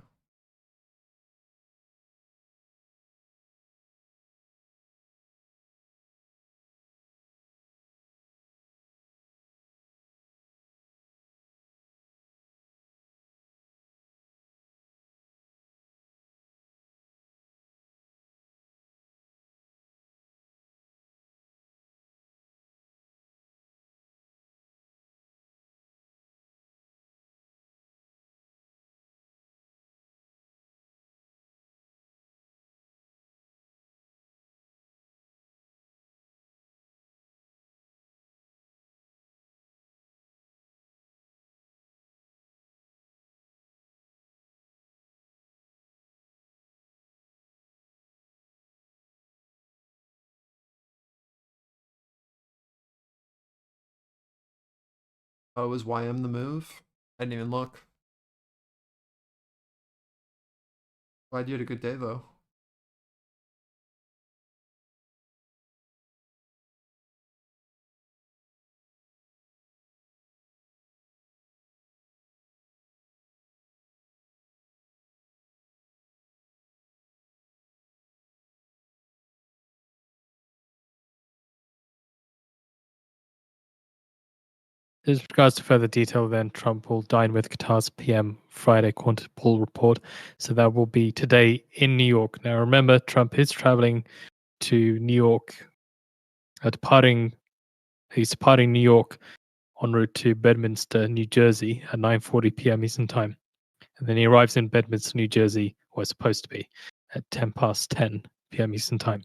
Oh, was YM the move? I didn't even look. Glad you had a good day though. As regards to further detail, then Trump will dine with Qatar's PM Friday quantitative poll report. So that will be today in New York. Now, remember, Trump is traveling to New York, he's departing New York en route to Bedminster, New Jersey at 9:40 p.m. Eastern Time. And then he arrives in Bedminster, New Jersey, or it's supposed to be, at 10 past 10 p.m. Eastern Time.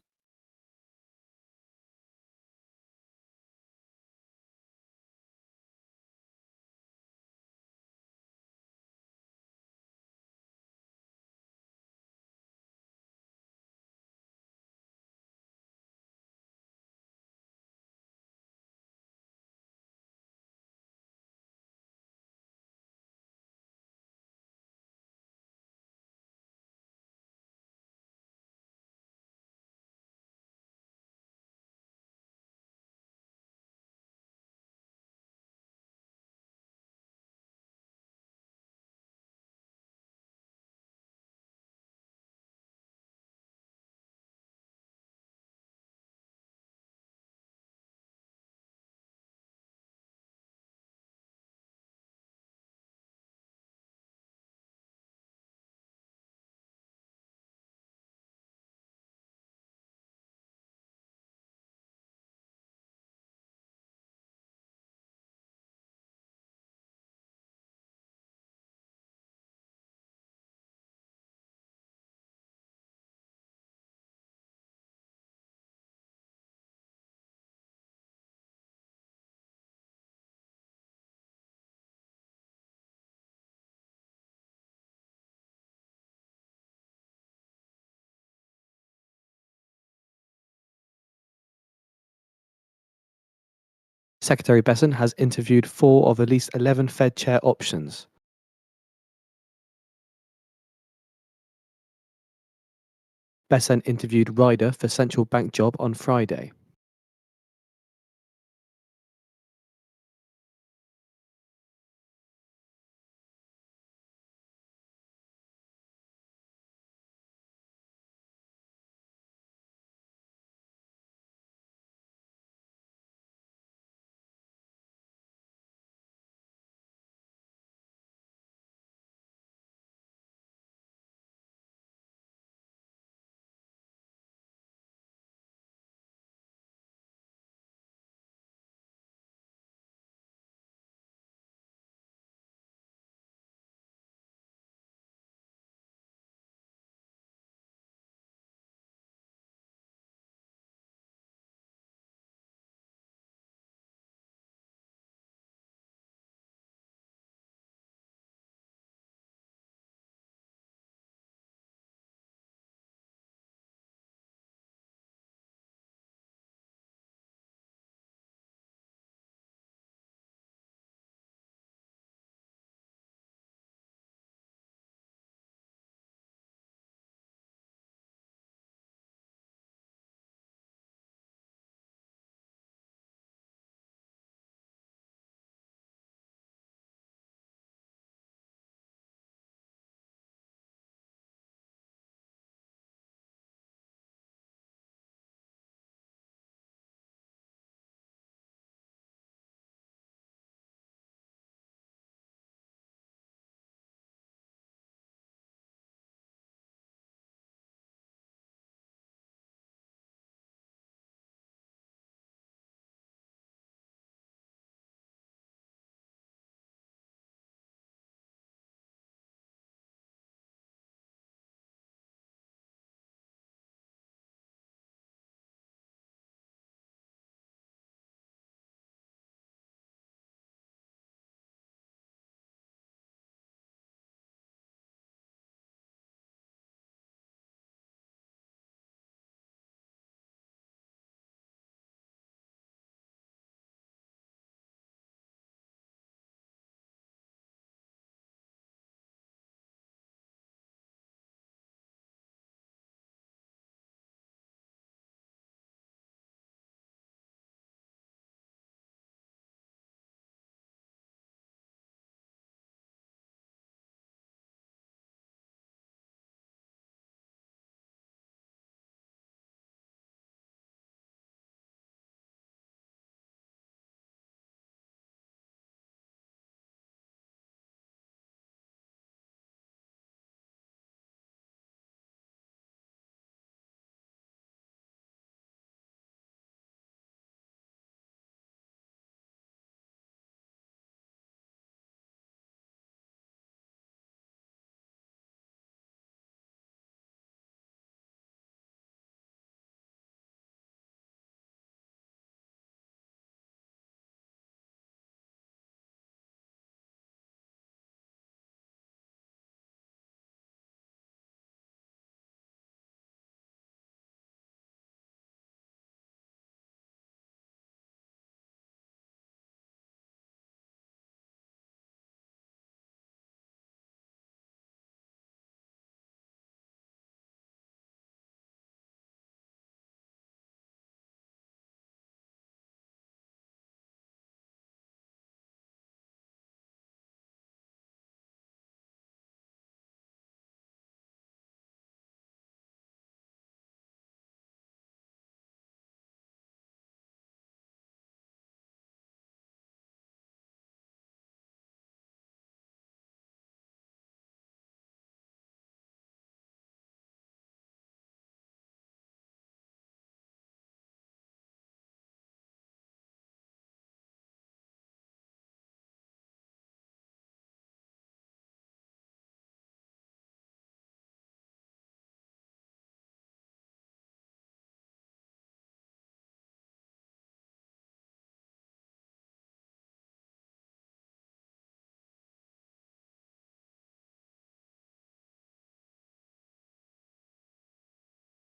Secretary Besson has interviewed 4 of at least 11 Fed chair options. Besson interviewed Ryder for central bank job on Friday.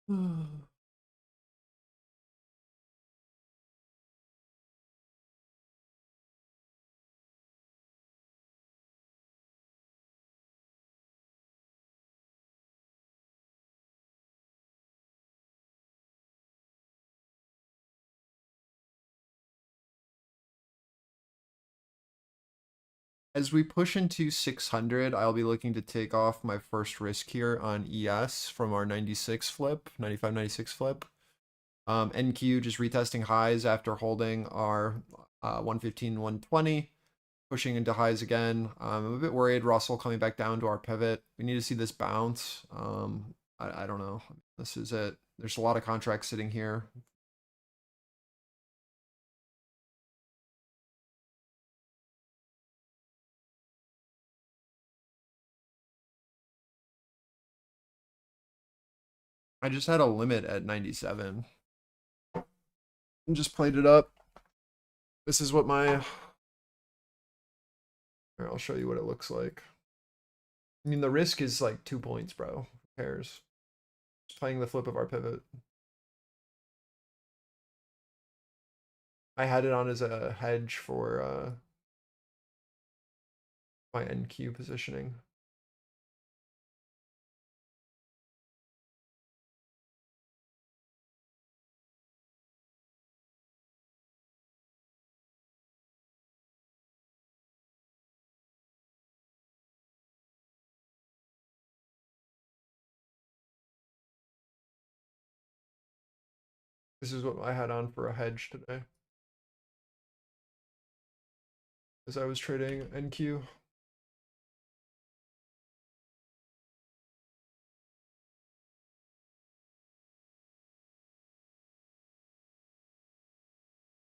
As we push into 600, I'll be looking to take off my first risk here on ES from our 96 flip, 95, 96 flip. NQ just retesting highs after holding our 115, 120, pushing into highs again. I'm a bit worried Russell coming back down to our pivot. We need to see this bounce. I don't know. This is it. There's a lot of contracts sitting here. I just had a limit at 97. And just played it up. This is what my... Here, I'll show you what it looks like. I mean, the risk is like 2 points, bro. Who cares? Just playing the flip of our pivot. I had it on as a hedge for my NQ positioning. This is what I had on for a hedge today. As I was trading NQ. I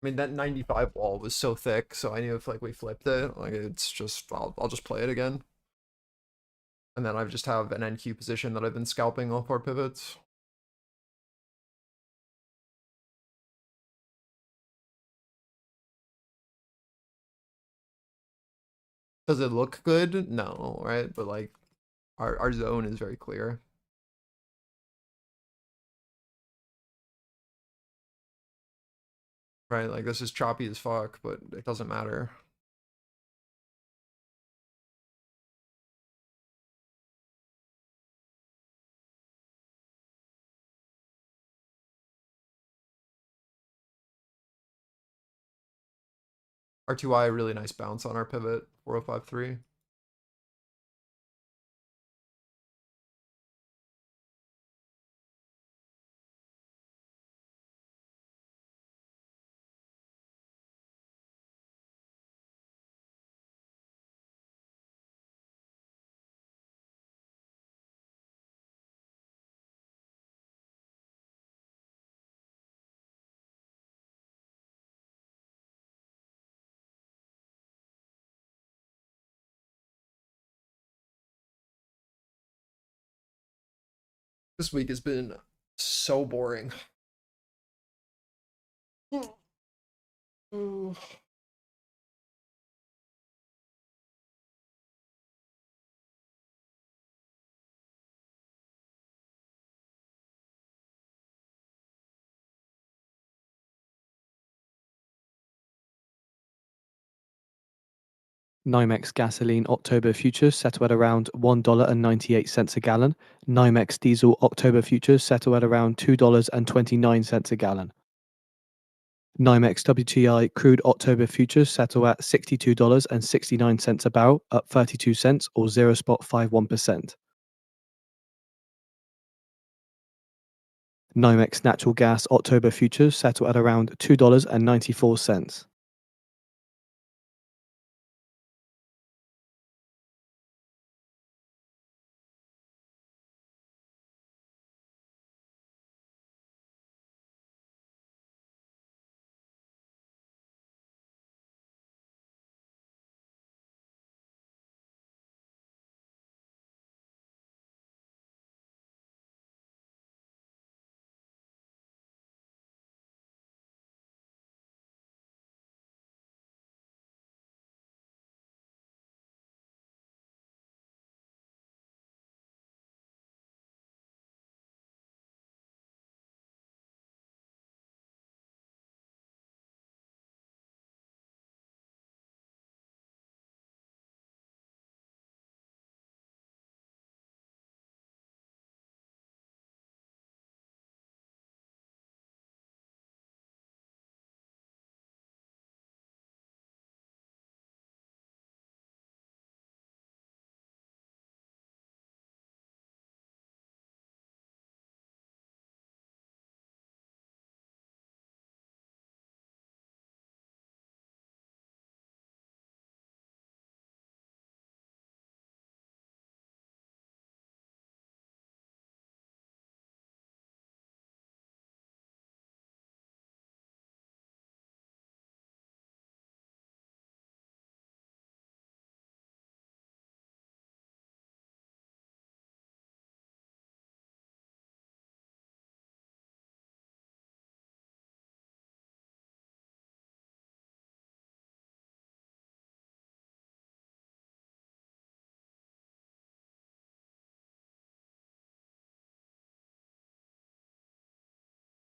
mean, that 95 wall was so thick, so I knew if like we flipped it, like it's just I'll just play it again. And then I just have an NQ position that I've been scalping off our pivots. Does it look good? No, right? But like our zone is very clear. Right? Like this is choppy as fuck, but it doesn't matter. R2I, really nice bounce on our pivot, 4053. This week has been so boring. Ooh. NYMEX gasoline October futures settle at around $1.98 a gallon. NYMEX diesel October futures settle at around $2.29 a gallon. NYMEX WTI crude October futures settle at $62.69 a barrel, up 32 cents or 0.51%. NYMEX natural gas October futures settle at around $2.94.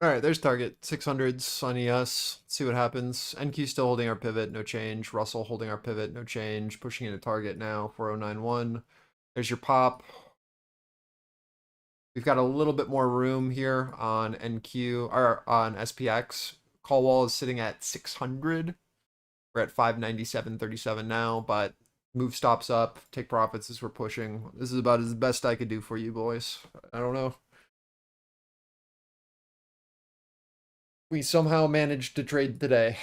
All right, there's target 600s on ES. Let's see what happens. NQ still holding our pivot, no change. Russell holding our pivot, no change. Pushing into target now, 4091. There's your pop. We've got a little bit more room here on NQ or on SPX. Call wall is sitting at 600. We're at 597.37 now, but move stops up, take profits as we're pushing. This is about as best I could do for you boys. I don't know. We somehow managed to trade today.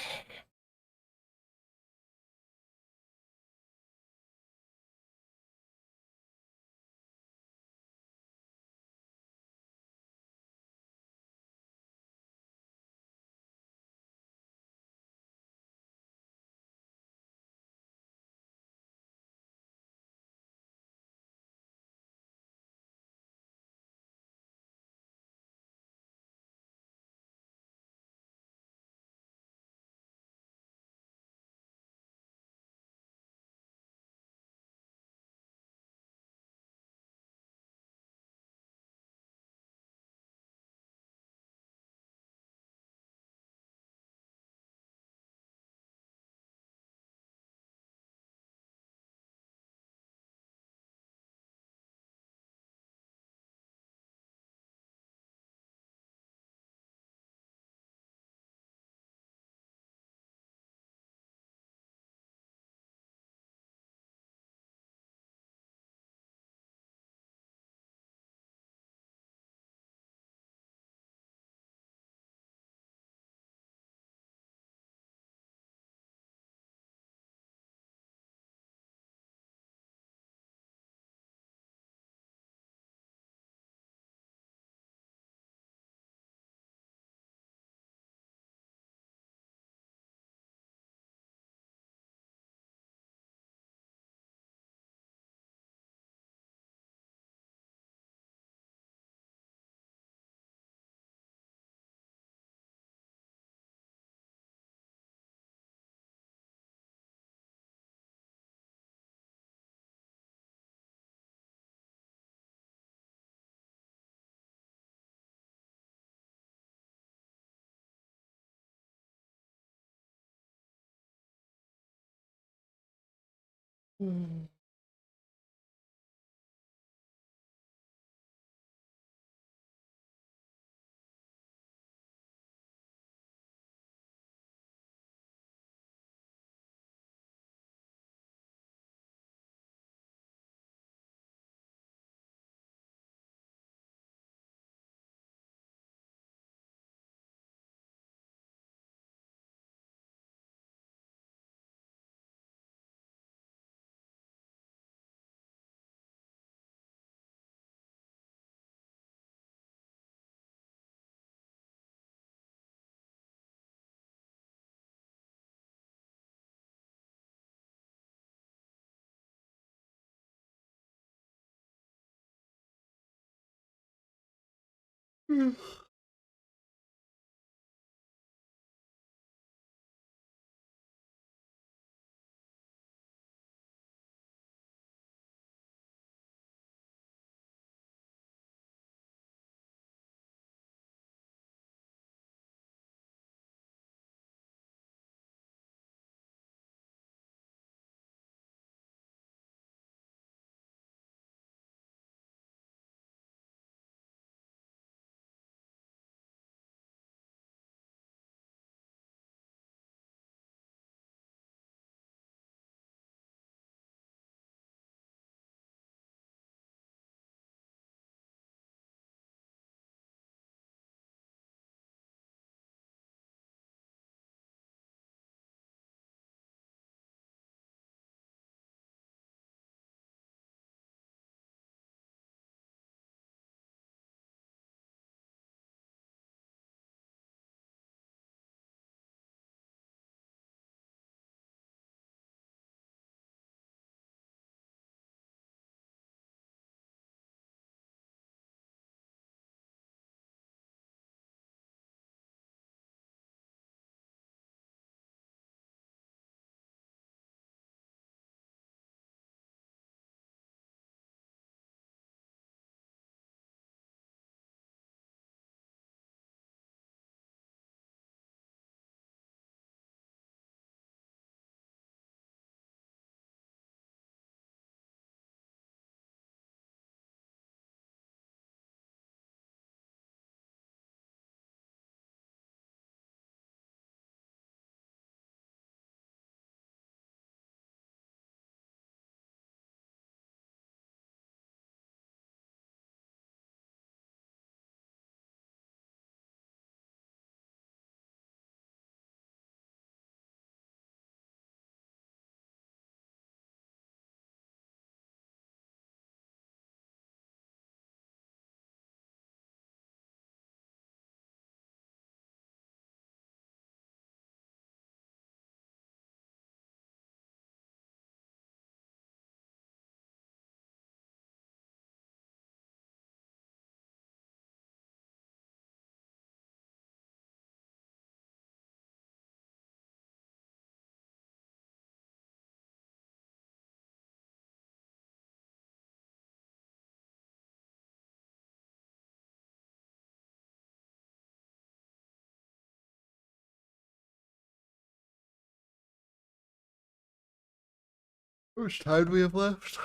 How much time do we have left?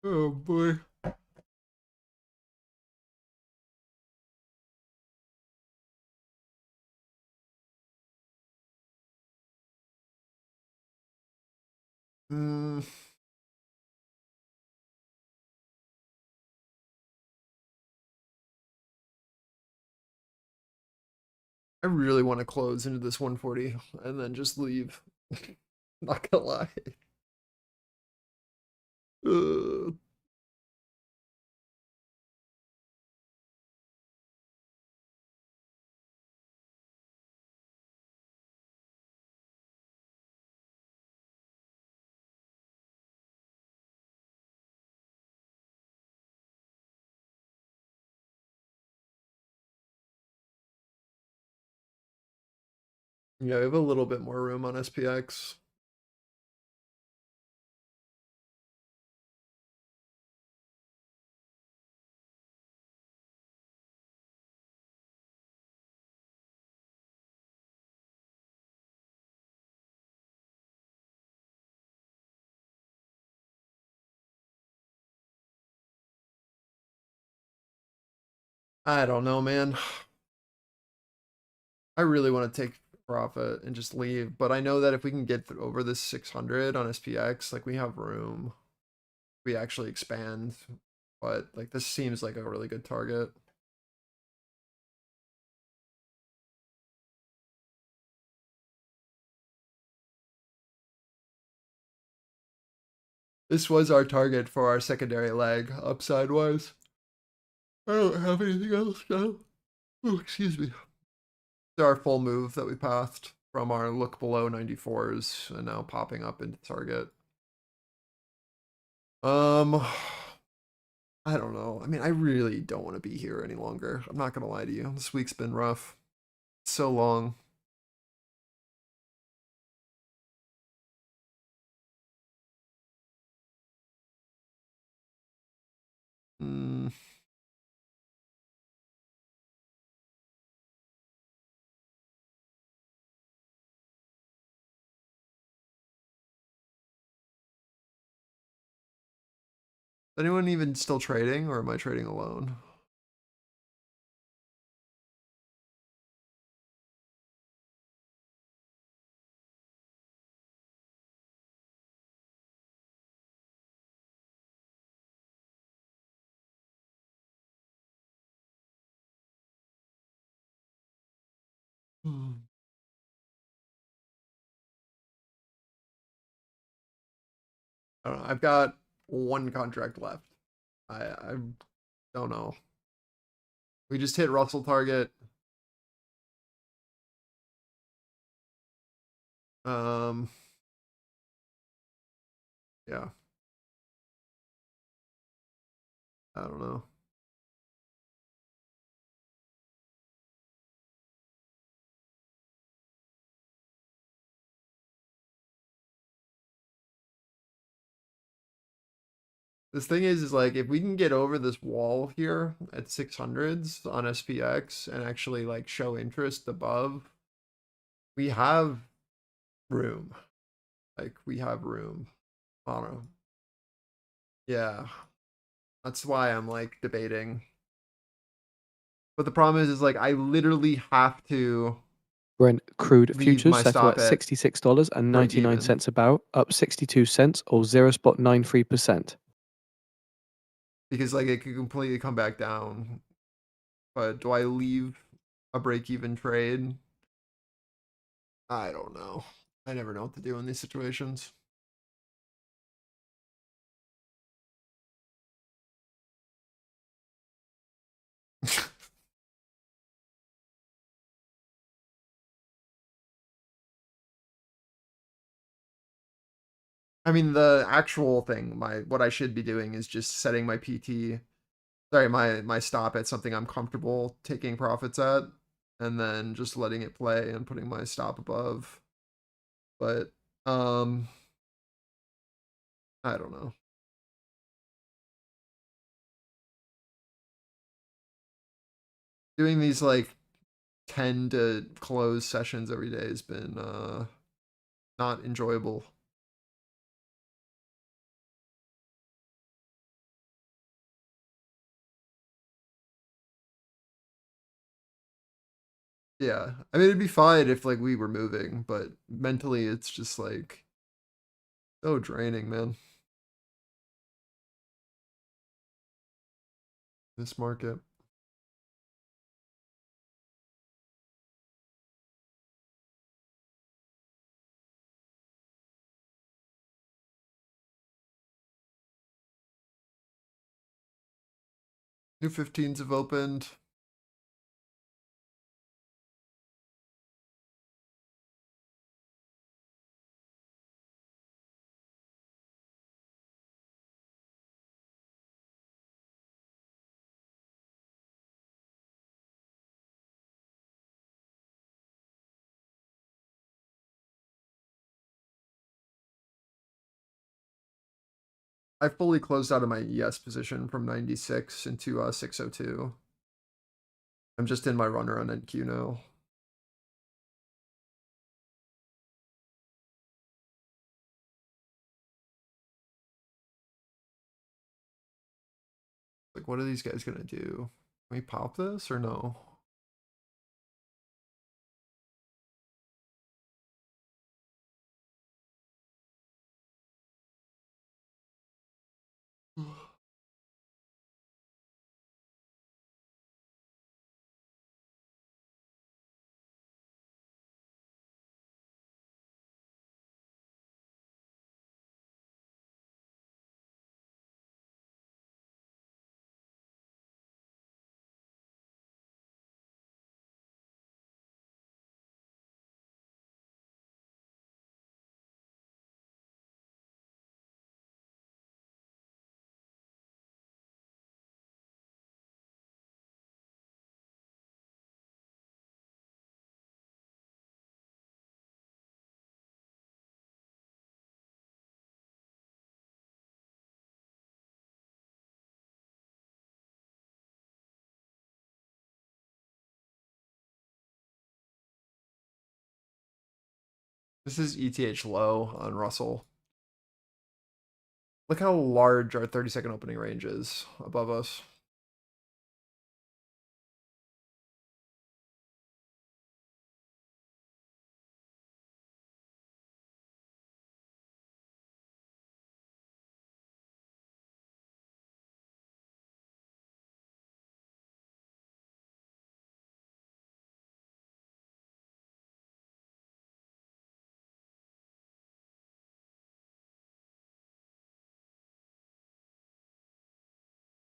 Oh boy. I really want to close into this 140 and then just leave. Not gonna lie. Uh, yeah, we have a little bit more room on SPX. I don't know, man. I really want to take profit and just leave, but I know that if we can get over this 600 on SPX, like we have room. We actually expand, but like this seems like a really good target. This was our target for our secondary leg, upside wise. I don't have anything else now. Oh, excuse me. It's our full move that we passed from our look below 94s and now popping up into target. I don't know. I mean, I really don't want to be here any longer. I'm not gonna lie to you. This week's been rough. It's so long. Is anyone even still trading, or am I trading alone? I don't know. I've got one contract left. I don't know. We just hit Russell target. Yeah. I don't know. This thing is like if we can get over this wall here at 600s on SPX and actually like show interest above, we have room. Like we have room. I don't know. Yeah. That's why I'm like debating. But the problem is like I literally have to Brent crude leave futures my settle stop at at $66.99 a barrel, up 62 cents or 0.93%. because like it could completely come back down. But do I leave a break-even trade? I don't know. I never know what to do in these situations. I mean, the actual thing, what I should be doing is just setting my PT, sorry, my stop at something I'm comfortable taking profits at, and then just letting it play and putting my stop above. But I don't know. Doing these like 10 to close sessions every day has been not enjoyable. Yeah, I mean, it'd be fine if like we were moving, but mentally it's just like so draining, man. This market. New 15s have opened. I fully closed out of my ES position from 96 into 602. I'm just in my runner on NQ now. Like, what are these guys gonna do? Can we pop this or no? This is ETH low on Russell. Look how large our 30-second opening range is above us.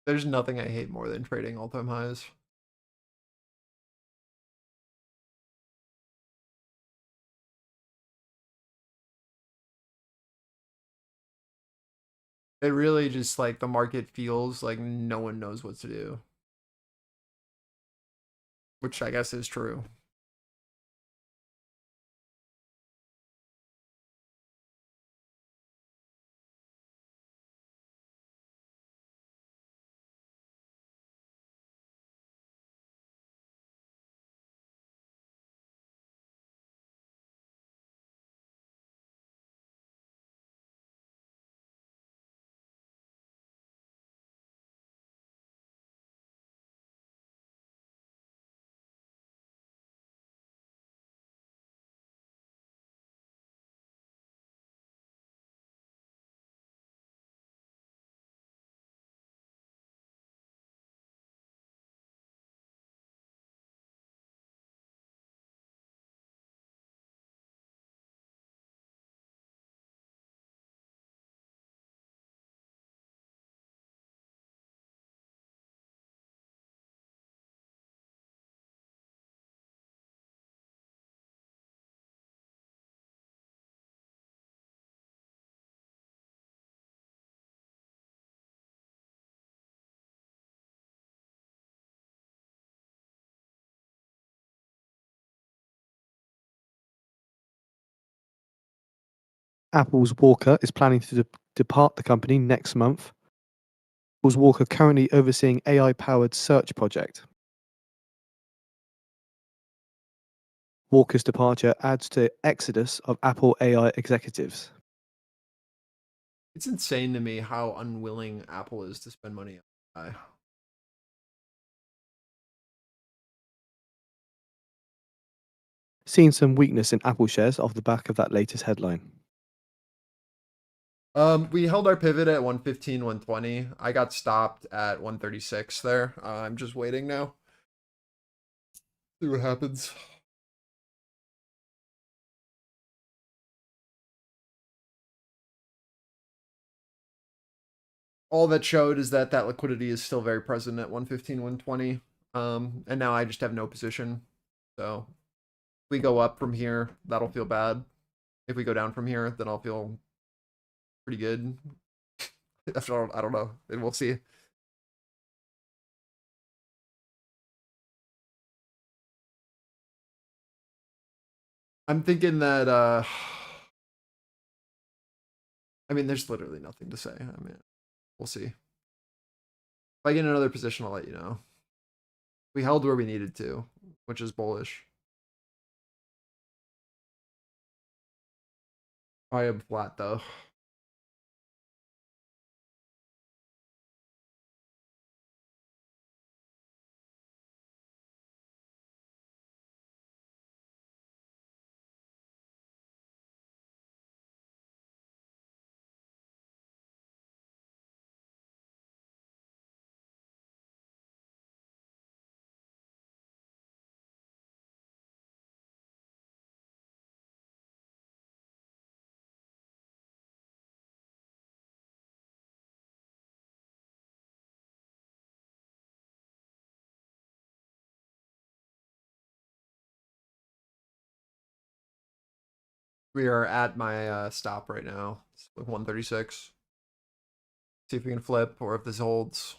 There's nothing I hate more than trading all-time highs. It really just like the market feels like no one knows what to do. Which I guess is true. Apple's Walker is planning to depart the company next month. Apple's Walker currently overseeing AI-powered search project. Walker's departure adds to exodus of Apple AI executives. It's insane to me how unwilling Apple is to spend money on AI. seeing some weakness in Apple shares off the back of that latest headline. We held our pivot at 115, 120. I got stopped at 136 there. I'm just waiting now. See what happens. All that showed is that liquidity is still very present at 115, 120. And now I just have no position. So if we go up from here, that'll feel bad. If we go down from here, then I'll feel pretty good. I don't know. And we'll see. I'm thinking that I mean, there's literally nothing to say. I mean, we'll see. If I get in another position, I'll let you know. We held where we needed to, which is bullish. I am flat though. We are at my stop right now. It's like 136. See if we can flip or if this holds.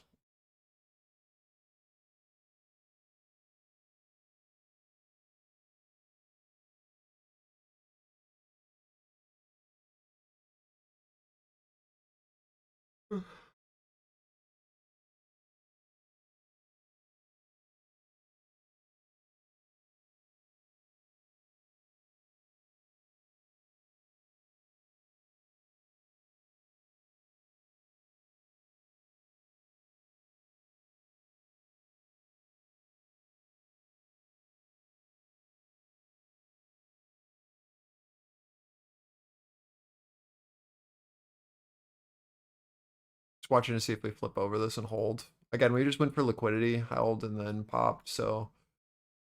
Just watching to see if we flip over this and hold. Again, we just went for liquidity, held, and then popped. So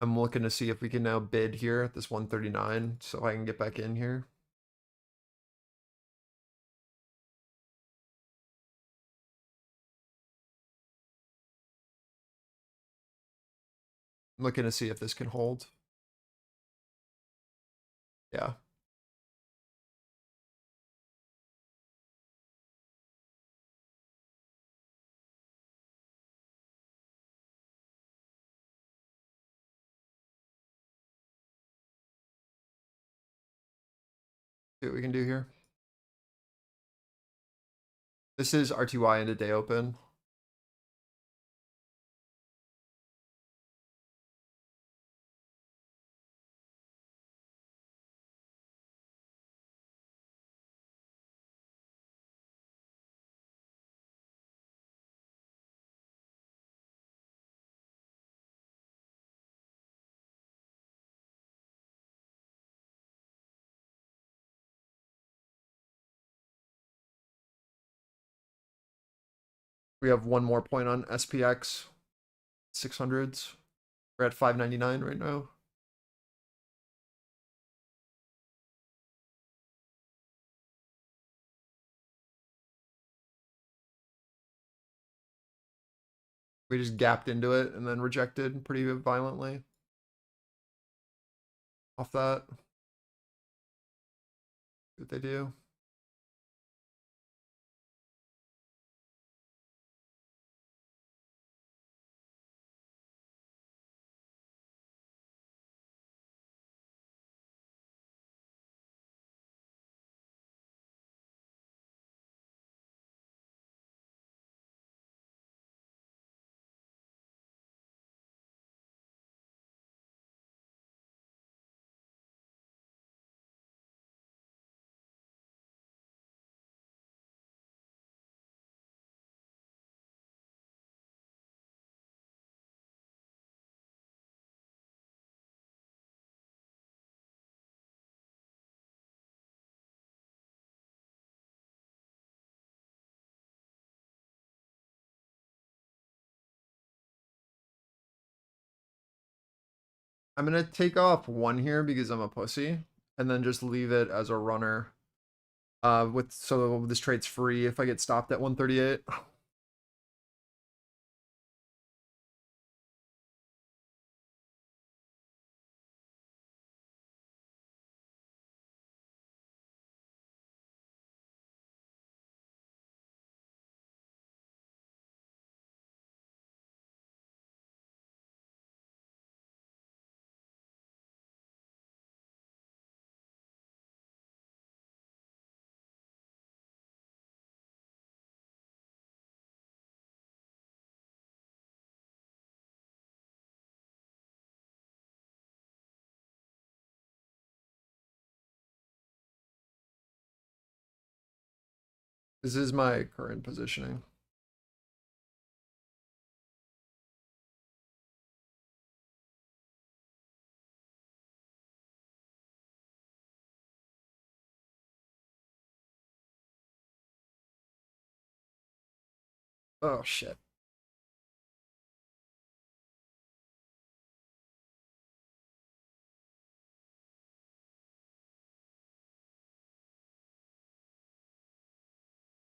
I'm looking to see if we can now bid here at this 139 so I can get back in here. I'm looking to see if this can hold. Yeah. See what we can do here. This is RTY into day open. We have one more point on SPX 600s. We're at 599 right now. We just gapped into it and then rejected pretty violently off that. See what they do. I'm gonna take off 1 here because I'm a pussy, and then just leave it as a runner. So this trade's free if I get stopped at 138. This is my current positioning. Oh shit.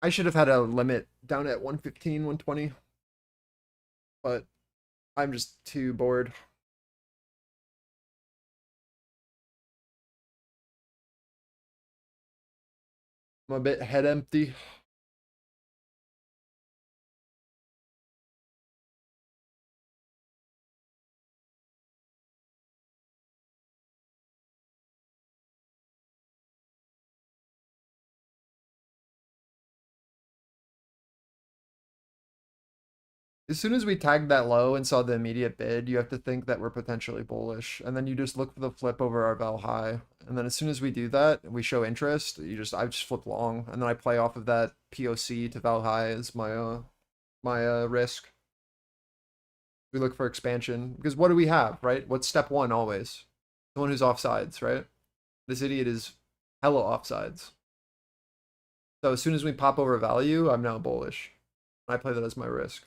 I should have had a limit down at 115, 120. But I'm just too bored. I'm a bit head empty. As soon as we tagged that low and saw the immediate bid, you have to think that we're potentially bullish. And then you just look for the flip over our bell high. And then as soon as we do that, we show interest, I just flip long. And then I play off of that POC to val high as my risk. We look for expansion. Because what do we have, right? What's step 1 always? The one who's offsides, right? This idiot is hella offsides. So as soon as we pop over value, I'm now bullish. I play that as my risk.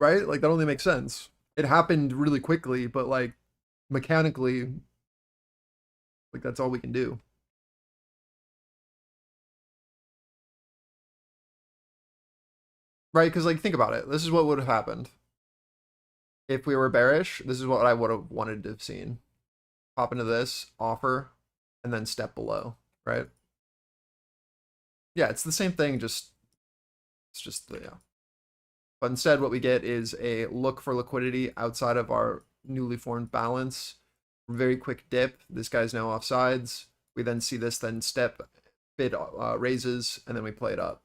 Right? Like that only makes sense. It happened really quickly, but like mechanically, like that's all we can do. Right? Because like think about it. This is what would have happened. If we were bearish, this is what I would have wanted to have seen. Pop into this, offer, and then step below, right? Yeah, it's the same thing, it's just yeah. But instead what we get is a look for liquidity outside of our newly formed balance. Very quick dip. This guy's now offsides. We then see this, then step, bid raises, and then we play it up.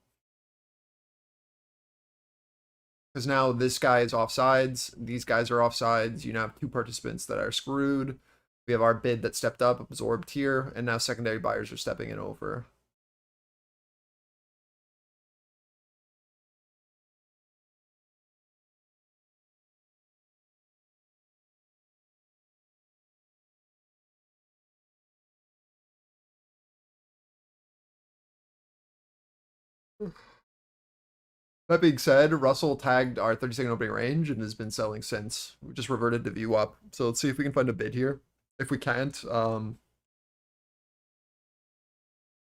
Because now this guy is offsides, these guys are offsides. You now have 2 participants that are screwed. We have our bid that stepped up, absorbed here, and now secondary buyers are stepping in over. That being said, Russell tagged our 30-second opening range and has been selling since. We just reverted to view up. So let's see if we can find a bid here. If we can't, I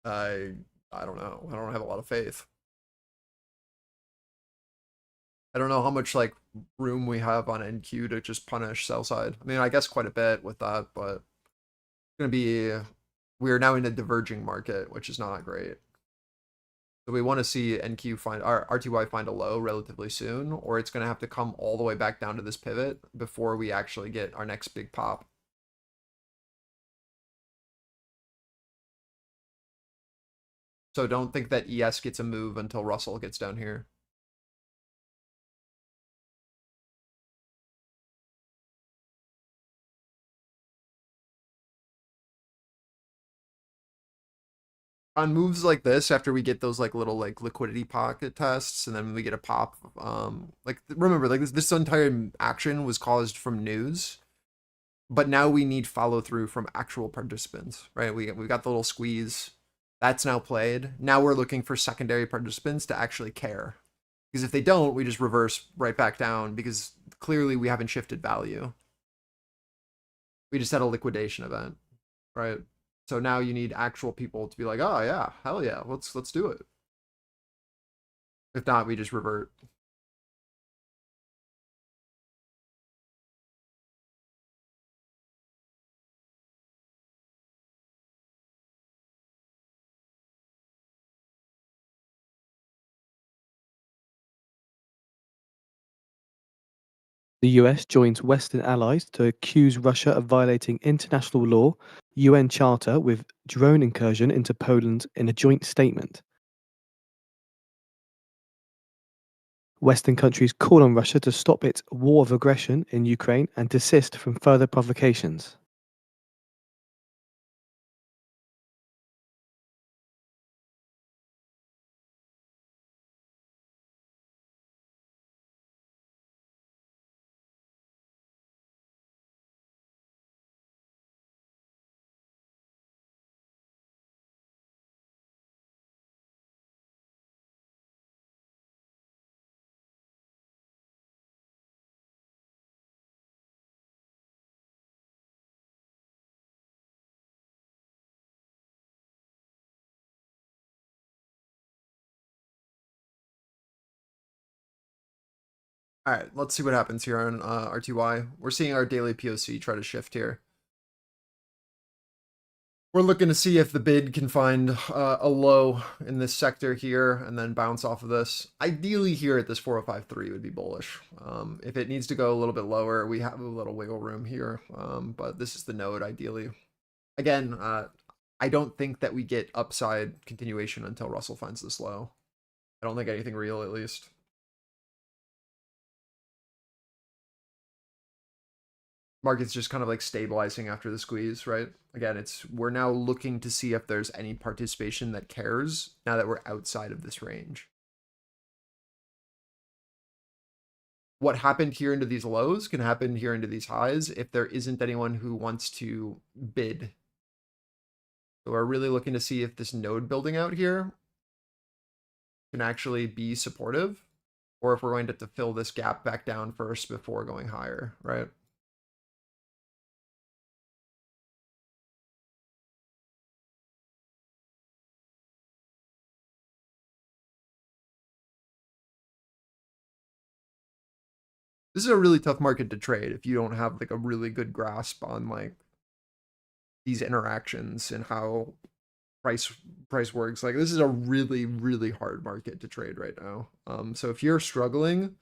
don't know. I don't have a lot of faith. I don't know how much like room we have on NQ to just punish sell side. I mean, I guess quite a bit with that, but it's gonna be we're now in a diverging market, which is not great. So we want to see NQ find our RTY find a low relatively soon, or it's gonna have to come all the way back down to this pivot before we actually get our next big pop. So don't think that ES gets a move until Russell gets down here. On moves like this, after we get those like little like liquidity pocket tests, and then we get a pop, like remember, like this entire action was caused from news, but now we need follow through from actual participants, right? We got the little squeeze, That's now played. Now we're looking for secondary participants to actually care. Because if they don't, we just reverse right back down because clearly we haven't shifted value. We just had a liquidation event, right? So now you need actual people to be like, oh yeah, hell yeah, let's do it. If not, we just revert. The US joins Western allies to accuse Russia of violating international law, UN Charter with drone incursion into Poland in a joint statement. Western countries call on Russia to stop its war of aggression in Ukraine and desist from further provocations. All right, let's see what happens here on RTY. We're seeing our daily POC try to shift here. We're looking to see if the bid can find a low in this sector here and then bounce off of this. Ideally here at this 4053 would be bullish. If it needs to go a little bit lower, we have a little wiggle room here, but this is the node ideally. Again, I don't think that we get upside continuation until Russell finds this low. I don't think anything real at least. Market's just kind of like stabilizing after the squeeze, right? Again, we're now looking to see if there's any participation that cares now that we're outside of this range. What happened here into these lows can happen here into these highs if there isn't anyone who wants to bid. So we're really looking to see if this node building out here can actually be supportive, or if we're going to have to fill this gap back down first before going higher, right? This is a really tough market to trade if you don't have like a really good grasp on like these interactions and how price works. Like this is a really, really hard market to trade right now. So if you're struggling,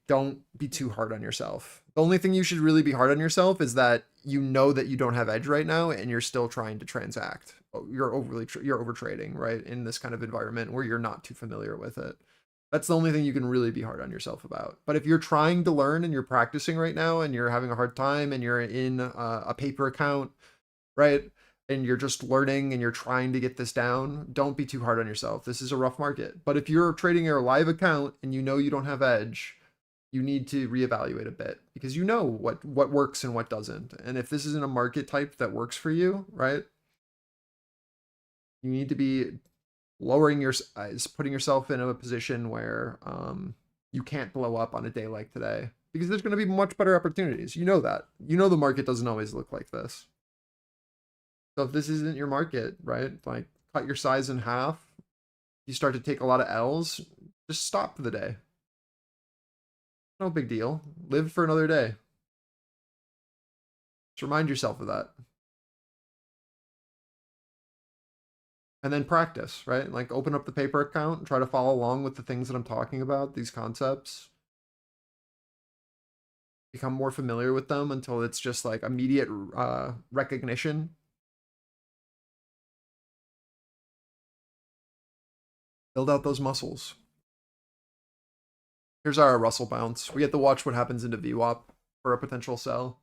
don't be too hard on yourself. The only thing you should really be hard on yourself is that you know that you don't have edge right now and you're still trying to transact. You're over trading, right? In this kind of environment where you're not too familiar with it. That's the only thing you can really be hard on yourself about. But if you're trying to learn and you're practicing right now and you're having a hard time and you're in a paper account, right? And you're just learning and you're trying to get this down, don't be too hard on yourself. This is a rough market. But if you're trading your live account and you know you don't have edge, you need to reevaluate a bit because you know what works and what doesn't. And if this isn't a market type that works for you, right? You need to be lowering your size, putting yourself in a position where you can't blow up on a day like today because there's going to be much better opportunities. You know that. You know the market doesn't always look like this. So if this isn't your market, right? Like cut your size in half. You start to take a lot of L's, just stop for the day. No big deal. Live for another day. Just remind yourself of that. And then practice, right? Like open up the paper account and try to follow along with the things that I'm talking about, these concepts. Become more familiar with them until it's just like immediate recognition. Build out those muscles. Here's our Russell bounce. We get to watch what happens into VWAP for a potential sell.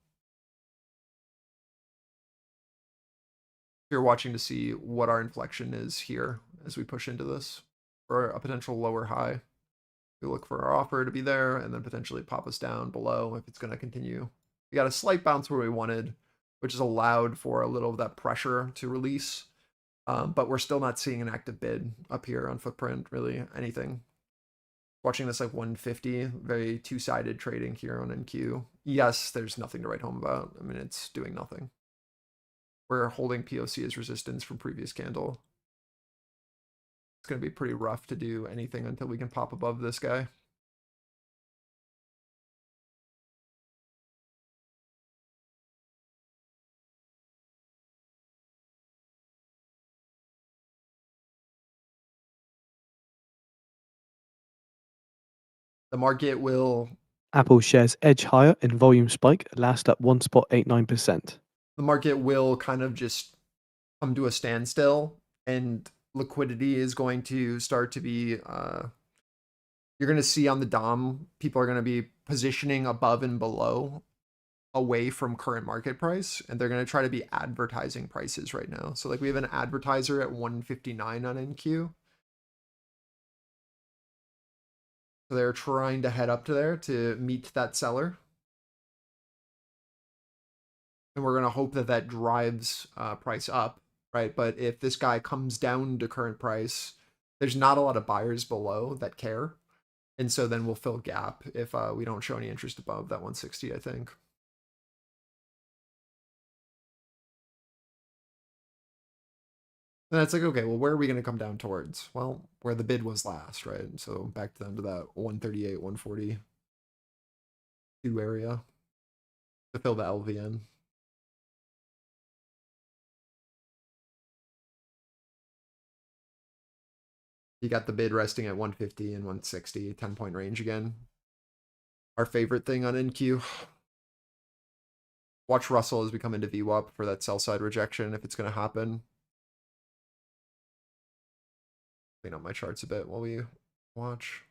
You're watching to see what our inflection is here as we push into this for a potential lower high. We look for our offer to be there and then potentially pop us down below if it's going to continue. We got a slight bounce where we wanted. which has allowed for a little of that pressure to release. But we're still not seeing an active bid up here on footprint, really, anything. Watching this like 150, very two-sided trading here on NQ. Yes, there's nothing to write home about. I mean, it's doing nothing. We're holding POC as resistance from previous candle. It's going to be pretty rough to do anything until we can pop above this guy. The market will... Apple shares edge higher in volume spike, last at 1.89%. The market will kind of just come to a standstill, and liquidity is going to start to be... you're going to see on the DOM, people are going to be positioning above and below, away from current market price, and they're going to try to be advertising prices right now. So like we have an advertiser at 159 on NQ. So they're trying to head up to there to meet that seller. And we're going to hope that that drives price up, right? But if this guy comes down to current price, there's not a lot of buyers below that care. And so then we'll fill gap if we don't show any interest above that 160, I think. Then it's like, okay, well, where are we going to come down towards? Well, where the bid was last, right? So back down to that 138, 142 area to fill the LVN. You got the bid resting at 150 and 160, 10-point range again. Our favorite thing on NQ. Watch Russell as we come into VWAP for that sell side rejection if it's going to happen. Clean up my charts a bit while we watch.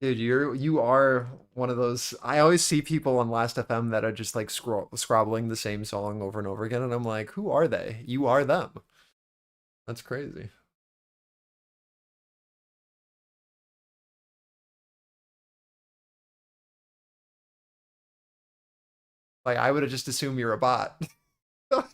Dude, you are one of those. I always see people on Last FM that are just like scrobbling the same song over and over again, and I'm like, who are they? You are them. That's crazy. Like I would have just assumed you're a bot. Ugh.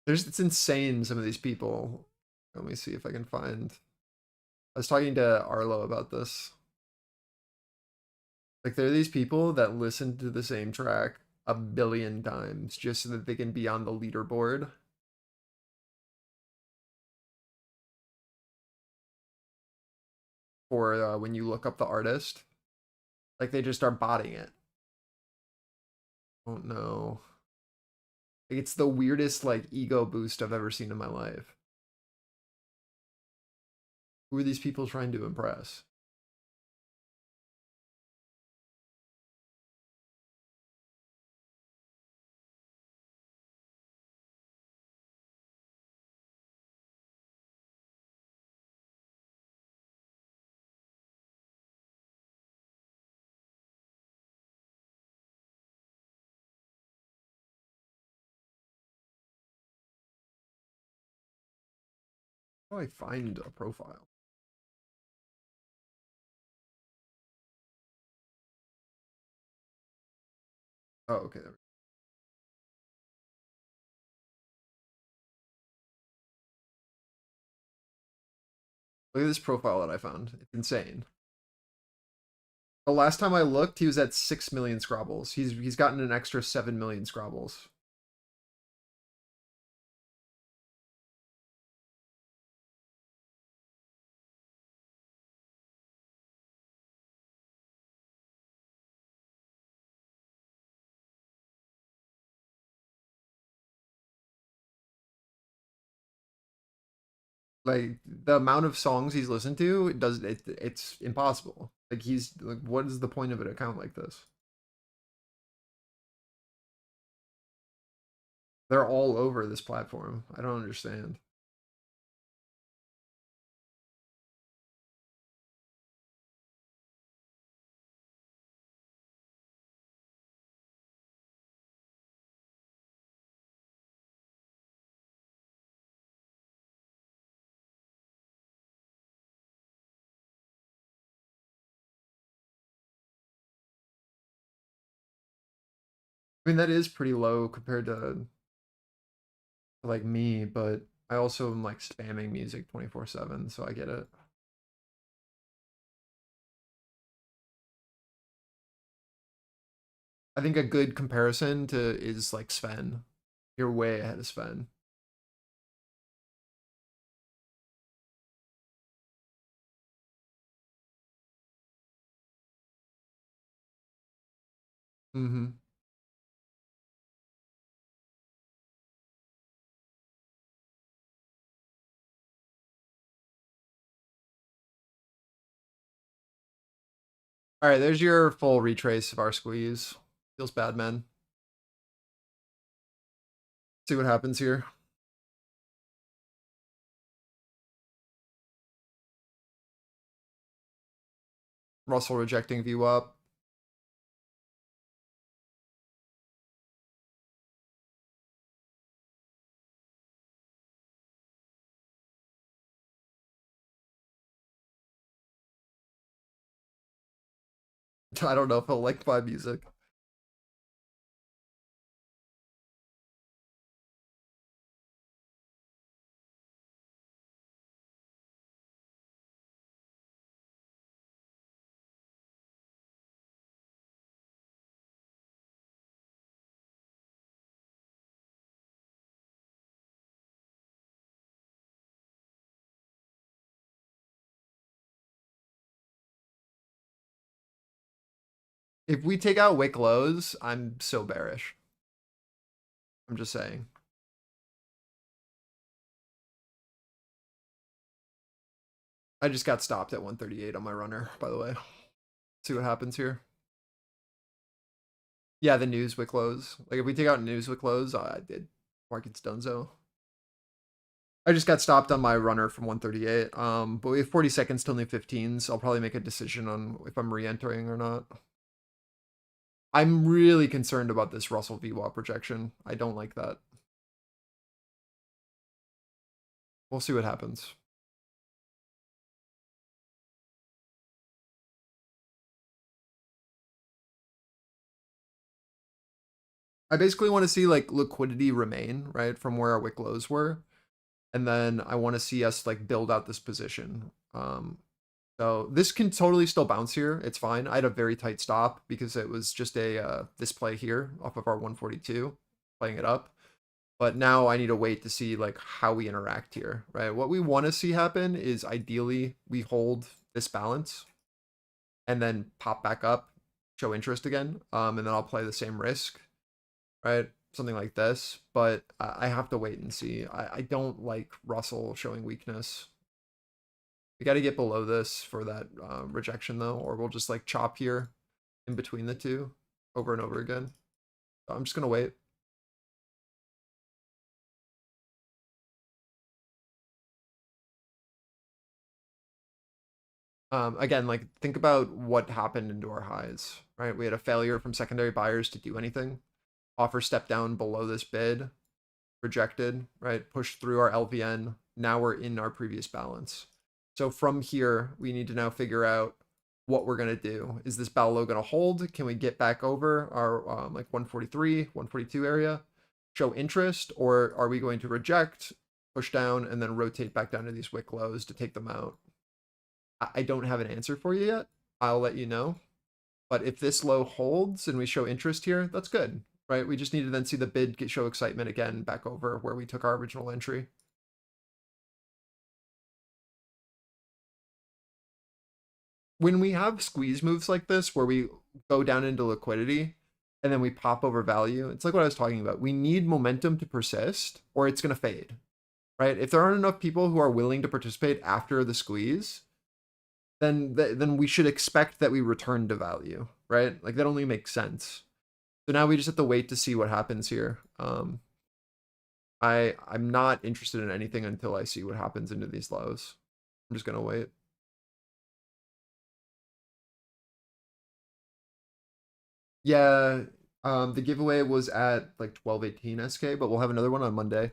It's insane, some of these people. Let me see if I can find. I was talking to Arlo about this. Like, there are these people that listen to the same track a billion times just so that they can be on the leaderboard. For when you look up the artist. Like, they just start botting it. Oh no. Like, it's the weirdest, like, ego boost I've ever seen in my life. Who are these people trying to impress? How do I find a profile? Oh, okay. There we go. Look at this profile that I found. It's insane. The last time I looked, he was at 6 million scrobbles. He's gotten an extra 7 million scrobbles. Like, the amount of songs he's listened to, it's impossible. Like, he's like, what is the point of an account like this? They're all over this platform. I don't understand. I mean, that is pretty low compared to like me, but I also am like spamming music 24/7, so I get it. I think a good comparison to is like Sven. You're way ahead of Sven. Mm-hmm. All right, there's your full retrace of our squeeze. Feels bad, man. See what happens here. Russell rejecting view up. I don't know if he'll like my music. If we take out wick lows, I'm so bearish. I'm just saying. I just got stopped at 138 on my runner, by the way. See what happens here. Yeah, the news wick lows. Like, if we take out news wick lows, I did. Market's donezo. I just got stopped on my runner from 138. But we have 40 seconds till new 15s. I'll probably make a decision on if I'm re-entering or not. I'm really concerned about this Russell VWAP projection. I don't like that. We'll see what happens. I basically want to see like liquidity remain, right, from where our wick lows were. And then I want to see us like build out this position. So this can totally still bounce here. It's fine. I had a very tight stop because it was just a this play here off of our 142, playing it up. But now I need to wait to see like how we interact here, right? What we want to see happen is ideally we hold this balance and then pop back up, show interest again, and then I'll play the same risk, right? Something like this. But I have to wait and see. I don't like Russell showing weakness. We got to get below this for that rejection though, or we'll just like chop here in between the two over and over again. So I'm just gonna wait. Again, like think about what happened into our highs, right? We had a failure from secondary buyers to do anything. Offer step down below this bid, rejected, right? Pushed through our LVN. Now we're in our previous balance. So from here, we need to now figure out what we're going to do. Is this bow low going to hold? Can we get back over our like 143, 142 area, show interest, or are we going to reject, push down, and then rotate back down to these wick lows to take them out? I don't have an answer for you yet. I'll let you know. But if this low holds and we show interest here, that's good, right? We just need to then see the bid show excitement again back over where we took our original entry. When we have squeeze moves like this, where we go down into liquidity and then we pop over value, it's like what I was talking about. We need momentum to persist or it's going to fade, right? If there aren't enough people who are willing to participate after the squeeze, then we should expect that we return to value, right? Like that only makes sense. So now we just have to wait to see what happens here. I'm not interested in anything until I see what happens into these lows. I'm just gonna wait. Yeah, the giveaway was at like 12:18 SK, but we'll have another one on Monday.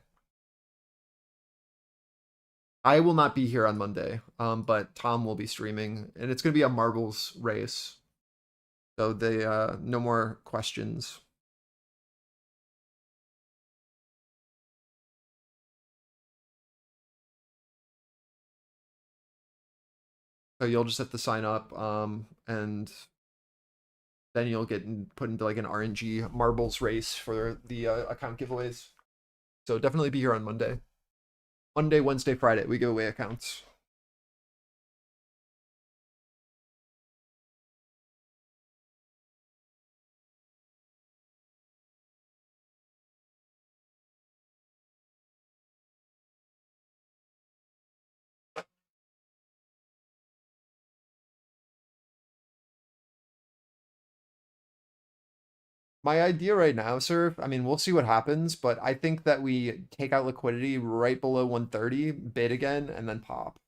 I will not be here on Monday, but Tom will be streaming, and it's gonna be a marbles race. So they no more questions. So you'll just have to sign up, and then you'll get put into like an RNG marbles race for the account giveaways. So definitely be here on Monday. Monday, Wednesday, Friday, we give away accounts. My idea right now, sir, I mean, we'll see what happens, but I think that we take out liquidity right below 130, bid again, and then pop.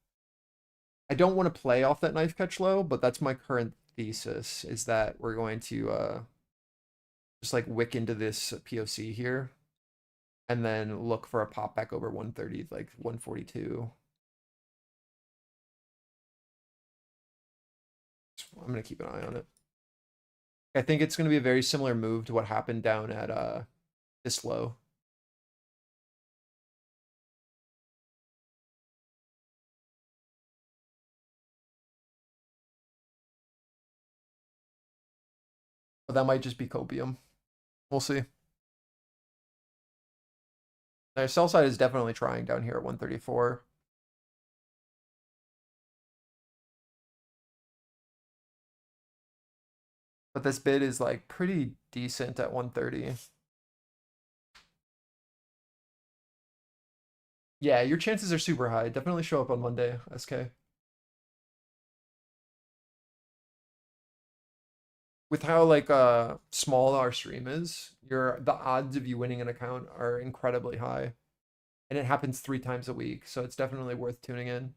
I don't want to play off that knife catch low, but that's my current thesis, is that we're going to just like wick into this POC here, and then look for a pop back over 130, like 142. I'm going to keep an eye on it. I think it's going to be a very similar move to what happened down at this low. But that might just be copium. We'll see. Our sell side is definitely trying down here at 134. But this bid is like pretty decent at 130. Yeah, your chances are super high. Definitely show up on Monday, SK. With how like small our stream is, the odds of you winning an account are incredibly high. And it happens 3 times a week, so it's definitely worth tuning in.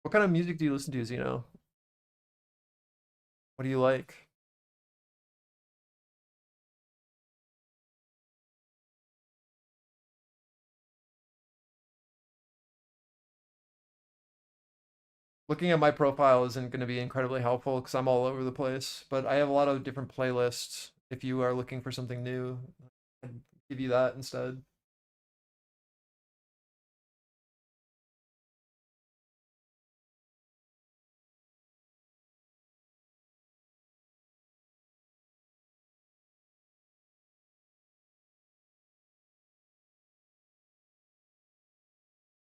What kind of music do you listen to, Zeno? What do you like? Looking at my profile isn't going to be incredibly helpful because I'm all over the place, but I have a lot of different playlists. If you are looking for something new, I'd give you that instead.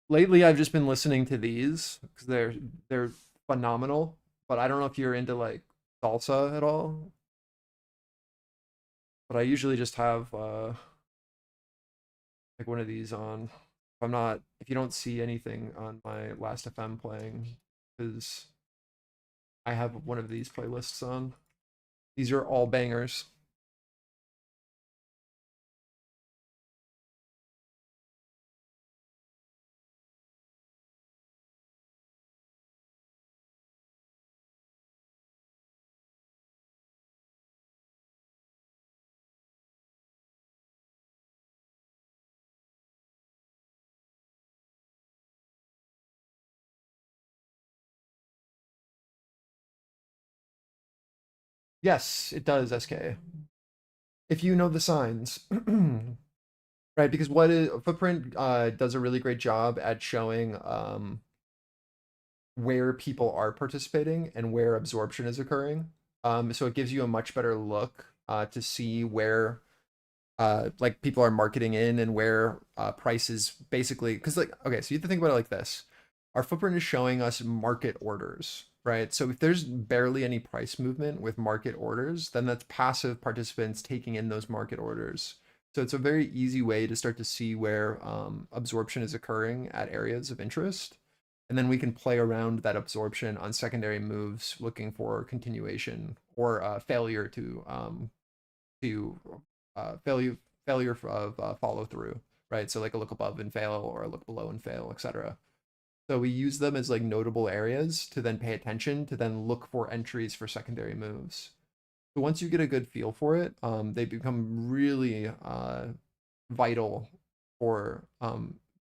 Lately, I've just been listening to these because they're phenomenal. But I don't know if you're into like salsa at all. But I usually just have like one of these on. If you don't see anything on my last FM playing, because I have one of these playlists on. These are all bangers. Yes, it does, SK. If you know the signs. Right, because what is Footprint does a really great job at showing where people are participating and where absorption is occurring. So it gives you a much better look to see where like people are marketing in and where prices basically, because like, okay, so you have to think about it like this. Our Footprint is showing us market orders, right? So if there's barely any price movement with market orders, then that's passive participants taking in those market orders. So it's a very easy way to start to see where absorption is occurring at areas of interest. And then we can play around that absorption on secondary moves, looking for continuation or failure to failure of follow through, right? So like a look above and fail or a look below and fail, etc. So we use them as like notable areas to then pay attention to then look for entries for secondary moves. So once you get a good feel for it, they become really vital for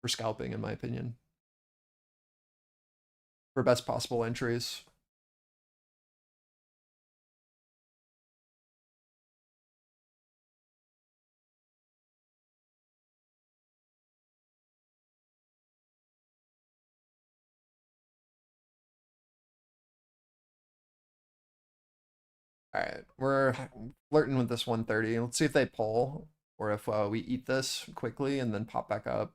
scalping, in my opinion, for best possible entries. All right, we're flirting with this 130. Let's see if they pull or if we eat this quickly and then pop back up.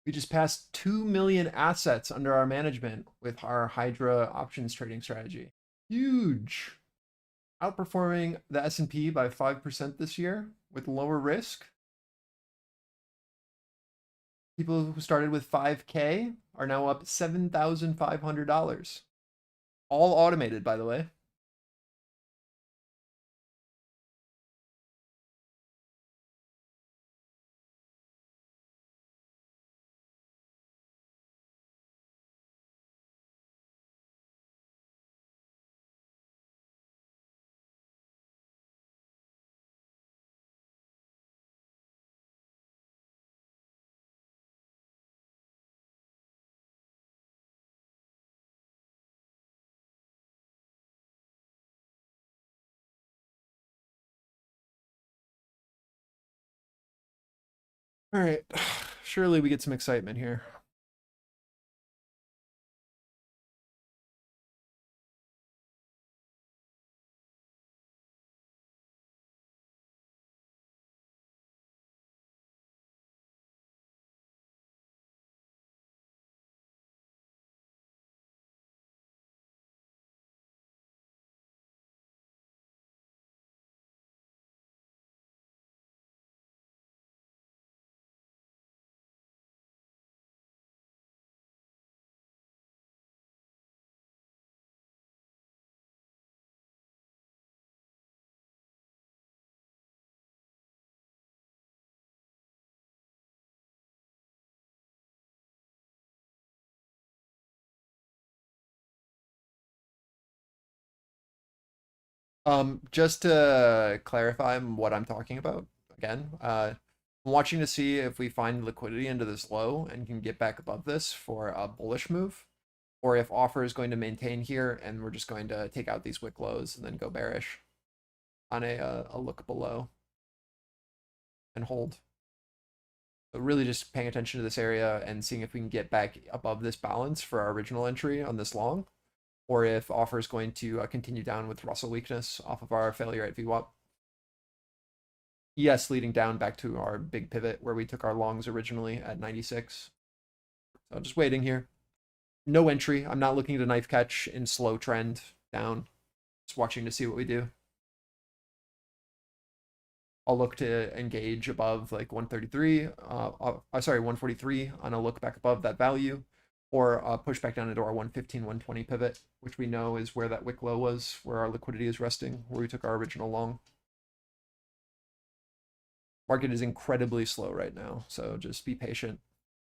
We just passed 2 million assets under our management with our Hydra options trading strategy. Huge. Outperforming the S&P by 5% this year with lower risk. People who started with 5K are now up $7,500. All automated, by the way. All right, surely we get some excitement here. Just to clarify what I'm talking about again, I'm watching to see if we find liquidity into this low and can get back above this for a bullish move, or if offer is going to maintain here and we're just going to take out these wick lows and then go bearish on a look below and hold. So really just paying attention to this area and seeing if we can get back above this balance for our original entry on this long, or if offer is going to continue down with Russell weakness off of our failure at VWAP. ES leading down back to our big pivot where we took our longs originally at 96. So just waiting here. No entry. I'm not looking to knife catch in slow trend down. Just watching to see what we do. I'll look to engage above like 133, sorry, 143 on a look back above that value, or push back down into our 115, 120 pivot, which we know is where that wick low was, where our liquidity is resting, where we took our original long. Market is incredibly slow right now, so just be patient.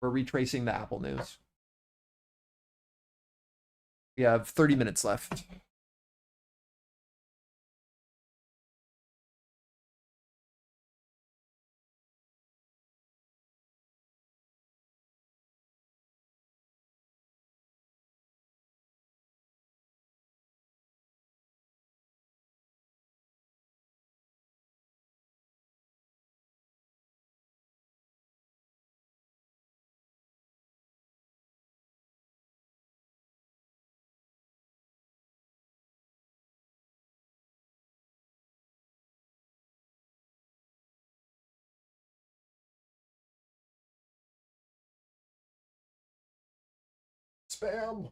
We're retracing the Apple news. We have 30 minutes left. Spam.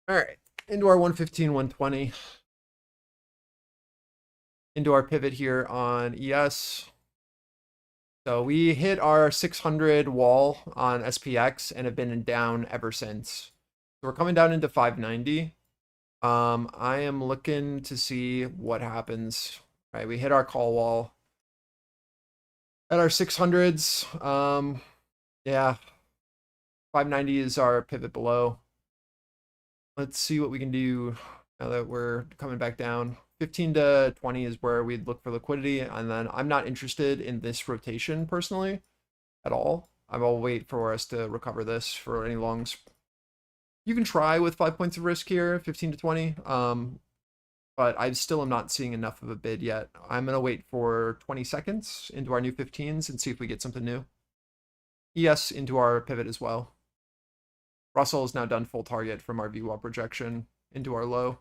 All right, into our 115, 120. Into our pivot here on ES. So we hit our 600 wall on SPX and have been down ever since. So we're coming down into 590. I am looking to see what happens. All right, we hit our call wall at our 600s. Yeah, 590 is our pivot below. Let's see what we can do now that we're coming back down. 15 to 20 is where we'd look for liquidity, and then I'm not interested in this rotation personally at all. I will wait for us to recover this for any longs. You can try with 5 points of risk here, 15 to 20, but I still am not seeing enough of a bid yet. I'm going to wait for 20 seconds into our new 15s and see if we get something new. ES into our pivot as well. Russell is now done full target from our VWAP projection into our low.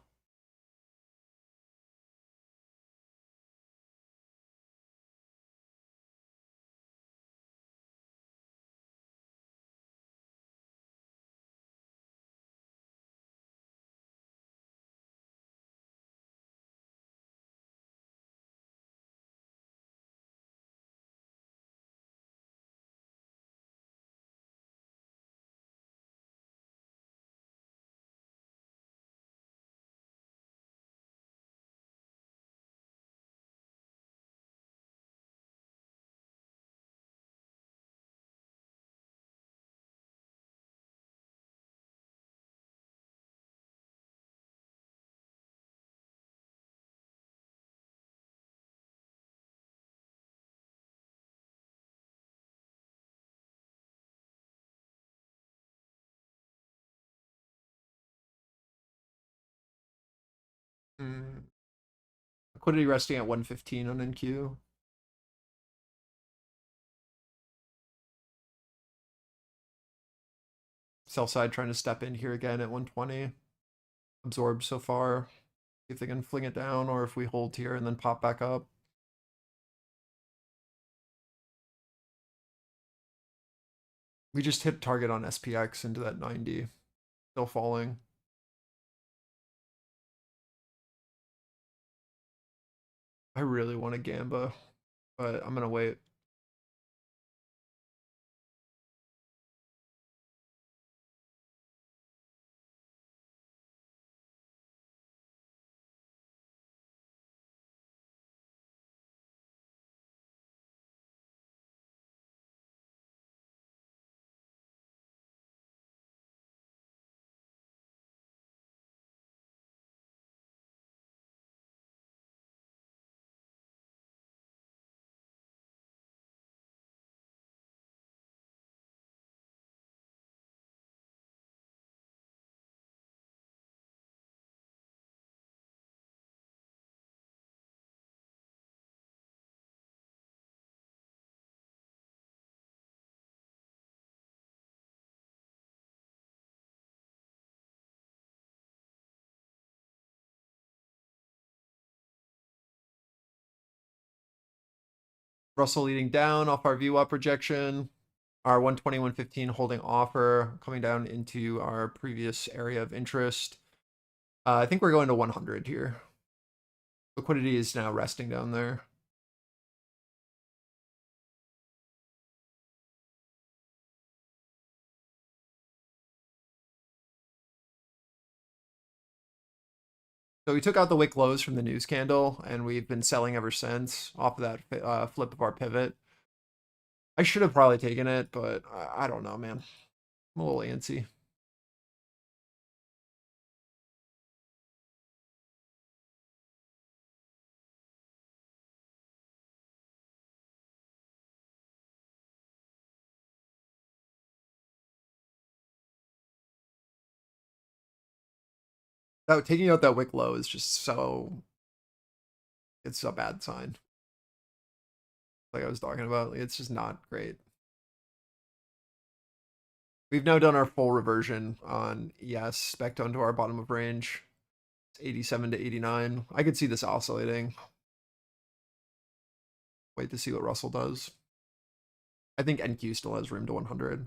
Liquidity resting at 115 on NQ. Sell side trying to step in here again at 120. Absorbed so far. See if they can fling it down or if we hold here and then pop back up. We just hit target on SPX into that 90. Still falling. I really want a Gamba, but I'm gonna wait. Russell leading down off our VWAP projection. Our 120, 115 holding offer coming down into our previous area of interest. I think we're going to 100 here. Liquidity is now resting down there. So we took out the wick lows from the news candle, and we've been selling ever since off of that flip of our pivot. I should have probably taken it, but I don't know, man. I'm a little antsy. That taking out that wick low is just so, it's a bad sign. Like I was talking about, it's just not great. We've now done our full reversion on ES back down to our bottom of range. It's 87 to 89. I could see this oscillating. Wait to see what Russell does. I think NQ still has room to 100.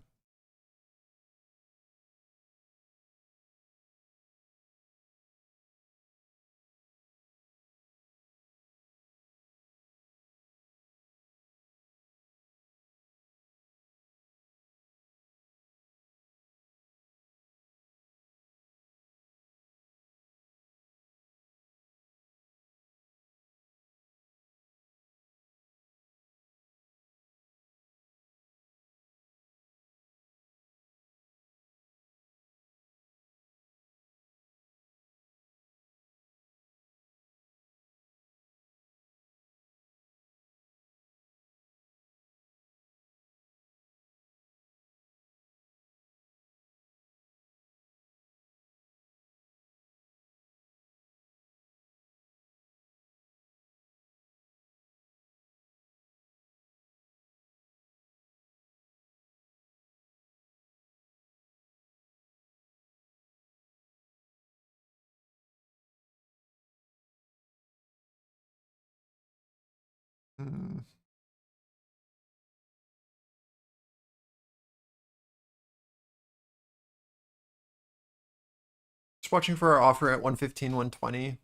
Just watching for our offer at 115, 120.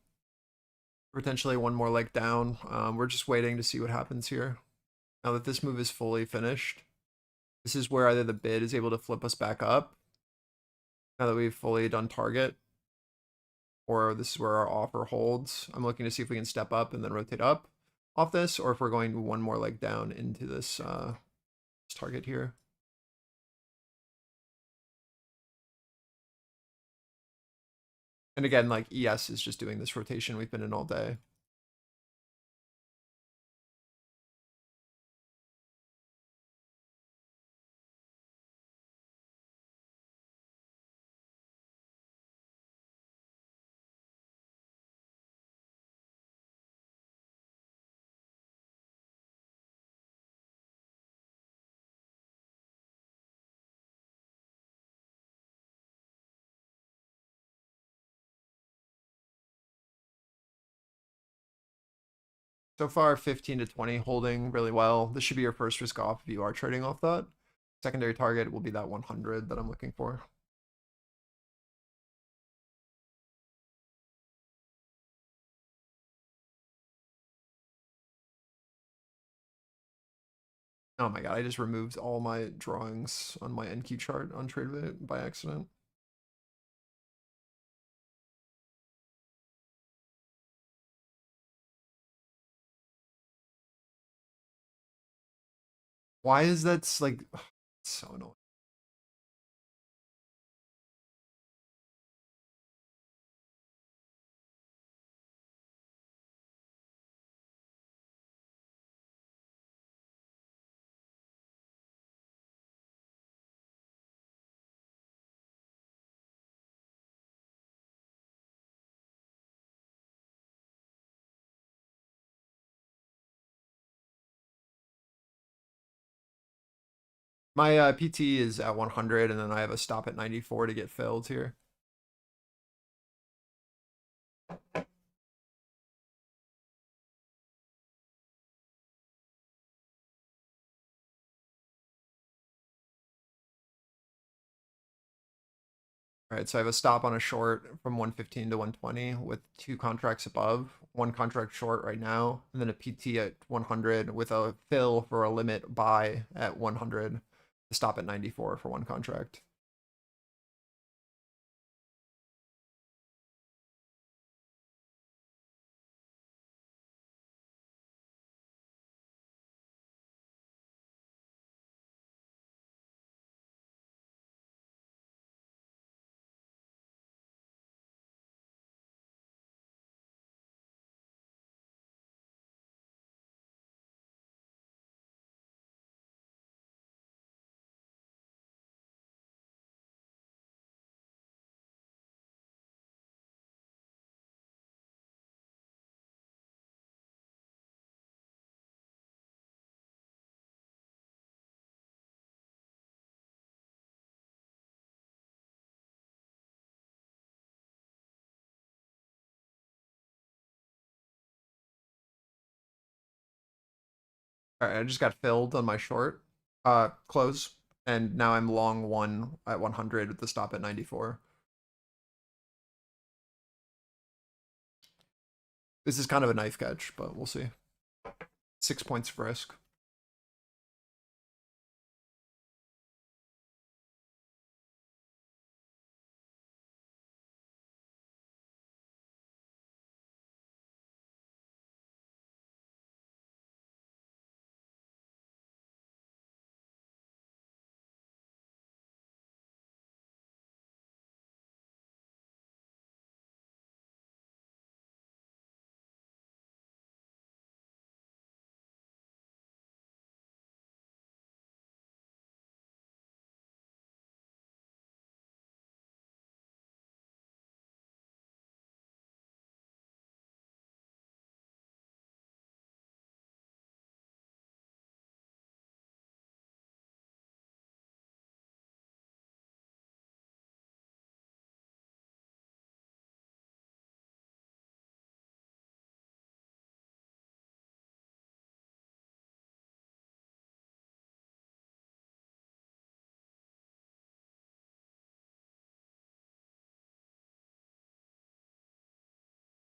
Potentially one more leg down. We're just waiting to see what happens here. Now that this move is fully finished, this is where either the bid is able to flip us back up, now that we've fully done target, or this is where our offer holds. I'm looking to see if we can step up and then rotate up off this, or if we're going one more leg down into this target here. And again, like ES is just doing this rotation we've been in all day. So far, 15 to 20 holding really well. This should be your first risk off if you are trading off that. Secondary target will be that 100 that I'm looking for. Oh my god, I just removed all my drawings on my NQ chart on Tradeday by accident. Why is that like so annoying? My PT is at 100, and then I have a stop at 94 to get filled here. All right, so I have a stop on a short from 115 to 120 with 2 contracts above, 1 contract short right now, and then a PT at 100 with a fill for a limit buy at 100 to stop at 94 for 1 contract. All right, I just got filled on my short close, and now I'm long 1 at 100 with the stop at 94. This is kind of a knife catch, but we'll see. 6 points of risk.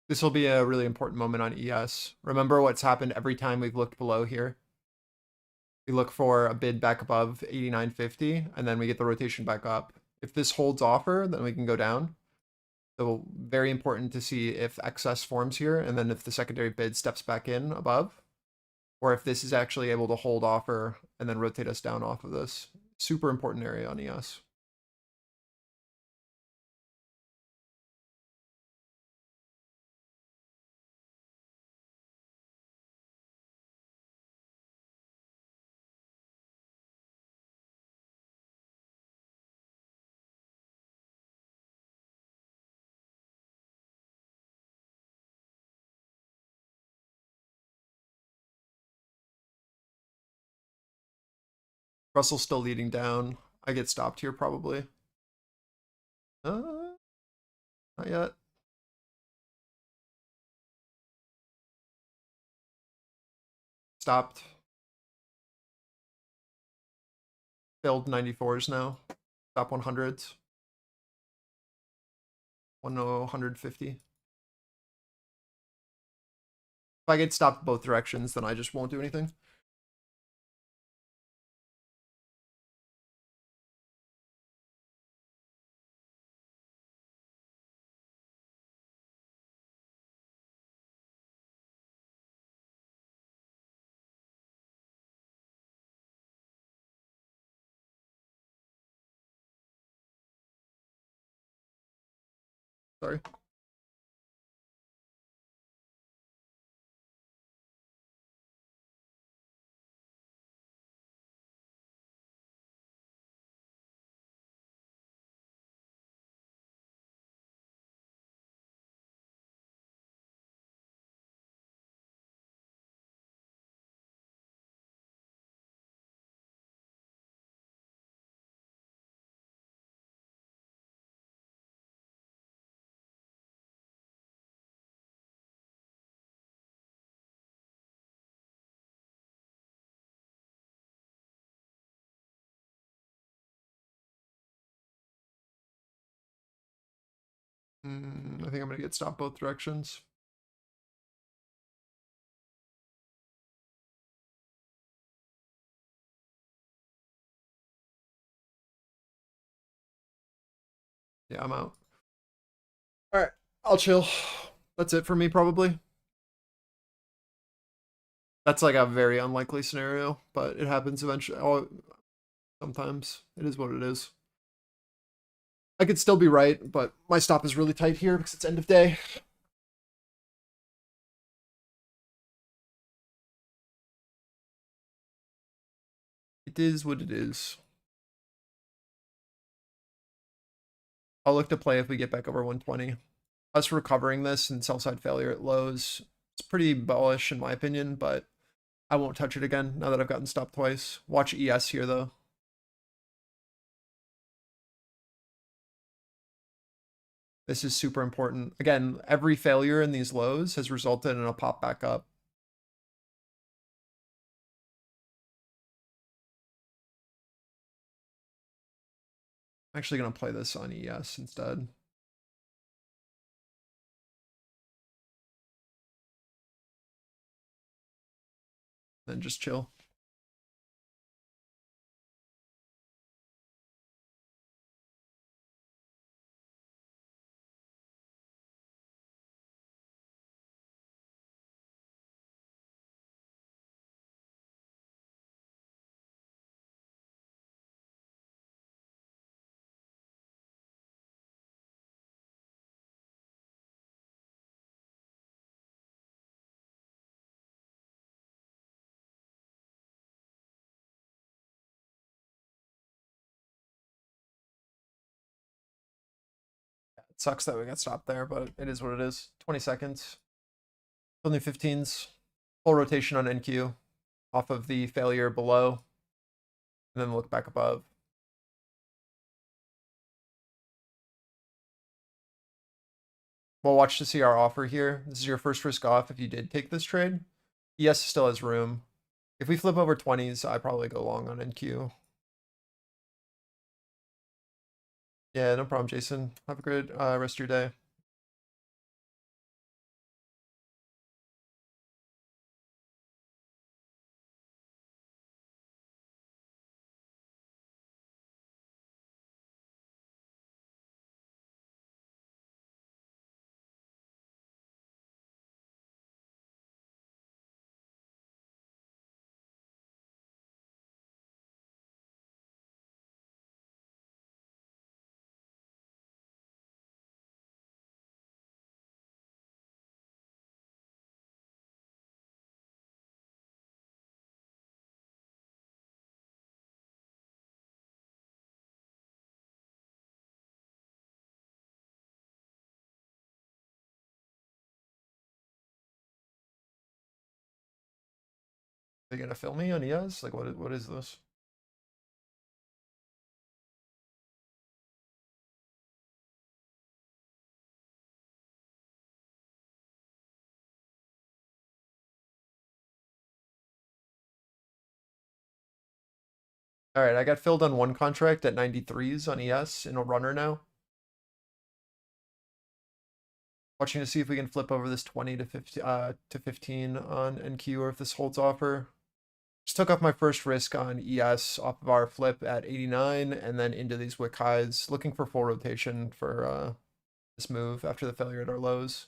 This will be a really important moment on ES. Remember what's happened every time we've looked below here? We look for a bid back above 89.50, and then we get the rotation back up. If this holds offer, then we can go down. So very important to see if excess forms here, and then if the secondary bid steps back in above, or if this is actually able to hold offer and then rotate us down off of this. Super important area on ES. Russell's still leading down. I get stopped here probably. Not yet. stopped. Failed 94s now. Stop 100s. 150. If I get stopped both directions, then I just won't do anything. Sorry. I think I'm gonna get stopped both directions. Yeah, I'm out. All right, I'll chill. That's it for me, probably. That's like a very unlikely scenario, but it happens eventually. Oh, sometimes it is what it is. I could still be right, but my stop is really tight here because it's end of day. It is what it is. I'll look to play if we get back over 120. Us recovering this and sell side failure at lows, it's pretty bullish in my opinion, but I won't touch it again now that I've gotten stopped twice. Watch ES here though. This is super important. Again, every failure in these lows has resulted in a pop back up. I'm actually going to play this on ES instead. Then just chill. It sucks that we got stopped there, but it is what it is. 20 seconds. Only 15s. Full rotation on NQ off of the failure below. And then look back above. We'll watch to see our offer here. This is your first risk off if you did take this trade. ES still has room. If we flip over 20s, I probably go long on NQ. Yeah, no problem, Jason. Have a good rest of your day. Are you gonna film me on ES? Like, what is this? All right, I got filled on one contract at 93s on ES in a runner now. Watching to see if we can flip over this 20 to 15 on NQ or if this holds offer. Just took off my first risk on ES off of our flip at 89 and then into these wick highs, looking for full rotation for this move after the failure at our lows.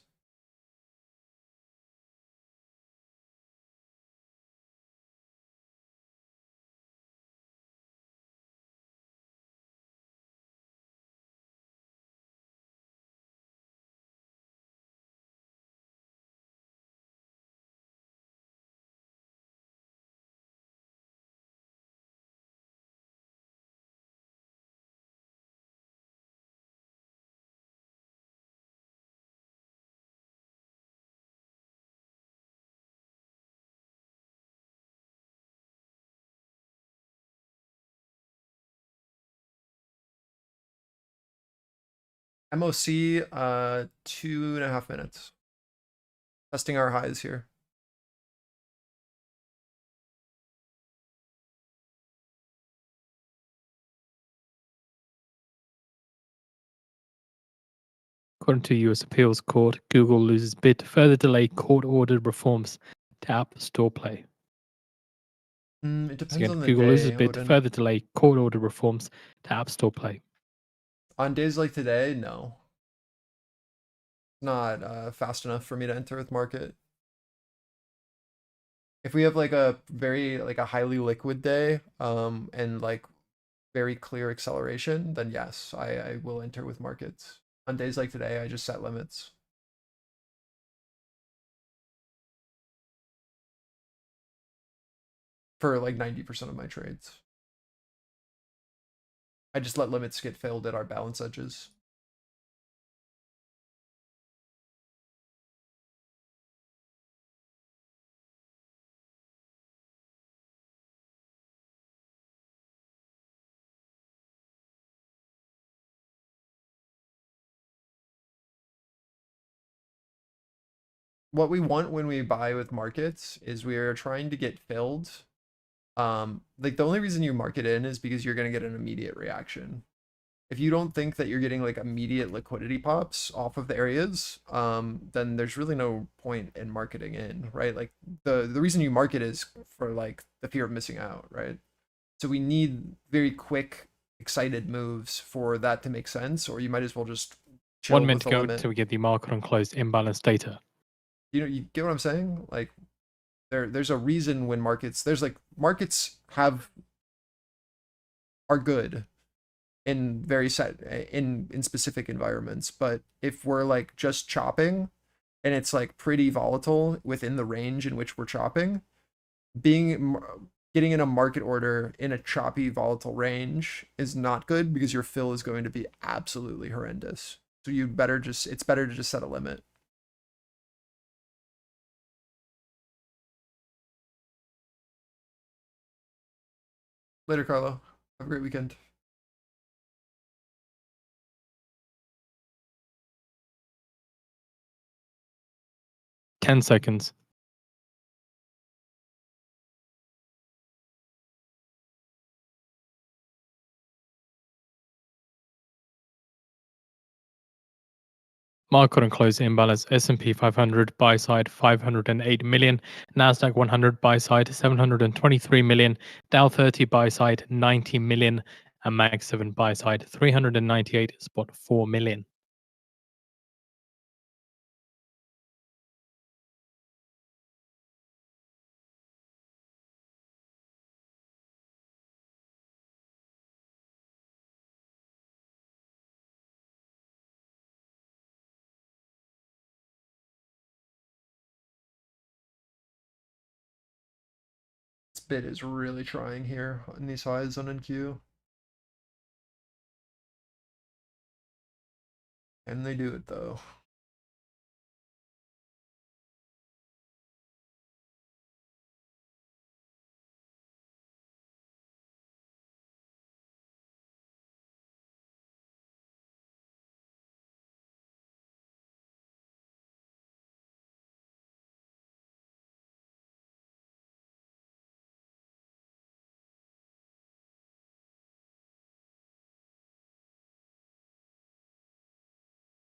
MOC, 2.5 minutes. Testing our highs here. According to U.S. Appeals Court, Google loses bid to further delay court-ordered reforms to App Store Play. It So depends again, on the Google loses day, bid to Odin. further delay court-ordered reforms to App Store Play. On days like today, no. Not fast enough for me to enter with market. If we have like a highly liquid day, and like very clear acceleration, then yes, I will enter with markets. On days like today, I just set limits. For like 90% of my trades. I just let limits get filled at our balance edges. What we want when we buy with markets is we are trying to get filled. Like the only reason you market in is because you're going to get an immediate reaction. If you don't think that you're getting like immediate liquidity pops off of the areas, then there's really no point in marketing in, right? Like the reason you market is for like the fear of missing out, right? So we need very quick, excited moves for that to make sense, or you might as well just chill 1 minute with to the go limit. till we get the market on closed imbalance data. You know, you get what I'm saying? Like there's a reason when markets are good in very set in specific environments, but if we're like just chopping and it's like pretty volatile within the range in which we're chopping, getting in a market order in a choppy volatile range is not good because your fill is going to be absolutely horrendous. So it's better to just set a limit. Later, Carlo. Have a great weekend. Ten seconds. Market on close imbalance. S&P 500 buy side 508 million, Nasdaq 100 buy side 723 million, Dow 30 buy side 90 million, and Mag 7 buy side 398.4 million. This bid is really trying here on these highs on NQ. And they do it though.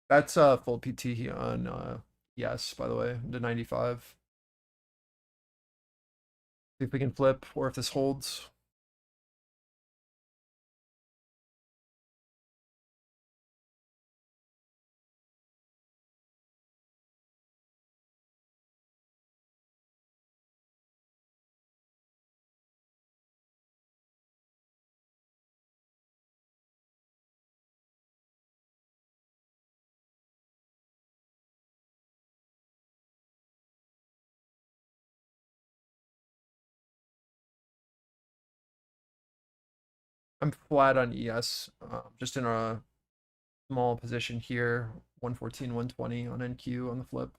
That's full PT on yes, by the way, to 95. See if we can flip or if this holds. I'm flat on ES, just in a small position here, 114, 120 on NQ on the flip.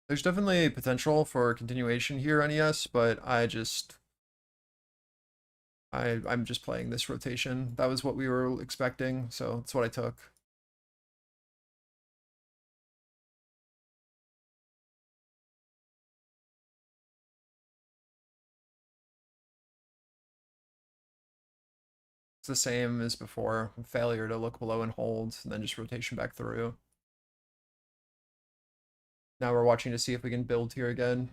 There's definitely potential for continuation here on ES, but I'm just playing this rotation. That was what we were expecting, so that's what I took. It's the same as before. Failure to look below and hold, and then just rotation back through. Now we're watching to see if we can build here again.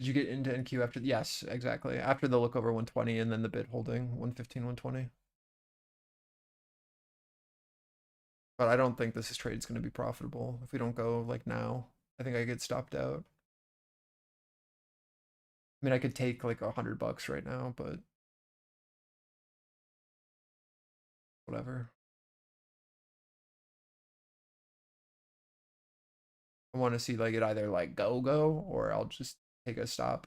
Did you get into NQ after? Yes, exactly. After the look over 120 and then the bid holding 115, 120. But I don't think this trade is going to be profitable if we don't go like now. I think I get stopped out. I mean, I could take like $100 right now, but whatever. I want to see like it either like go or I'll just take a stop.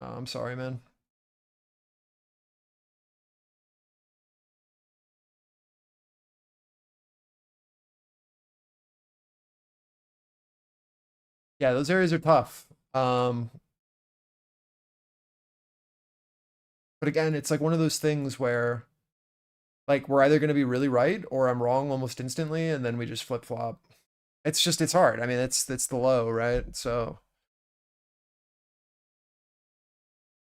I'm sorry, man. Yeah, those areas are tough. But again, it's like one of those things where like we're either going to be really right or I'm wrong almost instantly, and then we just flip flop. It's just it's hard. I mean, it's the low, right? So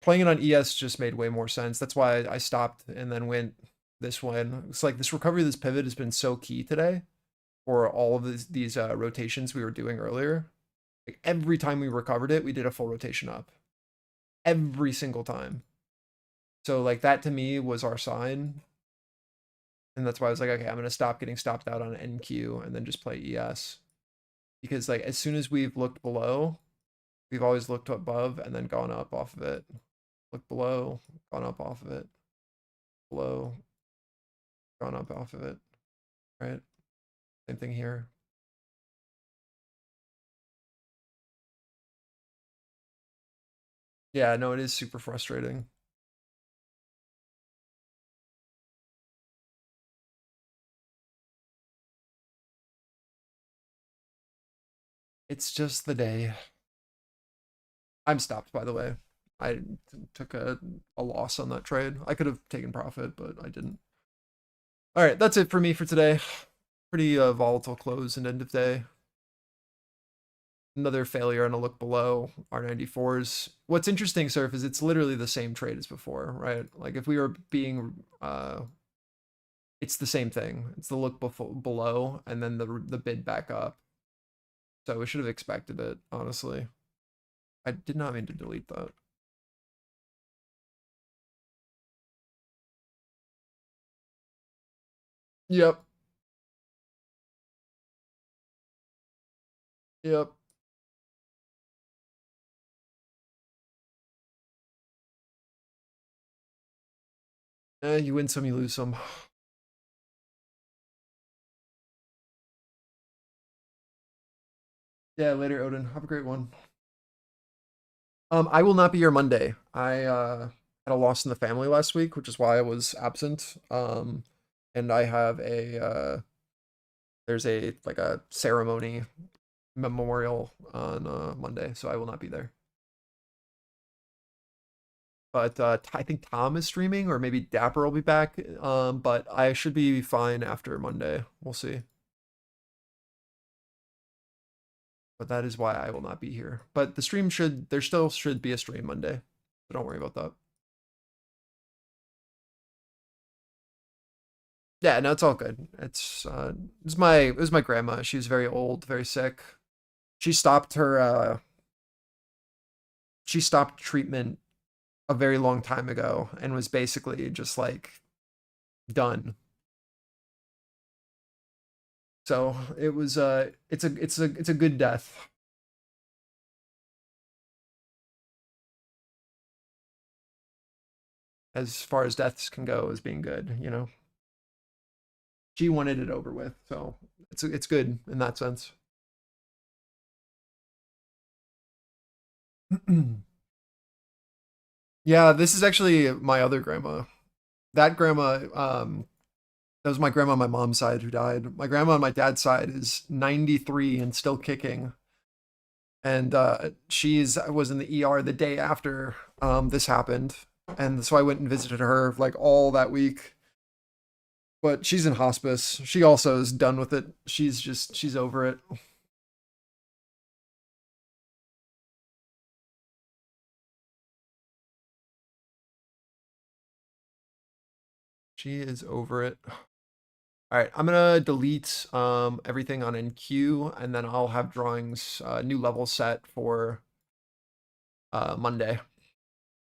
playing it on ES just made way more sense. That's why I stopped and then went this one. It's like this recovery, this pivot has been so key today for all of these rotations we were doing earlier. Like every time we recovered it, we did a full rotation up. Every single time. So like that to me was our sign. And that's why I was like, okay, I'm going to stop getting stopped out on NQ and then just play ES. Because like as soon as we've looked below, we've always looked above and then gone up off of it. Look below, gone up off of it. Below, gone up off of it. Right? Same thing here. Yeah, no, it is super frustrating. It's just the day. I'm stopped, by the way. I took a loss on that trade. I could have taken profit, but I didn't. All right, that's it for me for today. Pretty volatile close and end of day. Another failure on a look below R94s. What's interesting, Surf, is it's literally the same trade as before, right? Like if we were being, it's the same thing. It's the look below and then the bid back up. So we should have expected it, honestly. I did not mean to delete that. Yep. Yep. You win some, you lose some. Yeah, later, Odin. Have a great one. I will not be here Monday. I had a loss in the family last week, which is why I was absent. And I have a there's a like a ceremony memorial on Monday, so I will not be there. But I think Tom is streaming, or maybe Dapper will be back. But I should be fine after Monday. We'll see. But that is why I will not be here. But the stream there still should be a stream Monday. So don't worry about that. Yeah, no, it's all good. It was my grandma. She was very old, very sick. She stopped treatment a very long time ago and was basically just like done. So it was it's a good death. As far as deaths can go as being good, you know. She wanted it over with, so it's good in that sense. Yeah, this is actually my other grandma. That grandma, that was my grandma on my mom's side who died. My grandma on my dad's side is 93 and still kicking. And was in the ER the day after this happened. And so I went and visited her like all that week. But she's in hospice. She also is done with it. She's over it. She is over it. All right, I'm gonna delete everything on NQ, and then I'll have drawings new level set for Monday.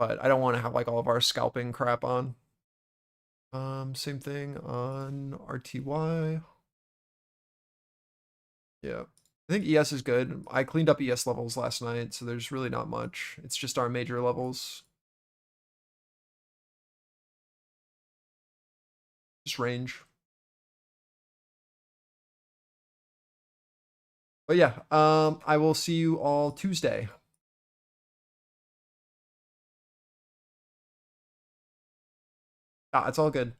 But I don't want to have like all of our scalping crap on. Same thing on RTY. Yeah, I think ES is good. I cleaned up ES levels last night, so there's really not much. It's just our major levels. Just range. But yeah, I will see you all Tuesday. It's all good.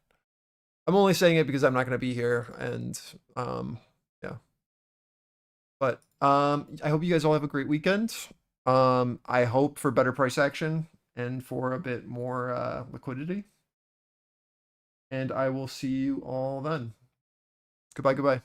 I'm only saying it because I'm not going to be here, and yeah. But I hope you guys all have a great weekend. I hope for better price action and for a bit more liquidity. And I will see you all then. Goodbye, goodbye.